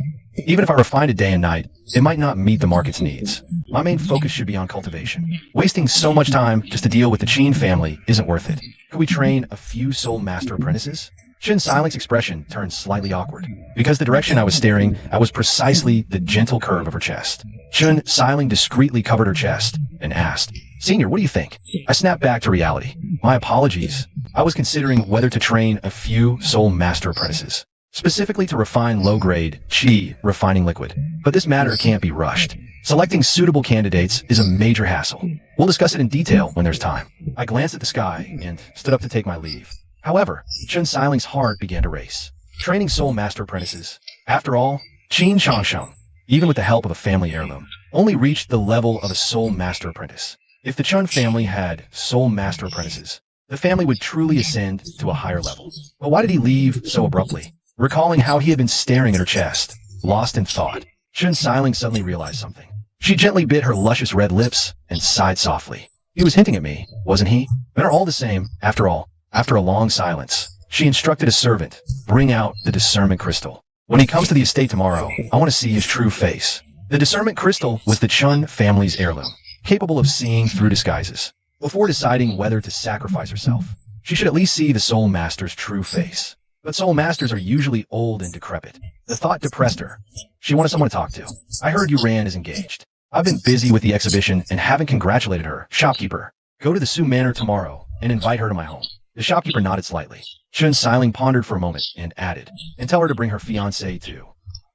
Even if I refined it day and night, it might not meet the market's needs. My main focus should be on cultivation. Wasting so much time just to deal with the Qin family isn't worth it. Could we train a few soul master apprentices? Chen Xiling's expression turned slightly awkward, because the direction I was staring at was precisely the gentle curve of her chest. Chen Xiling discreetly covered her chest and asked, "Senior, what do you think?" I snapped back to reality. My apologies. I was considering whether to train a few soul master apprentices. specifically to refine low-grade qi refining liquid. But this matter can't be rushed. Selecting suitable candidates is a major hassle. We'll discuss it in detail when there's time. I glanced at the sky and stood up to take my leave. However, Chun Siling's heart began to race. Training soul master apprentices. After all, Qin Changsheng, even with the help of a family heirloom, only reached the level of a soul master apprentice. If the Chun family had soul master apprentices, the family would truly ascend to a higher level. But why did he leave so abruptly? Recalling how he had been staring at her chest, lost in thought, Chun Siling suddenly realized something. She gently bit her luscious red lips and sighed softly. He was hinting at me, wasn't he? They're all the same, after all. After a long silence, she instructed a servant, bring out the discernment crystal. When he comes to the estate tomorrow, I want to see his true face. The discernment crystal was the Chun family's heirloom, capable of seeing through disguises. Before deciding whether to sacrifice herself, she should at least see the soul master's true face. But soul masters are usually old and decrepit. The thought depressed her. She wanted someone to talk to. I heard Yuran is engaged. I've been busy with the exhibition and haven't congratulated her. Shopkeeper, go to the Su Manor tomorrow and invite her to my home. The shopkeeper nodded slightly. Chun Siling pondered for a moment and added, and tell her to bring her fiancé too.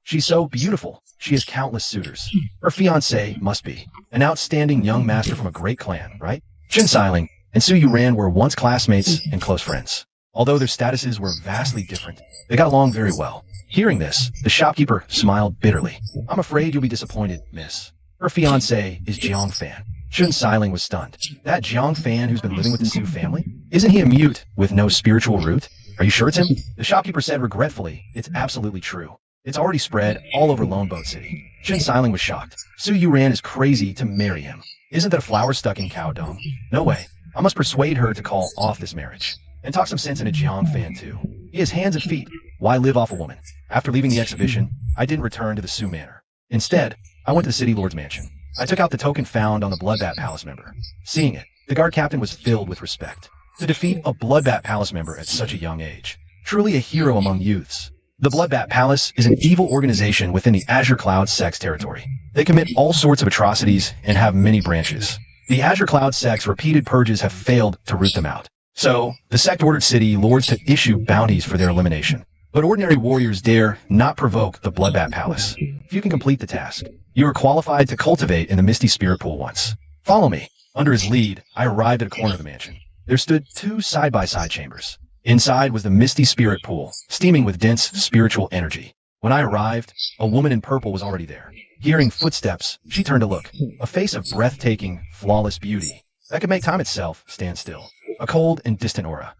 She's so beautiful. She has countless suitors. Her fiancé must be an outstanding young master from a great clan, right? Chun Siling and Su Yuran were once classmates and close friends. Although their statuses were vastly different, they got along very well. Hearing this, the shopkeeper smiled bitterly. I'm afraid you'll be disappointed, miss. Her fiancé is Jiang Fan. Chun Siling was stunned. That Jiang Fan who's been living with the Su family? Isn't he a mute with no spiritual root? Are you sure it's him? The shopkeeper said regretfully, it's absolutely true. It's already spread all over Lone Boat City. Chun Siling was shocked. Su Yuran is crazy to marry him. Isn't that a flower stuck in cow dung? No way. I must persuade her to call off this marriage. And talk some sense into Jiang Fan too. He has hands and feet. Why live off a woman? After leaving the exhibition, I didn't return to the Su Manor. Instead, I went to the City Lord's mansion. I took out the token found on the Bloodbat Palace member. Seeing it, the guard captain was filled with respect. To defeat a Bloodbat Palace member at such a young age, truly a hero among youths. The Bloodbat Palace is an evil organization within the Azure Cloud sect's territory. They commit all sorts of atrocities and have many branches. The Azure Cloud sect's repeated purges have failed to root them out. So, the sect ordered city lords to issue bounties for their elimination. But ordinary warriors dare not provoke the Bloodbat Palace. If you can complete the task, you are qualified to cultivate in the Misty Spirit Pool once. Follow me. Under his lead, I arrived at a corner of the mansion. There stood two side-by-side chambers. Inside was the Misty Spirit Pool, steaming with dense spiritual energy. When I arrived, a woman in purple was already there. Hearing footsteps, she turned to look. A face of breathtaking, flawless beauty that could make time itself stand still. A cold and distant aura,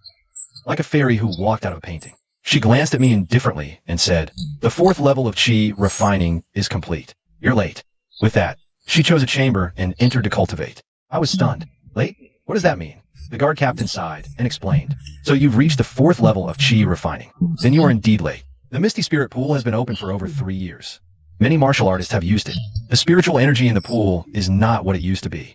like a fairy who walked out of a painting. She glanced at me indifferently and said, the 4th level of Qi refining is complete. You're late. With that, she chose a chamber and entered to cultivate. I was stunned. Late? What does that mean? The guard captain sighed and explained. So you've reached the 4th level of Qi refining. Then you are indeed late. The Misty Spirit Pool has been open for over 3 years. Many martial artists have used it. The spiritual energy in the pool is not what it used to be.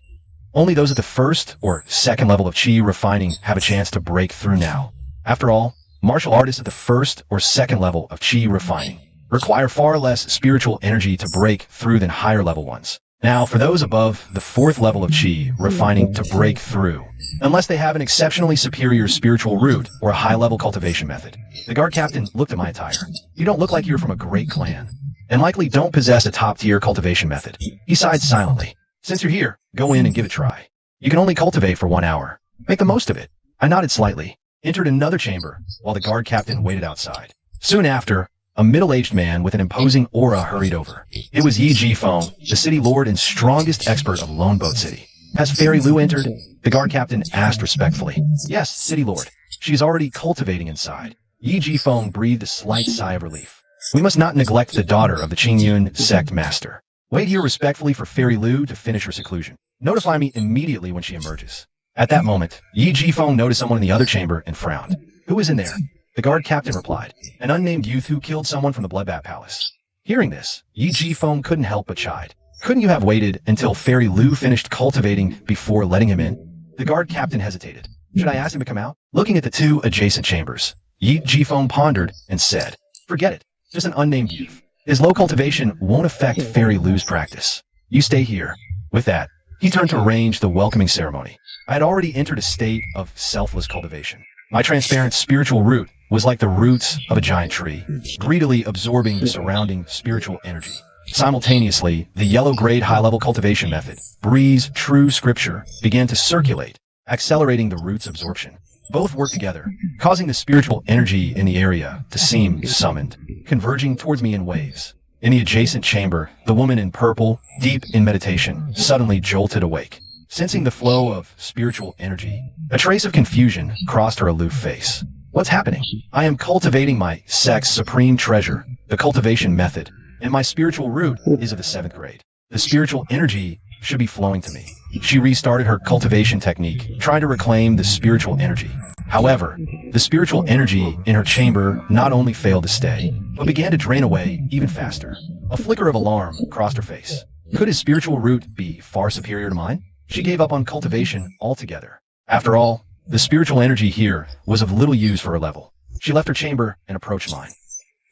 Only those at the 1st or 2nd level of Qi refining have a chance to break through now. After all, martial artists at the 1st or 2nd level of Qi refining require far less spiritual energy to break through than higher level ones. Now, for those above the 4th level of Qi refining to break through, unless they have an exceptionally superior spiritual root or a high-level cultivation method. The guard captain looked at my attire. You don't look like you're from a great clan, and likely don't possess a top-tier cultivation method. He sighed silently. Since you're here, go in and give it a try. You can only cultivate for 1 hour. Make the most of it. I nodded slightly, entered another chamber, while the guard captain waited outside. Soon after, a middle-aged man with an imposing aura hurried over. It was Yi Jifeng, the city lord and strongest expert of Lone Boat City. Has Fairy Lu entered? The guard captain asked respectfully. Yes, city lord. She is already cultivating inside. Yi Jifeng breathed a slight sigh of relief. We must not neglect the daughter of the Qingyun sect master. Wait here respectfully for Fairy Lu to finish her seclusion. Notify me immediately when she emerges. At that moment, Yi Jifeng noticed someone in the other chamber and frowned. Who is in there? The guard captain replied. An unnamed youth who killed someone from the Bloodbat Palace. Hearing this, Yi Jifeng couldn't help but chide. Couldn't you have waited until Fairy Lu finished cultivating before letting him in? The guard captain hesitated. Should I ask him to come out? Looking at the two adjacent chambers, Yi Jifeng pondered and said, forget it. Just an unnamed youth. His low cultivation won't affect Fairy Lu's practice. You stay here. With that, he turned to arrange the welcoming ceremony. I had already entered a state of selfless cultivation. My transparent spiritual root was like the roots of a giant tree, greedily absorbing the surrounding spiritual energy. Simultaneously, the yellow-grade high-level cultivation method, Bree's true scripture, began to circulate, accelerating the root's absorption. Both worked together, causing the spiritual energy in the area to seem summoned, converging towards me in waves. In the adjacent chamber, the woman in purple, deep in meditation, suddenly jolted awake. Sensing the flow of spiritual energy, a trace of confusion crossed her aloof face. What's happening? I am cultivating my sex supreme treasure, the cultivation method, and my spiritual root is of the 7th grade. The spiritual energy should be flowing to me. She restarted her cultivation technique, trying to reclaim the spiritual energy. However, the spiritual energy in her chamber not only failed to stay, but began to drain away even faster. A flicker of alarm crossed her face. Could his spiritual root be far superior to mine? She gave up on cultivation altogether. After all, the spiritual energy here was of little use for her level. She left her chamber and approached mine.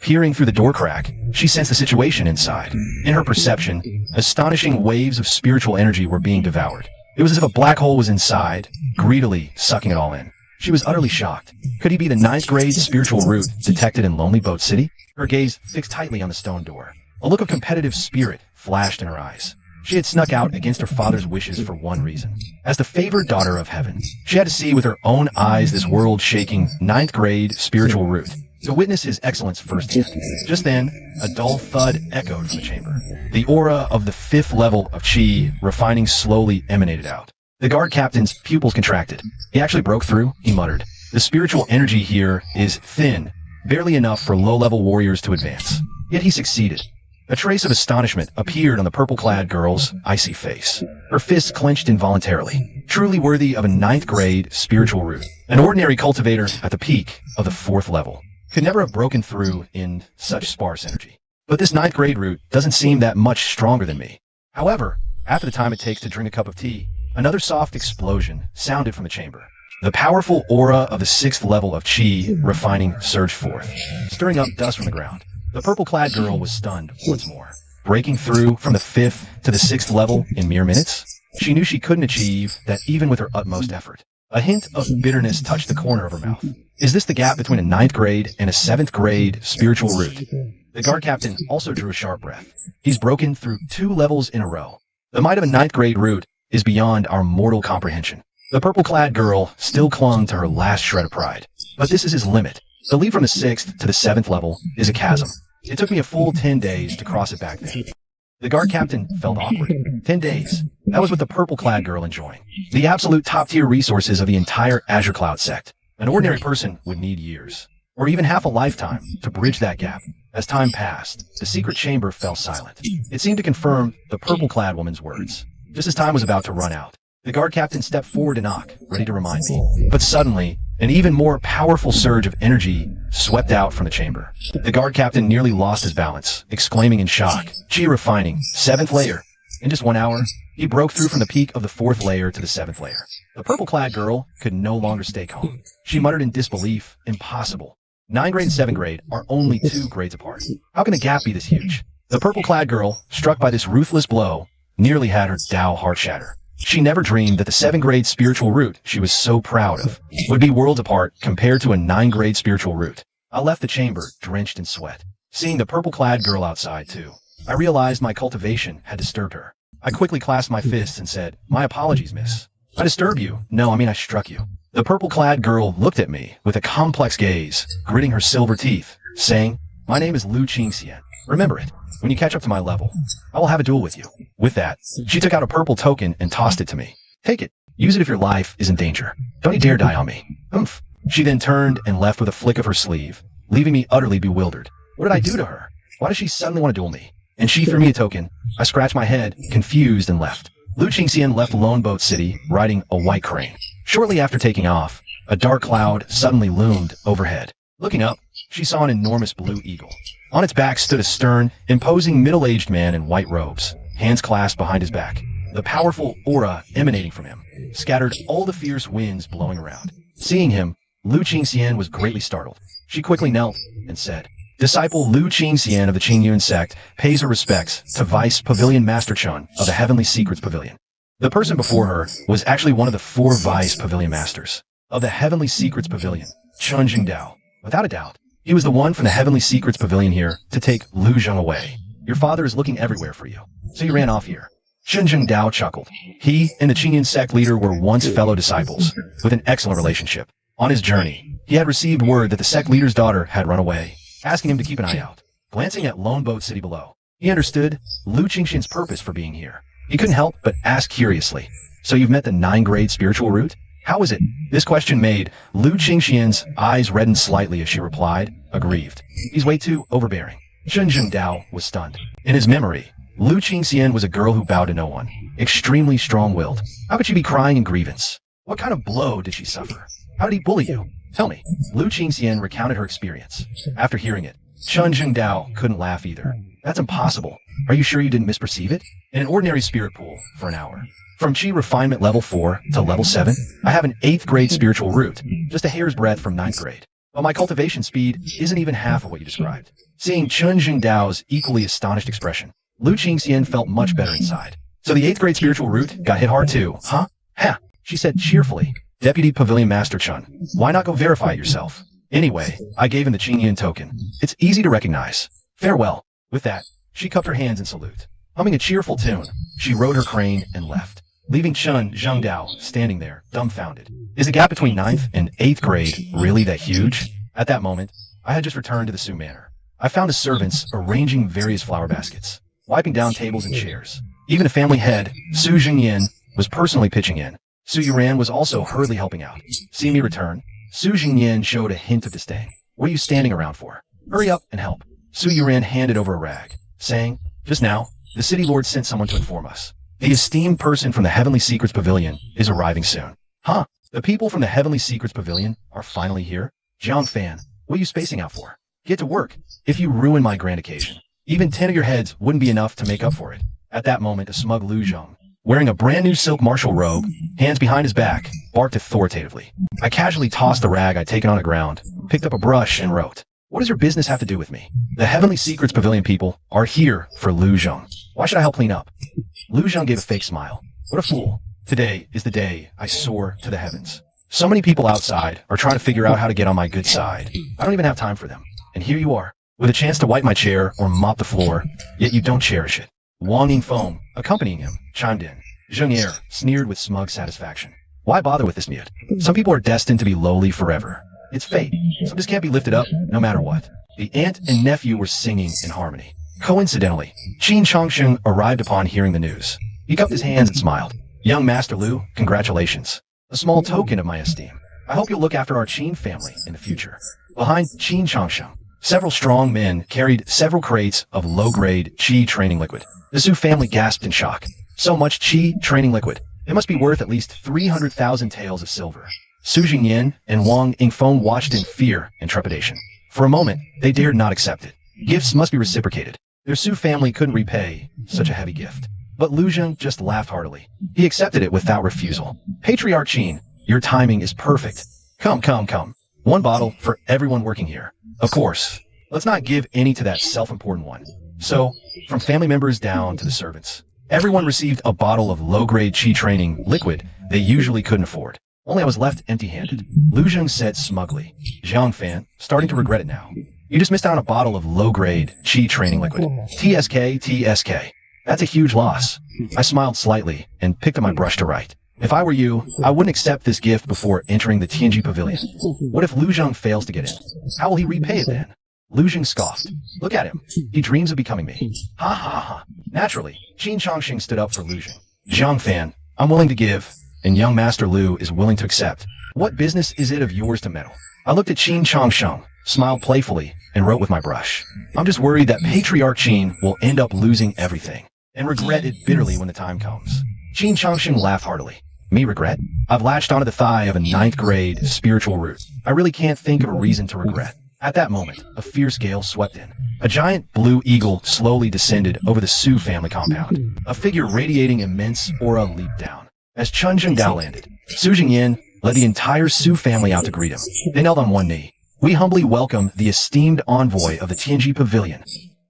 Peering through the door crack, she sensed the situation inside. In her perception, astonishing waves of spiritual energy were being devoured. It was as if a black hole was inside, greedily sucking it all in. She was utterly shocked. Could he be the 9th grade spiritual root detected in Lonely Boat City? Her gaze fixed tightly on the stone door. A look of competitive spirit flashed in her eyes. She had snuck out against her father's wishes for one reason. As the favored daughter of heaven, she had to see with her own eyes this world-shaking 9th grade spiritual root, to witness his excellence firsthand. Just then, a dull thud echoed from the chamber. The aura of the 5th level of chi refining slowly emanated out. The guard captain's pupils contracted. He actually broke through, he muttered. The spiritual energy here is thin, barely enough for low-level warriors to advance. Yet he succeeded. A trace of astonishment appeared on the purple-clad girl's icy face. Her fists clenched involuntarily, truly worthy of a 9th grade spiritual root. An ordinary cultivator at the peak of the 4th level could never have broken through in such sparse energy. But this 9th grade root doesn't seem that much stronger than me. However, after the time it takes to drink a cup of tea, another soft explosion sounded from the chamber. The powerful aura of the 6th level of chi refining surged forth, stirring up dust from the ground. The purple-clad girl was stunned once more. Breaking through from the 5th to the 6th level in mere minutes? She knew she couldn't achieve that even with her utmost effort. A hint of bitterness touched the corner of her mouth. Is this the gap between a 9th grade and a 7th grade spiritual root? The guard captain also drew a sharp breath. He's broken through 2 levels in a row. The might of a 9th grade root is beyond our mortal comprehension. The purple-clad girl still clung to her last shred of pride. But this is his limit. The leap from the 6th to the 7th level is a chasm. It took me a full 10 days to cross it back then. The guard captain felt awkward. 10 days. That was what the purple-clad girl enjoying. The absolute top-tier resources of the entire Azure Cloud sect. An ordinary person would need years, or even half a lifetime, to bridge that gap. As time passed, the secret chamber fell silent. It seemed to confirm the purple-clad woman's words. Just as time was about to run out, the guard captain stepped forward to knock, ready to remind me. But suddenly, an even more powerful surge of energy swept out from the chamber. The guard captain nearly lost his balance, exclaiming in shock, "Chi refining, 7th layer." In just 1 hour, he broke through from the peak of the 4th layer to the 7th layer. The purple-clad girl could no longer stay calm. She muttered in disbelief, "Impossible. 9th grade and 7th grade are only 2 grades apart. How can the gap be this huge?" The purple-clad girl, struck by this ruthless blow, nearly had her Tao heart shatter. She never dreamed that the 7th grade spiritual root she was so proud of would be worlds apart compared to a 9th grade spiritual root. I left the chamber drenched in sweat. Seeing the purple-clad girl outside, too, I realized my cultivation had disturbed her. I quickly clasped my fists and said, "My apologies, miss." "I disturb you? No, I mean I struck you." The purple-clad girl looked at me with a complex gaze, gritting her silver teeth, saying, "My name is Lu Qingxian. Remember it. When you catch up to my level, I will have a duel with you." With that, she took out a purple token and tossed it to me. "Take it. Use it if your life is in danger. Don't you dare die on me." "Oomph." She then turned and left with a flick of her sleeve, leaving me utterly bewildered. What did I do to her? Why does she suddenly want to duel me? And she threw me a token. I scratched my head, confused, and left. Lu Qingxian left Lone Boat City, riding a white crane. Shortly after taking off, a dark cloud suddenly loomed overhead. Looking up, she saw an enormous blue eagle. On its back stood a stern, imposing middle-aged man in white robes, hands clasped behind his back. The powerful aura emanating from him scattered all the fierce winds blowing around. Seeing him, Lu Qingxian was greatly startled. She quickly knelt and said, "Disciple Lu Qingxian of the Qingyun sect pays her respects to Vice Pavilion Master Chun of the Heavenly Secrets Pavilion." The person before her was actually one of the 4 Vice Pavilion Masters. of the Heavenly Secrets Pavilion, Chun Dao. Without a doubt, he was the one from the Heavenly Secrets Pavilion here to take Lu Zheng away. Your father is looking everywhere for you, so you ran off here. Chun Dao chuckled. He and the Qingyan sect leader were once fellow disciples, with an excellent relationship. On his journey, he had received word that the sect leader's daughter had run away, asking him to keep an eye out. Glancing at Lone Boat City below, he understood Lu Qingxian's purpose for being here. He couldn't help but ask curiously, "So you've met the 9th-grade spiritual root? How is it?" This question made Lu Qingxian's eyes redden slightly as she replied, aggrieved. "He's way too overbearing." Chun Dao was stunned. In his memory, Lu Qingxian was a girl who bowed to no one, extremely strong-willed. How could she be crying in grievance? What kind of blow did she suffer? How did he bully you? Tell me. Lu Qingxian recounted her experience. After hearing it, Chun Dao couldn't laugh either. "That's impossible. Are you sure you didn't misperceive it? In an ordinary spirit pool for an hour. From Qi refinement level 4 to level 7, I have an 8th grade spiritual root, just a hair's breadth from 9th grade. But my cultivation speed isn't even half of what you described." Seeing Chun Dao's equally astonished expression, Lu Qingxian felt much better inside. "So the 8th grade spiritual root got hit hard too, huh?" "Ha," she said cheerfully. "Deputy Pavilion Master Chun, why not go verify it yourself? Anyway, I gave him the Qingyan token. It's easy to recognize. Farewell." With that, she cupped her hands in salute. Humming a cheerful tune, she rode her crane and left, leaving Chun Dao standing there, dumbfounded. Is the gap between 9th and 8th grade really that huge? At that moment, I had just returned to the Su Manor. I found the servants arranging various flower baskets, wiping down tables and chairs. Even the family head, Su Jingyan, was personally pitching in. Su Yuran was also hurriedly helping out. Seeing me return, Su Jingyan showed a hint of disdain. "What are you standing around for? Hurry up and help." Su Yuran handed over a rag, saying, "Just now, the city lord sent someone to inform us. The esteemed person from the Heavenly Secrets Pavilion is arriving soon." "Huh? The people from the Heavenly Secrets Pavilion are finally here? Jiang Fan, what are you spacing out for? Get to work. If you ruin my grand occasion, even 10 of your heads wouldn't be enough to make up for it." At that moment, a smug Lu Zheng, wearing a brand new silk martial robe, hands behind his back, barked authoritatively. I casually tossed the rag I'd taken on the ground, picked up a brush, and wrote, "What does your business have to do with me? The Heavenly Secrets Pavilion people are here for Lu Zheng. Why should I help clean up?" Lu Zheng gave a fake smile. "What a fool. Today is the day I soar to the heavens. So many people outside are trying to figure out how to get on my good side. I don't even have time for them. And here you are, with a chance to wipe my chair or mop the floor, yet you don't cherish it." Wang Yingfeng, accompanying him, chimed in. Zheng Yi sneered with smug satisfaction. "Why bother with this mute? Some people are destined to be lowly forever. It's fate. Some just can't be lifted up, no matter what." The aunt and nephew were singing in harmony. Coincidentally, Qin Chongsheng arrived upon hearing the news. He cupped his hands and smiled. "Young Master Lu, congratulations. A small token of my esteem. I hope you'll look after our Qin family in the future." Behind Qin Chongsheng, several strong men carried several crates of low-grade Qi training liquid. The Su family gasped in shock. So much Qi training liquid. It must be worth at least 300,000 taels of silver. Su Jingyan and Wang Yingfeng watched in fear and trepidation. For a moment, they dared not accept it. Gifts must be reciprocated. Their Su family couldn't repay such a heavy gift. But Lu Zheng just laughed heartily. He accepted it without refusal. "Patriarch Qin, your timing is perfect. Come. One bottle for everyone working here. Of course, let's not give any to that self-important one." So, from family members down to the servants, everyone received a bottle of low-grade Qi training liquid they usually couldn't afford. Only I was left empty-handed. Lu Zheng said smugly. "Jiang Fan, starting to regret it now. You just missed out on a bottle of low-grade Qi training liquid. TSK. That's a huge loss." I smiled slightly and picked up my brush to write. If I were you, I wouldn't accept this gift before entering the Tianji Pavilion. What if Lu Zheng fails to get in? How will he repay it then? Lu Zheng scoffed. "Look at him. He dreams of becoming me." Ha. Naturally, Qin Chongsheng stood up for Lu Zheng. "Jiang Fan, I'm willing to give, and young Master Lu is willing to accept. What business is it of yours to meddle?" I looked at Qin Chongsheng, smiled playfully, and wrote with my brush. "I'm just worried that Patriarch Qin will end up losing everything, and regret it bitterly when the time comes." Qin Chongsheng laughed heartily. "Me regret? I've latched onto the thigh of a 9th grade spiritual root. I really can't think of a reason to regret." At that moment, a fierce gale swept in. A giant blue eagle slowly descended over the Su family compound. A figure radiating immense aura leaped down. As Chun Dao landed, Su Jingyan led the entire Su family out to greet him. They knelt on one knee. "We humbly welcome the esteemed envoy of the Tianji Pavilion."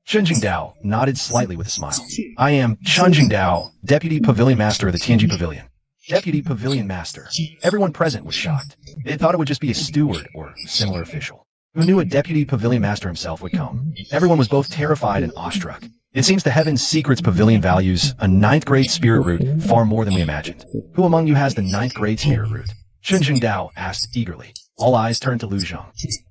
Chun Dao nodded slightly with a smile. "I am Chun Dao, Deputy Pavilion Master of the Tianji Pavilion." Deputy Pavilion Master. Everyone present was shocked. They thought it would just be a steward or similar official. Who knew a Deputy Pavilion Master himself would come? Everyone was both terrified and awestruck. It seems the Heaven's Secrets Pavilion values a 9th grade spirit root far more than we imagined. Who among you has the 9th grade spirit root? Shunjing Dao asked eagerly. All eyes turned to Lu Zhang.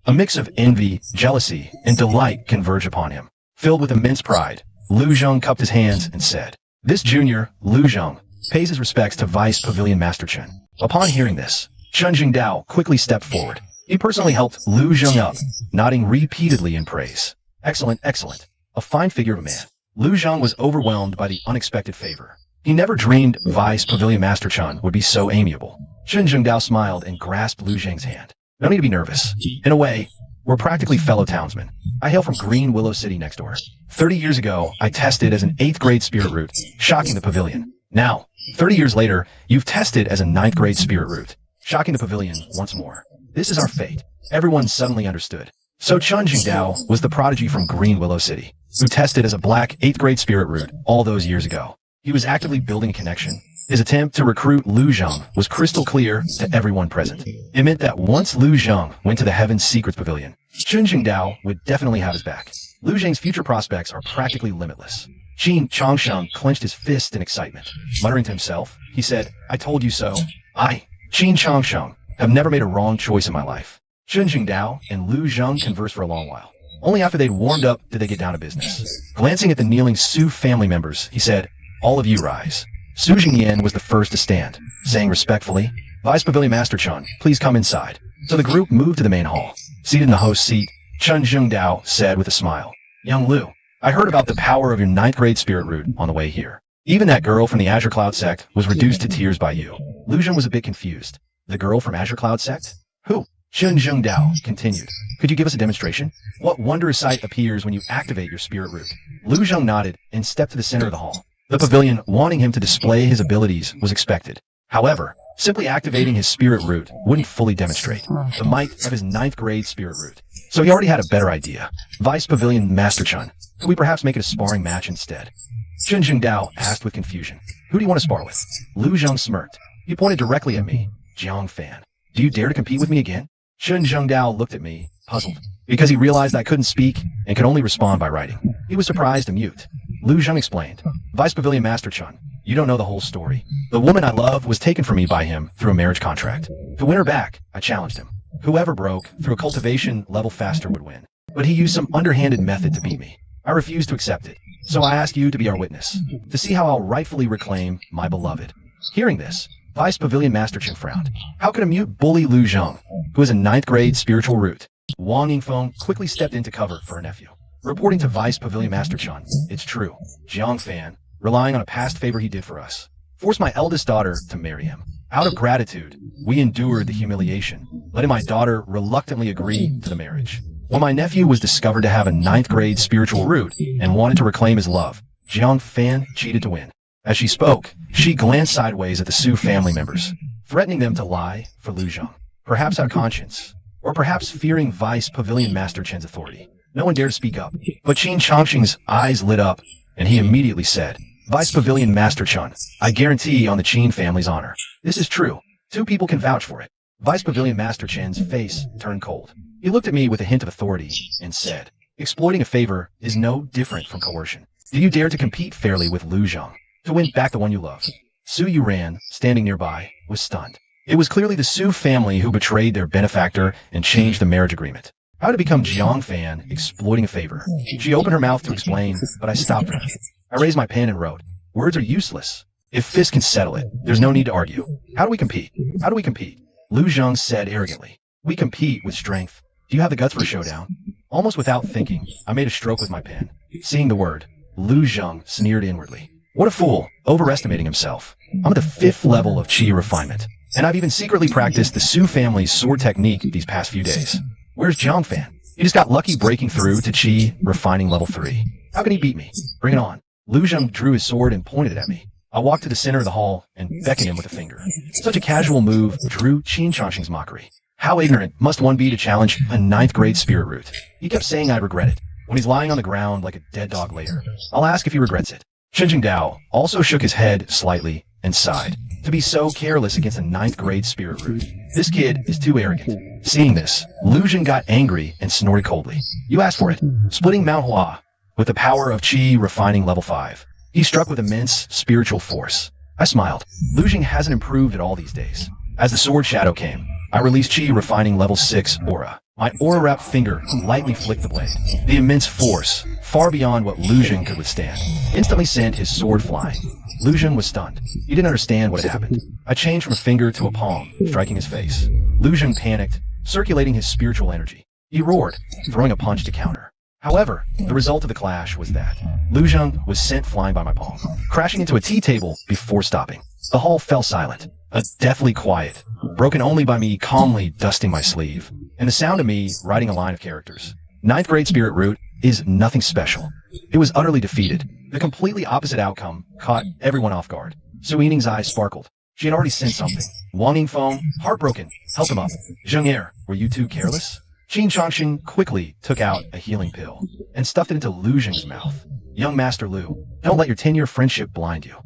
A mix of envy, jealousy, and delight converged upon him. Filled with immense pride, Lu Zhang cupped his hands and said, "This junior, Lu Zhang, pays his respects to Vice Pavilion Master Chen." Upon hearing this, Shunjing Dao quickly stepped forward. He personally helped Lu Zhang up, nodding repeatedly in praise. Excellent, excellent. A fine figure of a man. Lu Zhang was overwhelmed by the unexpected favor. He never dreamed Vice Pavilion Master Chen would be so amiable. Shunjing Dao smiled and grasped Lu Zhang's hand. No need to be nervous. In a way, we're practically fellow townsmen. I hail from Green Willow City next door. 30 years ago, I tested as an 8th grade spirit root, shocking the pavilion. Now, 30 years later, you've tested as a 9th grade spirit root, shocking the pavilion once more. This is our fate. Everyone suddenly understood. So Shunjing Dao was the prodigy from Green Willow City, who tested as a black 8th grade spirit root all those years ago. He was actively building a connection. His attempt to recruit Lu Zhang was crystal clear to everyone present. It meant that once Lu Zhang went to the Heaven's Secrets Pavilion, Shunjing Dao would definitely have his back. Lu Zhang's future prospects are practically limitless. Qin Changsheng clenched his fist in excitement. Muttering to himself, he said, "I told you so. I, Qin Changsheng, have never made a wrong choice in my life." Shunjing Dao and Lu Zhang conversed for a long while. Only after they'd warmed up did they get down to business. Glancing at the kneeling Su family members, he said, "All of you rise." Su Jingyan was the first to stand, saying respectfully, "Vice Pavilion Master Chen, please come inside." So the group moved to the main hall. Seated in the host's seat, Shunjing Dao said with a smile, "Young Lu, I heard about the power of your 9th grade spirit root on the way here. Even that girl from the Azure Cloud sect was reduced to tears by you." Lu Zhang was a bit confused. The girl from Azure Cloud sect? Who? Shunjing Dao continued. "Could you give us a demonstration? What wondrous sight appears when you activate your spirit root?" Lu Zhang nodded and stepped to the center of the hall. The pavilion, wanting him to display his abilities, was expected. However, simply activating his spirit root wouldn't fully demonstrate the might of his 9th grade spirit root. So he already had a better idea. "Vice Pavilion Master Chen, could we perhaps make it a sparring match instead?" Shunjing Dao asked with confusion. "Who do you want to spar with?" Lu Zhang smirked. He pointed directly at me. "Jiang Fan, do you dare to compete with me again?" Shunjing Dao looked at me, puzzled, because he realized I couldn't speak and could only respond by writing. He was surprised and mute. Lu Zhang explained, "Vice Pavilion Master Chen, you don't know the whole story. The woman I love was taken from me by him through a marriage contract. To win her back, I challenged him. Whoever broke through a cultivation level faster would win. But he used some underhanded method to beat me. I refused to accept it. So I asked you to be our witness, to see how I'll rightfully reclaim my beloved." Hearing this, Vice Pavilion Master Chen frowned. How could a mute bully Lu Zhang, who is a 9th grade spiritual root? Wang Yingfeng quickly stepped into cover for her nephew. Reporting to Vice Pavilion Master Chen, "It's true. Jiang Fan, relying on a past favor he did for us, forced my eldest daughter to marry him. Out of gratitude, we endured the humiliation, letting my daughter reluctantly agree to the marriage. When my nephew was discovered to have a 9th grade spiritual root and wanted to reclaim his love, Jiang Fan cheated to win." As she spoke, she glanced sideways at the Su family members, threatening them to lie for Lu Zhang. Perhaps out of conscience, or perhaps fearing Vice Pavilion Master Chen's authority. No one dared to speak up, but Qin Changsheng's eyes lit up, and he immediately said, "Vice Pavilion Master Chen, I guarantee on the Qin family's honor. This is true. 2 people can vouch for it." Vice Pavilion Master Chen's face turned cold. He looked at me with a hint of authority and said, "Exploiting a favor is no different from coercion. Do you dare to compete fairly with Lu Zhang, to win back the one you love?" Su Yuran, standing nearby, was stunned. It was clearly the Su family who betrayed their benefactor and changed the marriage agreement. How to become Jiang Fan exploiting a favor? She opened her mouth to explain, but I stopped her. I raised my pen and wrote, "Words are useless. If fists can settle it, there's no need to argue. How do we compete? How do we compete?" Lu Zhang said arrogantly, "We compete with strength. Do you have the guts for a showdown?" Almost without thinking, I made a stroke with my pen. Seeing the word, Lu Zhang sneered inwardly. What a fool, overestimating himself. I'm at the 5th level of Qi refinement, and I've even secretly practiced the Su family's sword technique these past few days. Where's Jiang Fan? He just got lucky breaking through to Qi refining level 3. How can he beat me? Bring it on. Lu Zhang drew his sword and pointed it at me. I walked to the center of the hall and beckoned him with a finger. Such a casual move drew Qin Changsheng's mockery. How ignorant must one be to challenge a 9th grade spirit root? He kept saying I'd regret it. When he's lying on the ground like a dead dog later, I'll ask if he regrets it. Shunjing Dao also shook his head slightly and sighed. To be so careless against a ninth grade spirit root. This kid is too arrogant. Seeing this, Lu Zheng got angry and snorted coldly. You asked for it. Splitting Mount Hua with the power of Qi refining level 5. He struck with immense spiritual force. I smiled. Lu Zheng hasn't improved at all these days. As the sword shadow came, I released Qi refining level 6 aura. My aura-wrapped finger lightly flicked the blade. The immense force, far beyond what Lu Zheng could withstand, instantly sent his sword flying. Lu Zheng was stunned. He didn't understand what had happened. I changed from a finger to a palm, striking his face. Lu Zheng panicked, circulating his spiritual energy. He roared, throwing a punch to counter. However, the result of the clash was that Lu Zheng was sent flying by my palm, crashing into a tea table before stopping. The hall fell silent, a deathly quiet, broken only by me calmly dusting my sleeve, and the sound of me writing a line of characters. Ninth grade spirit root is nothing special. It was utterly defeated. The completely opposite outcome caught everyone off guard. Su Yining's eyes sparkled. She had already sensed something. Wang Yingfeng, heartbroken, helped him up. Zheng Er, were you too careless? Qin Changxing quickly took out a healing pill and stuffed it into Lu Zheng's mouth. Young Master Lu, don't let your 10-year friendship blind you.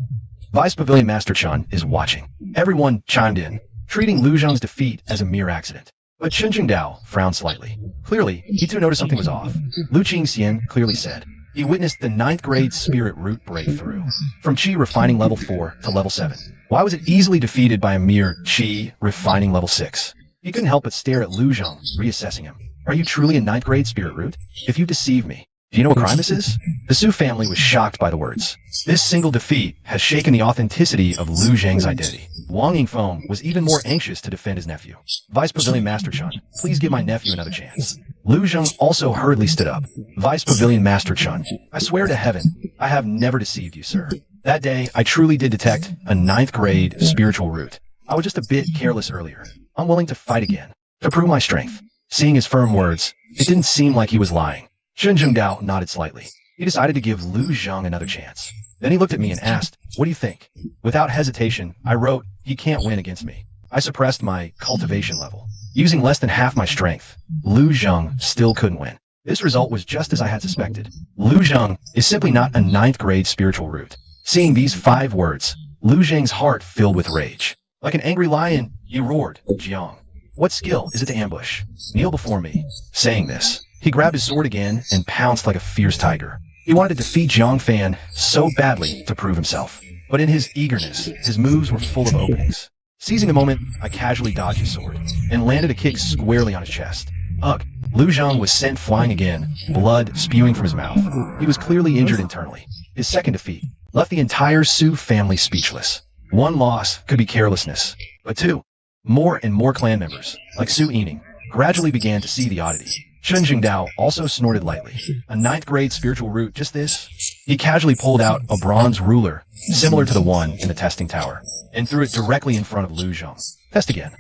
Vice Pavilion Master Chun is watching. Everyone chimed in, treating Lu Zheng's defeat as a mere accident. But Chen Jingdao frowned slightly. Clearly, he too noticed something was off. Lu Qingxian clearly said. He witnessed the ninth grade spirit root breakthrough, from Qi refining level 4 to level 7. Why was it easily defeated by a mere Qi refining level 6? He couldn't help but stare at Lu Zheng, reassessing him. Are you truly a ninth grade spirit root? If you deceive me, do you know what crime this is? The Su family was shocked by the words. This single defeat has shaken the authenticity of Lu Zheng's identity. Wang Yingfeng was even more anxious to defend his nephew. Vice Pavilion Master Chun, please give my nephew another chance. Lu Zheng also hurriedly stood up. Vice Pavilion Master Chun, I swear to heaven, I have never deceived you, sir. That day, I truly did detect a ninth grade spiritual root. I was just a bit careless earlier. I'm willing to fight again, to prove my strength. Seeing his firm words, it didn't seem like he was lying. Chen Jingdao nodded slightly. He decided to give Lu Zheng another chance. Then he looked at me and asked, what do you think? Without hesitation, I wrote, he can't win against me. I suppressed my cultivation level. Using less than half my strength, Lu Zheng still couldn't win. This result was just as I had suspected. Lu Zheng is simply not a ninth grade spiritual root. Seeing these 5 words, Lu Zheng's heart filled with rage. Like an angry lion, he roared, Jiang. What skill is it to ambush? Kneel before me. Saying this, he grabbed his sword again and pounced like a fierce tiger. He wanted to defeat Jiang Fan so badly to prove himself. But in his eagerness, his moves were full of openings. Seizing the moment, I casually dodged his sword and landed a kick squarely on his chest. Ugh! Lu Zheng was sent flying again, blood spewing from his mouth. He was clearly injured internally. His second defeat left the entire Su family speechless. 1 loss could be carelessness, but 2, more and more clan members, like Su Yining, gradually began to see the oddity. Chen Jingdao also snorted lightly. A ninth grade spiritual root, just this? He casually pulled out a bronze ruler, similar to the one in the testing tower, and threw it directly in front of Lu Zheng. Test again.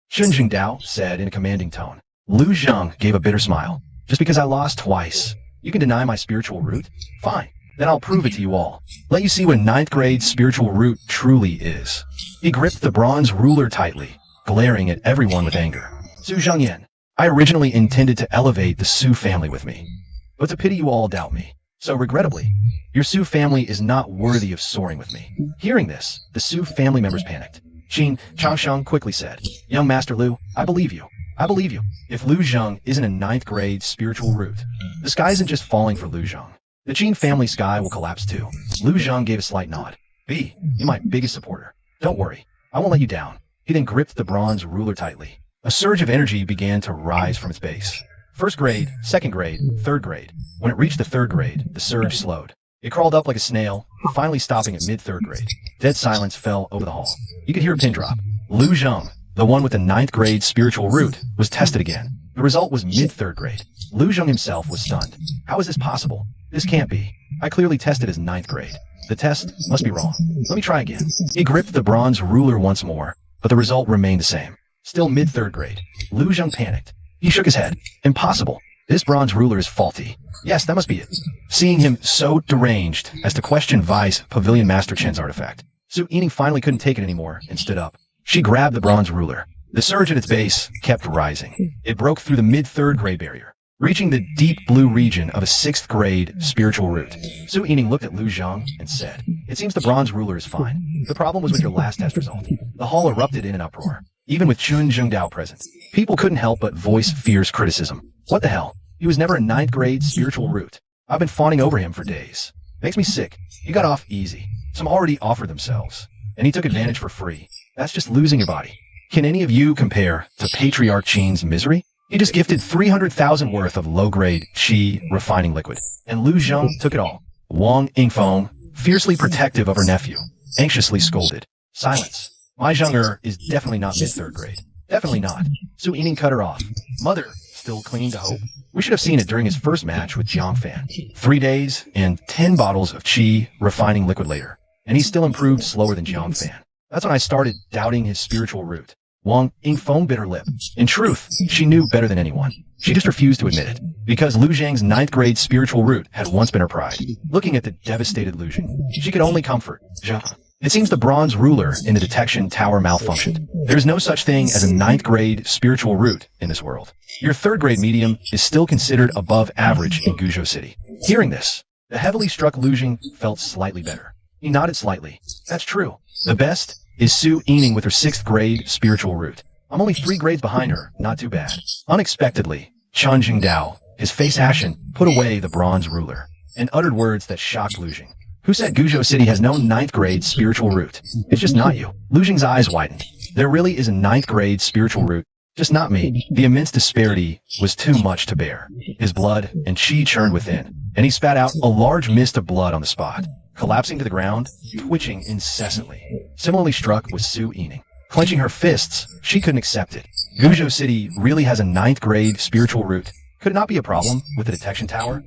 Chen Jingdao said in a commanding tone. Lu Zheng gave a bitter smile. Just because I lost twice, you can deny my spiritual root? Fine. Then I'll prove it to you all. Let you see what ninth grade spiritual root truly is. He gripped the bronze ruler tightly, glaring at everyone with anger. Su Zhengyan, I originally intended to elevate the Su family with me, but to pity you all doubt me. So regrettably, your Su family is not worthy of soaring with me. Hearing this, the Su family members panicked. Qin Changsheng quickly said, Young Master Lu, I believe you. I believe you. If Lu Zheng isn't a ninth grade spiritual root, the sky isn't just falling for Lu Zheng. The Qin family sky will collapse too. Lu Zheng gave a slight nod. B, you're my biggest supporter. Don't worry, I won't let you down. He then gripped the bronze ruler tightly. A surge of energy began to rise from its base. First grade, second grade, third grade. When it reached the third grade, the surge slowed. It crawled up like a snail, finally stopping at mid-third grade. Dead silence fell over the hall. You could hear a pin drop. Lu Zheng, the one with the ninth grade spiritual root, was tested again. The result was mid-third grade. Lu Zheng himself was stunned. How is this possible? This can't be. I clearly tested as ninth grade. The test must be wrong. Let me try again. He gripped the bronze ruler once more, but the result remained the same. Still mid-third grade. Lu Zheng panicked. He shook his head. Impossible. This bronze ruler is faulty. Yes, that must be it. Seeing him so deranged as to question Vice Pavilion Master Chen's artifact, Su Yining finally couldn't take it anymore and stood up. She grabbed the bronze ruler. The surge at its base kept rising. It broke through the mid-third grade barrier. reaching the deep blue region of a 6th grade spiritual root. Su Yining looked at Lu Zhang and said, "It seems the bronze ruler is fine. The problem was with your last test result." The hall erupted in an uproar. Even with Chun Zhengdao present, people couldn't help but voice fierce criticism. What the hell? He was never a 9th grade spiritual root. I've been fawning over him for days. Makes me sick. He got off easy. Some already offered themselves, and he took advantage for free. That's just losing your body. Can any of you compare to Patriarch Qin's misery? He just gifted 300,000 worth of low-grade qi refining liquid, and Lu Zhang took it all. Wang Yingfeng, fiercely protective of her nephew, anxiously scolded. Silence. My Zheng is definitely not mid-3rd grade. Definitely not. Su Yining cut her off. Mother, still clinging to hope. We should have seen it during his first match with Jiang Fan. 3 days and 10 bottles of qi refining liquid later, and he still improved slower than Jiang Fan. That's when I started doubting his spiritual root. Wang Yingfeng bit her lip. In truth, she knew better than anyone. She just refused to admit it, because Lu Zhang's 9th grade spiritual root had once been her pride. Looking at the devastated Lu Zhang, she could only comfort Zhang. It seems the bronze ruler in the detection tower malfunctioned. There is no such thing as a 9th grade spiritual root in this world. Your 3rd grade medium is still considered above average in Guizhou City. Hearing this, the heavily struck Lu Zhang felt slightly better. He nodded slightly. That's true. The best is Su Yining with her 6th grade spiritual root. I'm only 3 grades behind her, not too bad. Unexpectedly, Chun Jingdao, his face ashen, put away the bronze ruler, and uttered words that shocked Lu Zhang. Who said Guizhou City has no 9th grade spiritual root? It's just not you. Lu Zhang's eyes widened. There really is a 9th grade spiritual root, just not me. The immense disparity was too much to bear. His blood and qi churned within, and he spat out a large mist of blood on the spot. Collapsing to the ground, twitching incessantly. Similarly struck was Su Yining. Clenching her fists, she couldn't accept it. Guizhou City really has a 9th grade spiritual root. Could it not be a problem with the detection tower?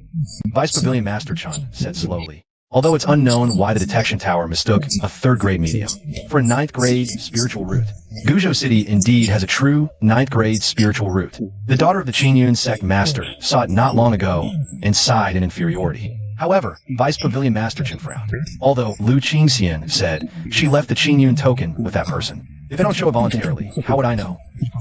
Vice Pavilion Master Chun said slowly. Although it's unknown why the detection tower mistook a 3rd grade medium for a 9th grade spiritual root. Guizhou City indeed has a true 9th grade spiritual root. The daughter of the Qingyun sect master saw it not long ago and sighed in inferiority. However, Vice Pavilion Master Chen frowned. Although Lu Qingxian said she left the Qingyun token with that person. If they don't show it voluntarily, how would I know?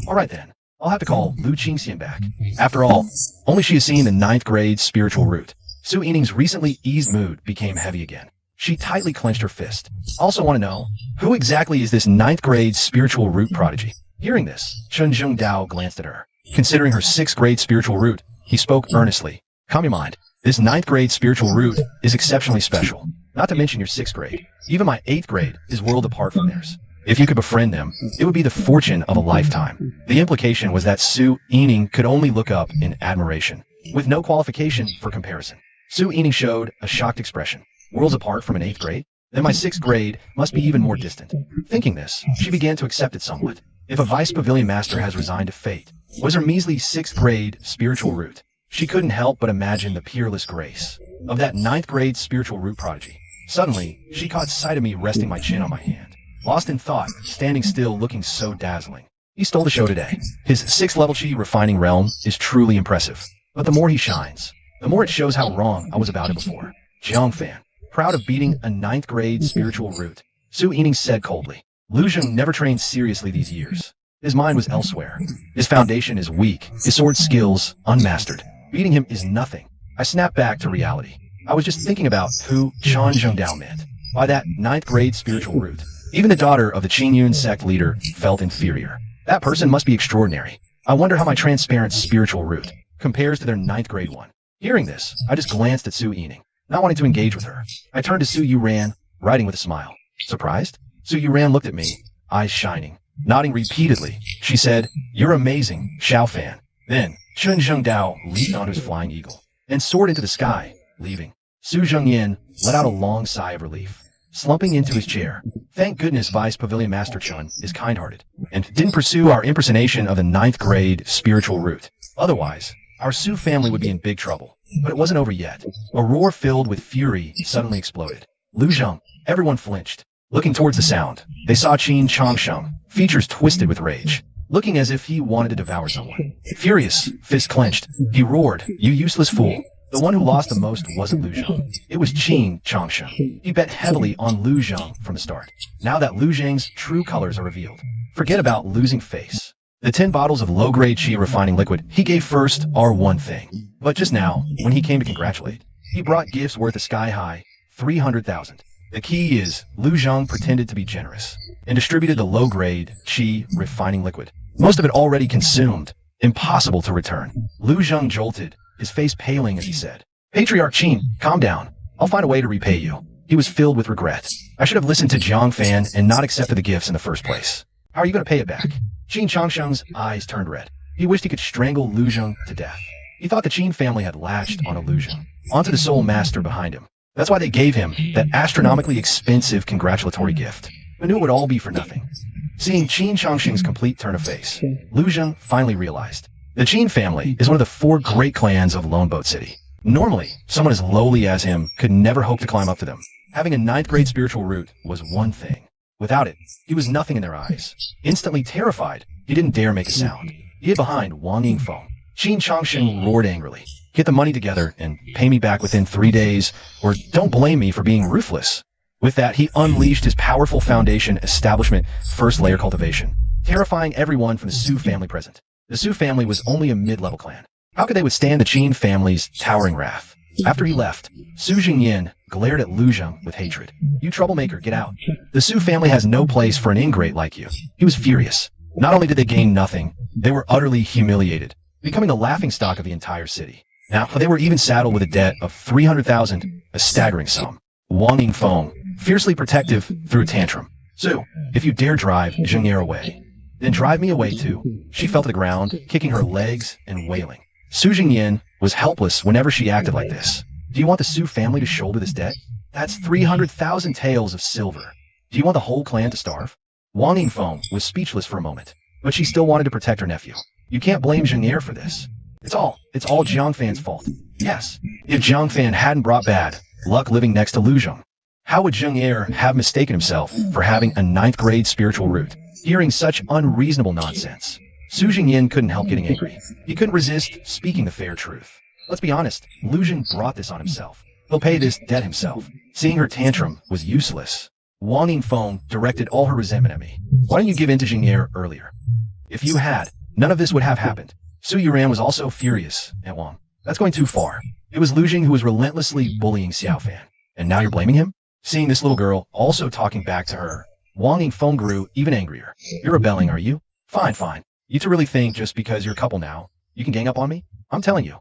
Alright then, I'll have to call Lu Qingxian back. After all, only she has seen the 9th grade spiritual root. Su Yining's recently eased mood became heavy again. She tightly clenched her fist. Also want to know, who exactly is this 9th grade spiritual root prodigy? Hearing this, Chun Zhengdao glanced at her. Considering her 6th grade spiritual root, he spoke earnestly. Calm your mind. This 9th grade spiritual root is exceptionally special. Not to mention your 6th grade. Even my 8th grade is world apart from theirs. If you could befriend them, it would be the fortune of a lifetime. The implication was that Su Yining could only look up in admiration, with no qualification for comparison. Su Yining showed a shocked expression. Worlds apart from an 8th grade? Then my 6th grade must be even more distant. Thinking this, she began to accept it somewhat. If a Vice Pavilion Master has resigned to fate, was her measly 6th grade spiritual root? She couldn't help but imagine the peerless grace of that 9th grade spiritual root prodigy. Suddenly, she caught sight of me resting my chin on my hand. Lost in thought, standing still looking so dazzling. He stole the show today. His 6th level qi refining realm is truly impressive. But the more he shines, the more it shows how wrong I was about it before. Jiang Fan, proud of beating a 9th grade spiritual root. Su Yining said coldly. Lu Zhang never trained seriously these years. His mind was elsewhere. His foundation is weak, his sword skills unmastered. Beating him is nothing. I snapped back to reality. I was just thinking about who Chun Zhengdao meant by that 9th grade spiritual root. Even the daughter of the Qingyun sect leader felt inferior. That person must be extraordinary. I wonder how my transparent spiritual root compares to their 9th grade one. Hearing this, I just glanced at Su Yining, not wanting to engage with her. I turned to Su Yuran, writing with a smile. Surprised? Su Yuran looked at me, eyes shining. Nodding repeatedly, she said, "You're amazing, Xiao Fan." Then, Chun Zhengdao leaped onto his flying eagle and soared into the sky, leaving. Su Zhengyan let out a long sigh of relief, slumping into his chair. Thank goodness Vice Pavilion Master Chun is kind-hearted and didn't pursue our impersonation of the 9th grade spiritual root. Otherwise, our Su family would be in big trouble. But it wasn't over yet. A roar filled with fury suddenly exploded. Lu Zhang, everyone flinched. Looking towards the sound, they saw Qin Changsheng, features twisted with rage, looking as if he wanted to devour someone. Furious, fist clenched, he roared, "You useless fool." The one who lost the most wasn't Lu Zhang. It was Qin Changsheng. He bet heavily on Lu Zhang from the start. Now that Lu Zhang's true colors are revealed, forget about losing face. The 10 bottles of low-grade qi refining liquid he gave first are one thing. But just now, when he came to congratulate, he brought gifts worth a sky-high 300,000. The key is, Lu Zhang pretended to be generous and distributed the low-grade qi refining liquid. Most of it already consumed. Impossible to return. Lu Zhang jolted, his face paling as he said, "Patriarch Qin, calm down. I'll find a way to repay you." He was filled with regret. I should have listened to Jiang Fan and not accepted the gifts in the first place. How are you going to pay it back? Qin Changsheng's eyes turned red. He wished he could strangle Lu Zhang to death. He thought the Qin family had latched on Lu Zhang, onto the soul master behind him. That's why they gave him that astronomically expensive congratulatory gift. But knew it would all be for nothing. Seeing Qin Changsheng's complete turn of face, Lu Zhang finally realized. The Qin family is one of the 4 great clans of Lone Boat City. Normally, someone as lowly as him could never hope to climb up to them. Having a 9th grade spiritual root was one thing. Without it, he was nothing in their eyes. Instantly terrified, he didn't dare make a sound. He hid behind Wang Yingfeng. Qin Changsheng roared angrily. "Get the money together and pay me back within 3 days, or don't blame me for being ruthless." With that, he unleashed his powerful foundation establishment first layer cultivation, terrifying everyone from the Su family present. The Su family was only a mid-level clan. How could they withstand the Qin family's towering wrath? After he left, Su Jingyin glared at Lu Zhang with hatred. "You troublemaker, get out. The Su family has no place for an ingrate like you." He was furious. Not only did they gain nothing, they were utterly humiliated, becoming the laughingstock of the entire city. Now, they were even saddled with a debt of 300,000, a staggering sum. Wang Yingfeng, fiercely protective, threw a tantrum. "Su, if you dare drive Zhengye away, then drive me away too." She fell to the ground, kicking her legs and wailing. Su Jingyin was helpless whenever she acted like this. Do you want the Su family to shoulder this debt? That's 300,000 taels of silver. Do you want the whole clan to starve? Wang Yingfeng was speechless for a moment, but she still wanted to protect her nephew. You can't blame Zhengye for this. It's all Jiang Fan's fault. Yes, if Jiang Fan hadn't brought bad luck living next to Lu Zhang, how would Zhengye have mistaken himself for having a 9th grade spiritual root? Hearing such unreasonable nonsense, Su Jingyin couldn't help getting angry. He couldn't resist speaking the fair truth. Let's be honest, Lu Zhang brought this on himself. He'll pay this debt himself. Seeing her tantrum was useless. Wang Yingfeng directed all her resentment at me. Why didn't you give in to Zhengye earlier? If you had, none of this would have happened. Su Yuran was also furious at Wang. That's going too far. It was Lu Jing who was relentlessly bullying Xiao Fan. And now you're blaming him? Seeing this little girl also talking back to her, Wang Yingfeng grew even angrier. You're rebelling, are you? Fine, fine. You two really think just because you're a couple now, you can gang up on me? I'm telling you.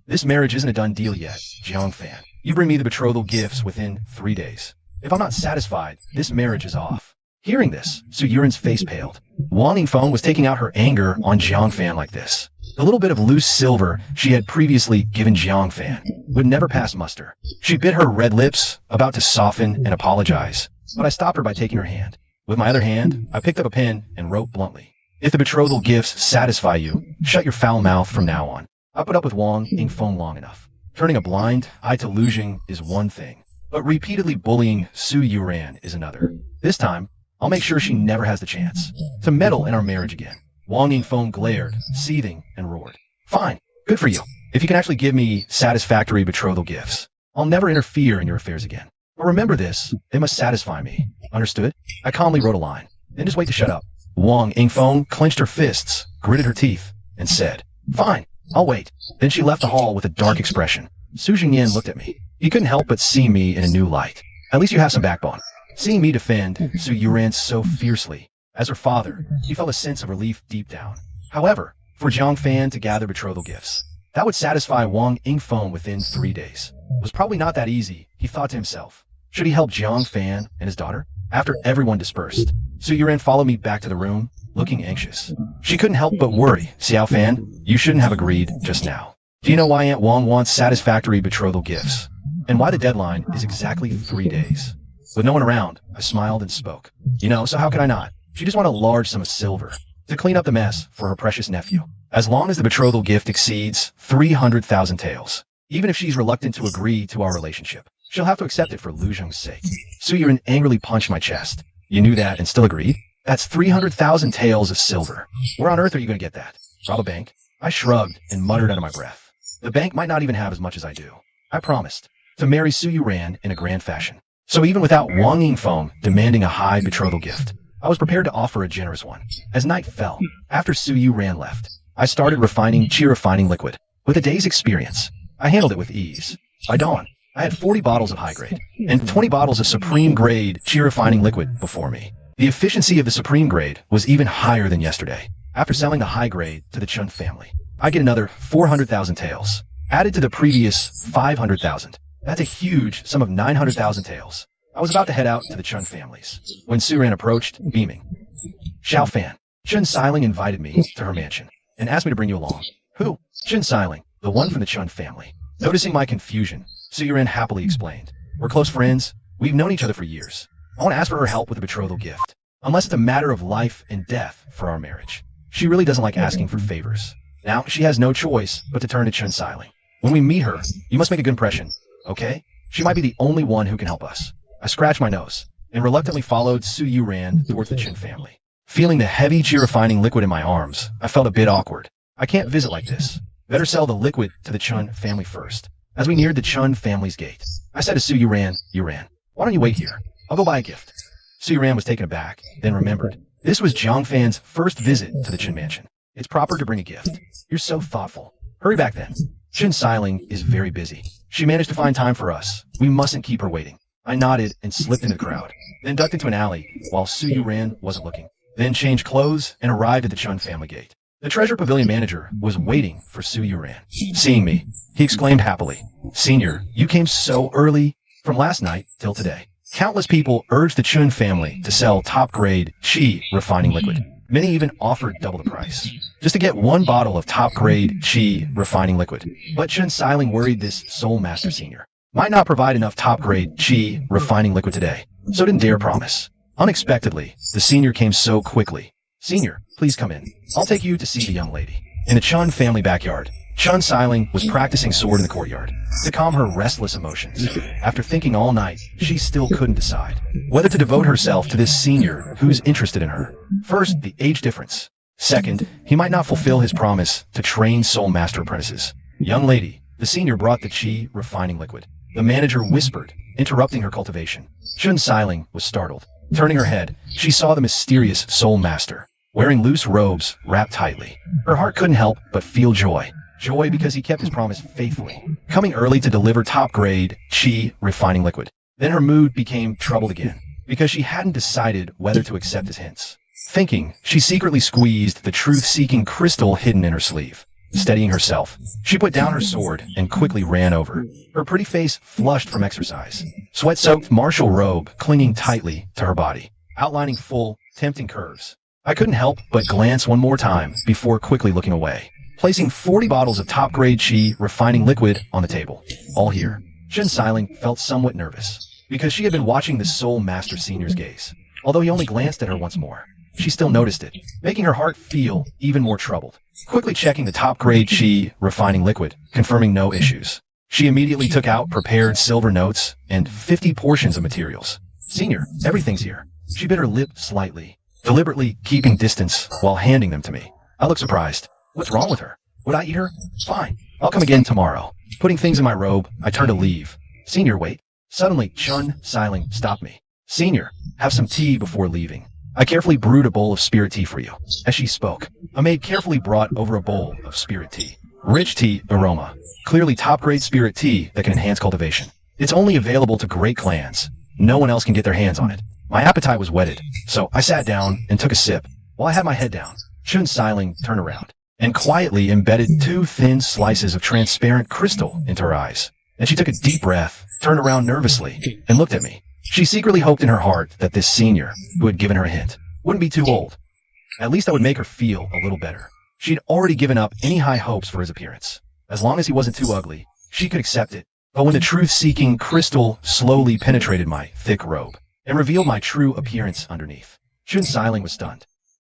This marriage isn't a done deal yet, Jiang Fan. You bring me the betrothal gifts within 3 days. If I'm not satisfied, this marriage is off. Hearing this, Su Yuran's face paled. Wang Yingfeng was taking out her anger on Jiang Fan like this. The little bit of loose silver she had previously given Jiang Fan would never pass muster. She bit her red lips, about to soften and apologize, but I stopped her by taking her hand. With my other hand, I picked up a pen and wrote bluntly, "If the betrothal gifts satisfy you, shut your foul mouth from now on." I put up with Wang Yingfeng long enough. Turning a blind eye to Lu Jing is one thing, but repeatedly bullying Su Yuran is another. This time, I'll make sure she never has the chance to meddle in our marriage again. Wang Yingfeng glared, seething, and roared. Fine, good for you. If you can actually give me satisfactory betrothal gifts, I'll never interfere in your affairs again. But remember this, they must satisfy me. Understood? I calmly wrote a line, then just wait to shut up. Wang Yingfeng clenched her fists, gritted her teeth, and said, "Fine, I'll wait." Then she left the hall with a dark expression. Su Jingyin looked at me. He couldn't help but see me in a new light. At least you have some backbone. Seeing me defend Su Yuran so fiercely, as her father, he felt a sense of relief deep down. However, for Jiang Fan to gather betrothal gifts, that would satisfy Wang Yingfeng within 3 days. It was probably not that easy, he thought to himself. Should he help Jiang Fan and his daughter? After everyone dispersed, Su Yuran followed me back to the room, looking anxious. She couldn't help but worry. "Xiao Fan, you shouldn't have agreed just now. Do you know why Aunt Wang wants satisfactory betrothal gifts? And why the deadline is exactly 3 days?" With no one around, I smiled and spoke. So how could I not? She just wanted a large sum of silver to clean up the mess for her precious nephew. As long as the betrothal gift exceeds 300,000 taels, even if she's reluctant to agree to our relationship, she'll have to accept it for Lu Zhang's sake. Su Yuran angrily punched my chest. You knew that and still agreed? That's 300,000 taels of silver. Where on earth are you going to get that? Rob a bank? I shrugged and muttered under my breath. The bank might not even have as much as I do. I promised to marry Su Yuran in a grand fashion. So even without Wang Yingfeng demanding a high betrothal gift, I was prepared to offer a generous one. As night fell, after Su Yu Ran left, I started refining Qi refining liquid. With a day's experience, I handled it with ease. By dawn, I had 40 bottles of high grade and 20 bottles of supreme grade Qi refining liquid before me. The efficiency of the supreme grade was even higher than yesterday. After selling the high grade to the Chun family, I get another 400,000 taels, added to the previous 500,000. That's a huge sum of 900,000 taels. I was about to head out to the Chun families when Su Ran approached, beaming. Xiao Fan, Chun Siling invited me to her mansion and asked me to bring you along. Who? Chun Siling, the one from the Chun family. Noticing my confusion, Su Ran happily explained. We're close friends. We've known each other for years. I want to ask for her help with a betrothal gift, unless it's a matter of life and death for our marriage. She really doesn't like asking for favors. Now, she has no choice but to turn to Chun Siling. When we meet her, you must make a good impression, okay? She might be the only one who can help us. I scratched my nose and reluctantly followed Su Yu Ran towards the Chun family. Feeling the heavy Qi refining liquid in my arms, I felt a bit awkward. I can't visit like this. Better sell the liquid to the Chun family first. As we neared the Chun family's gate, I said to Su Yu Ran, why don't you wait here? I'll go buy a gift. Su Yu Ran was taken aback, then remembered. This was Jiang Fan's first visit to the Chun mansion. It's proper to bring a gift. You're so thoughtful. Hurry back then. Chun Siling is very busy. She managed to find time for us. We mustn't keep her waiting. I nodded and slipped into the crowd, then ducked into an alley while Su Yu Ran wasn't looking. Then changed clothes and arrived at the Chun family gate. The Treasure Pavilion manager was waiting for Su Yu Ran. Seeing me, he exclaimed happily, Senior, you came so early. From last night till today, countless people urged the Chun family to sell top-grade Qi refining liquid. Many even offered double the price, just to get one bottle of top-grade Qi refining liquid. But Chun Siling worried this Soul Master Senior might not provide enough top-grade Qi refining liquid today, so didn't dare promise. Unexpectedly, the senior came so quickly. Senior, please come in. I'll take you to see the young lady. In the Chun family backyard, Chun Siling was practicing sword in the courtyard to calm her restless emotions. After thinking all night, she still couldn't decide whether to devote herself to this senior who's interested in her. First, the age difference. Second, he might not fulfill his promise to train Soul Master apprentices. Young lady, the senior brought the Qi refining liquid. The manager whispered, interrupting her cultivation. Chun Siling was startled. Turning her head, she saw the mysterious Soul Master, wearing loose robes wrapped tightly. Her heart couldn't help but feel joy. Joy because he kept his promise faithfully, coming early to deliver top-grade Qi refining liquid. Then her mood became troubled again, because she hadn't decided whether to accept his hints. Thinking, she secretly squeezed the truth-seeking crystal hidden in her sleeve. Steadying herself, she put down her sword and quickly ran over. Her pretty face flushed from exercise, sweat-soaked martial robe clinging tightly to her body, outlining full, tempting curves. I couldn't help but glance one more time before quickly looking away, placing 40 bottles of top-grade Qi refining liquid on the table. All here. Chun Siling felt somewhat nervous, because she had been watching the Soul Master Senior's gaze. Although he only glanced at her once more, she still noticed it, making her heart feel even more troubled. Quickly checking the top-grade Qi refining liquid, confirming no issues, she immediately took out prepared silver notes and 50 portions of materials. Senior, everything's here. She bit her lip slightly, deliberately keeping distance while handing them to me. I looked surprised. What's wrong with her? Would I eat her? Fine. I'll come again tomorrow. Putting things in my robe, I turned to leave. Senior, wait. Suddenly, Chun Siling stopped me. Senior, have some tea before leaving. I carefully brewed a bowl of spirit tea for you. As she spoke, a maid carefully brought over a bowl of spirit tea. Rich tea aroma. Clearly top-grade spirit tea that can enhance cultivation. It's only available to great clans. No one else can get their hands on it. My appetite was whetted, so I sat down and took a sip. While I had my head down, Chun Siling turned around and quietly embedded 2 thin slices of transparent crystal into her eyes. Then she took a deep breath, turned around nervously, and looked at me. She secretly hoped in her heart that this senior, who had given her a hint, wouldn't be too old. At least I would make her feel a little better. She'd already given up any high hopes for his appearance. As long as he wasn't too ugly, she could accept it. But when the truth-seeking crystal slowly penetrated my thick robe and revealed my true appearance underneath, Chun Siling was stunned.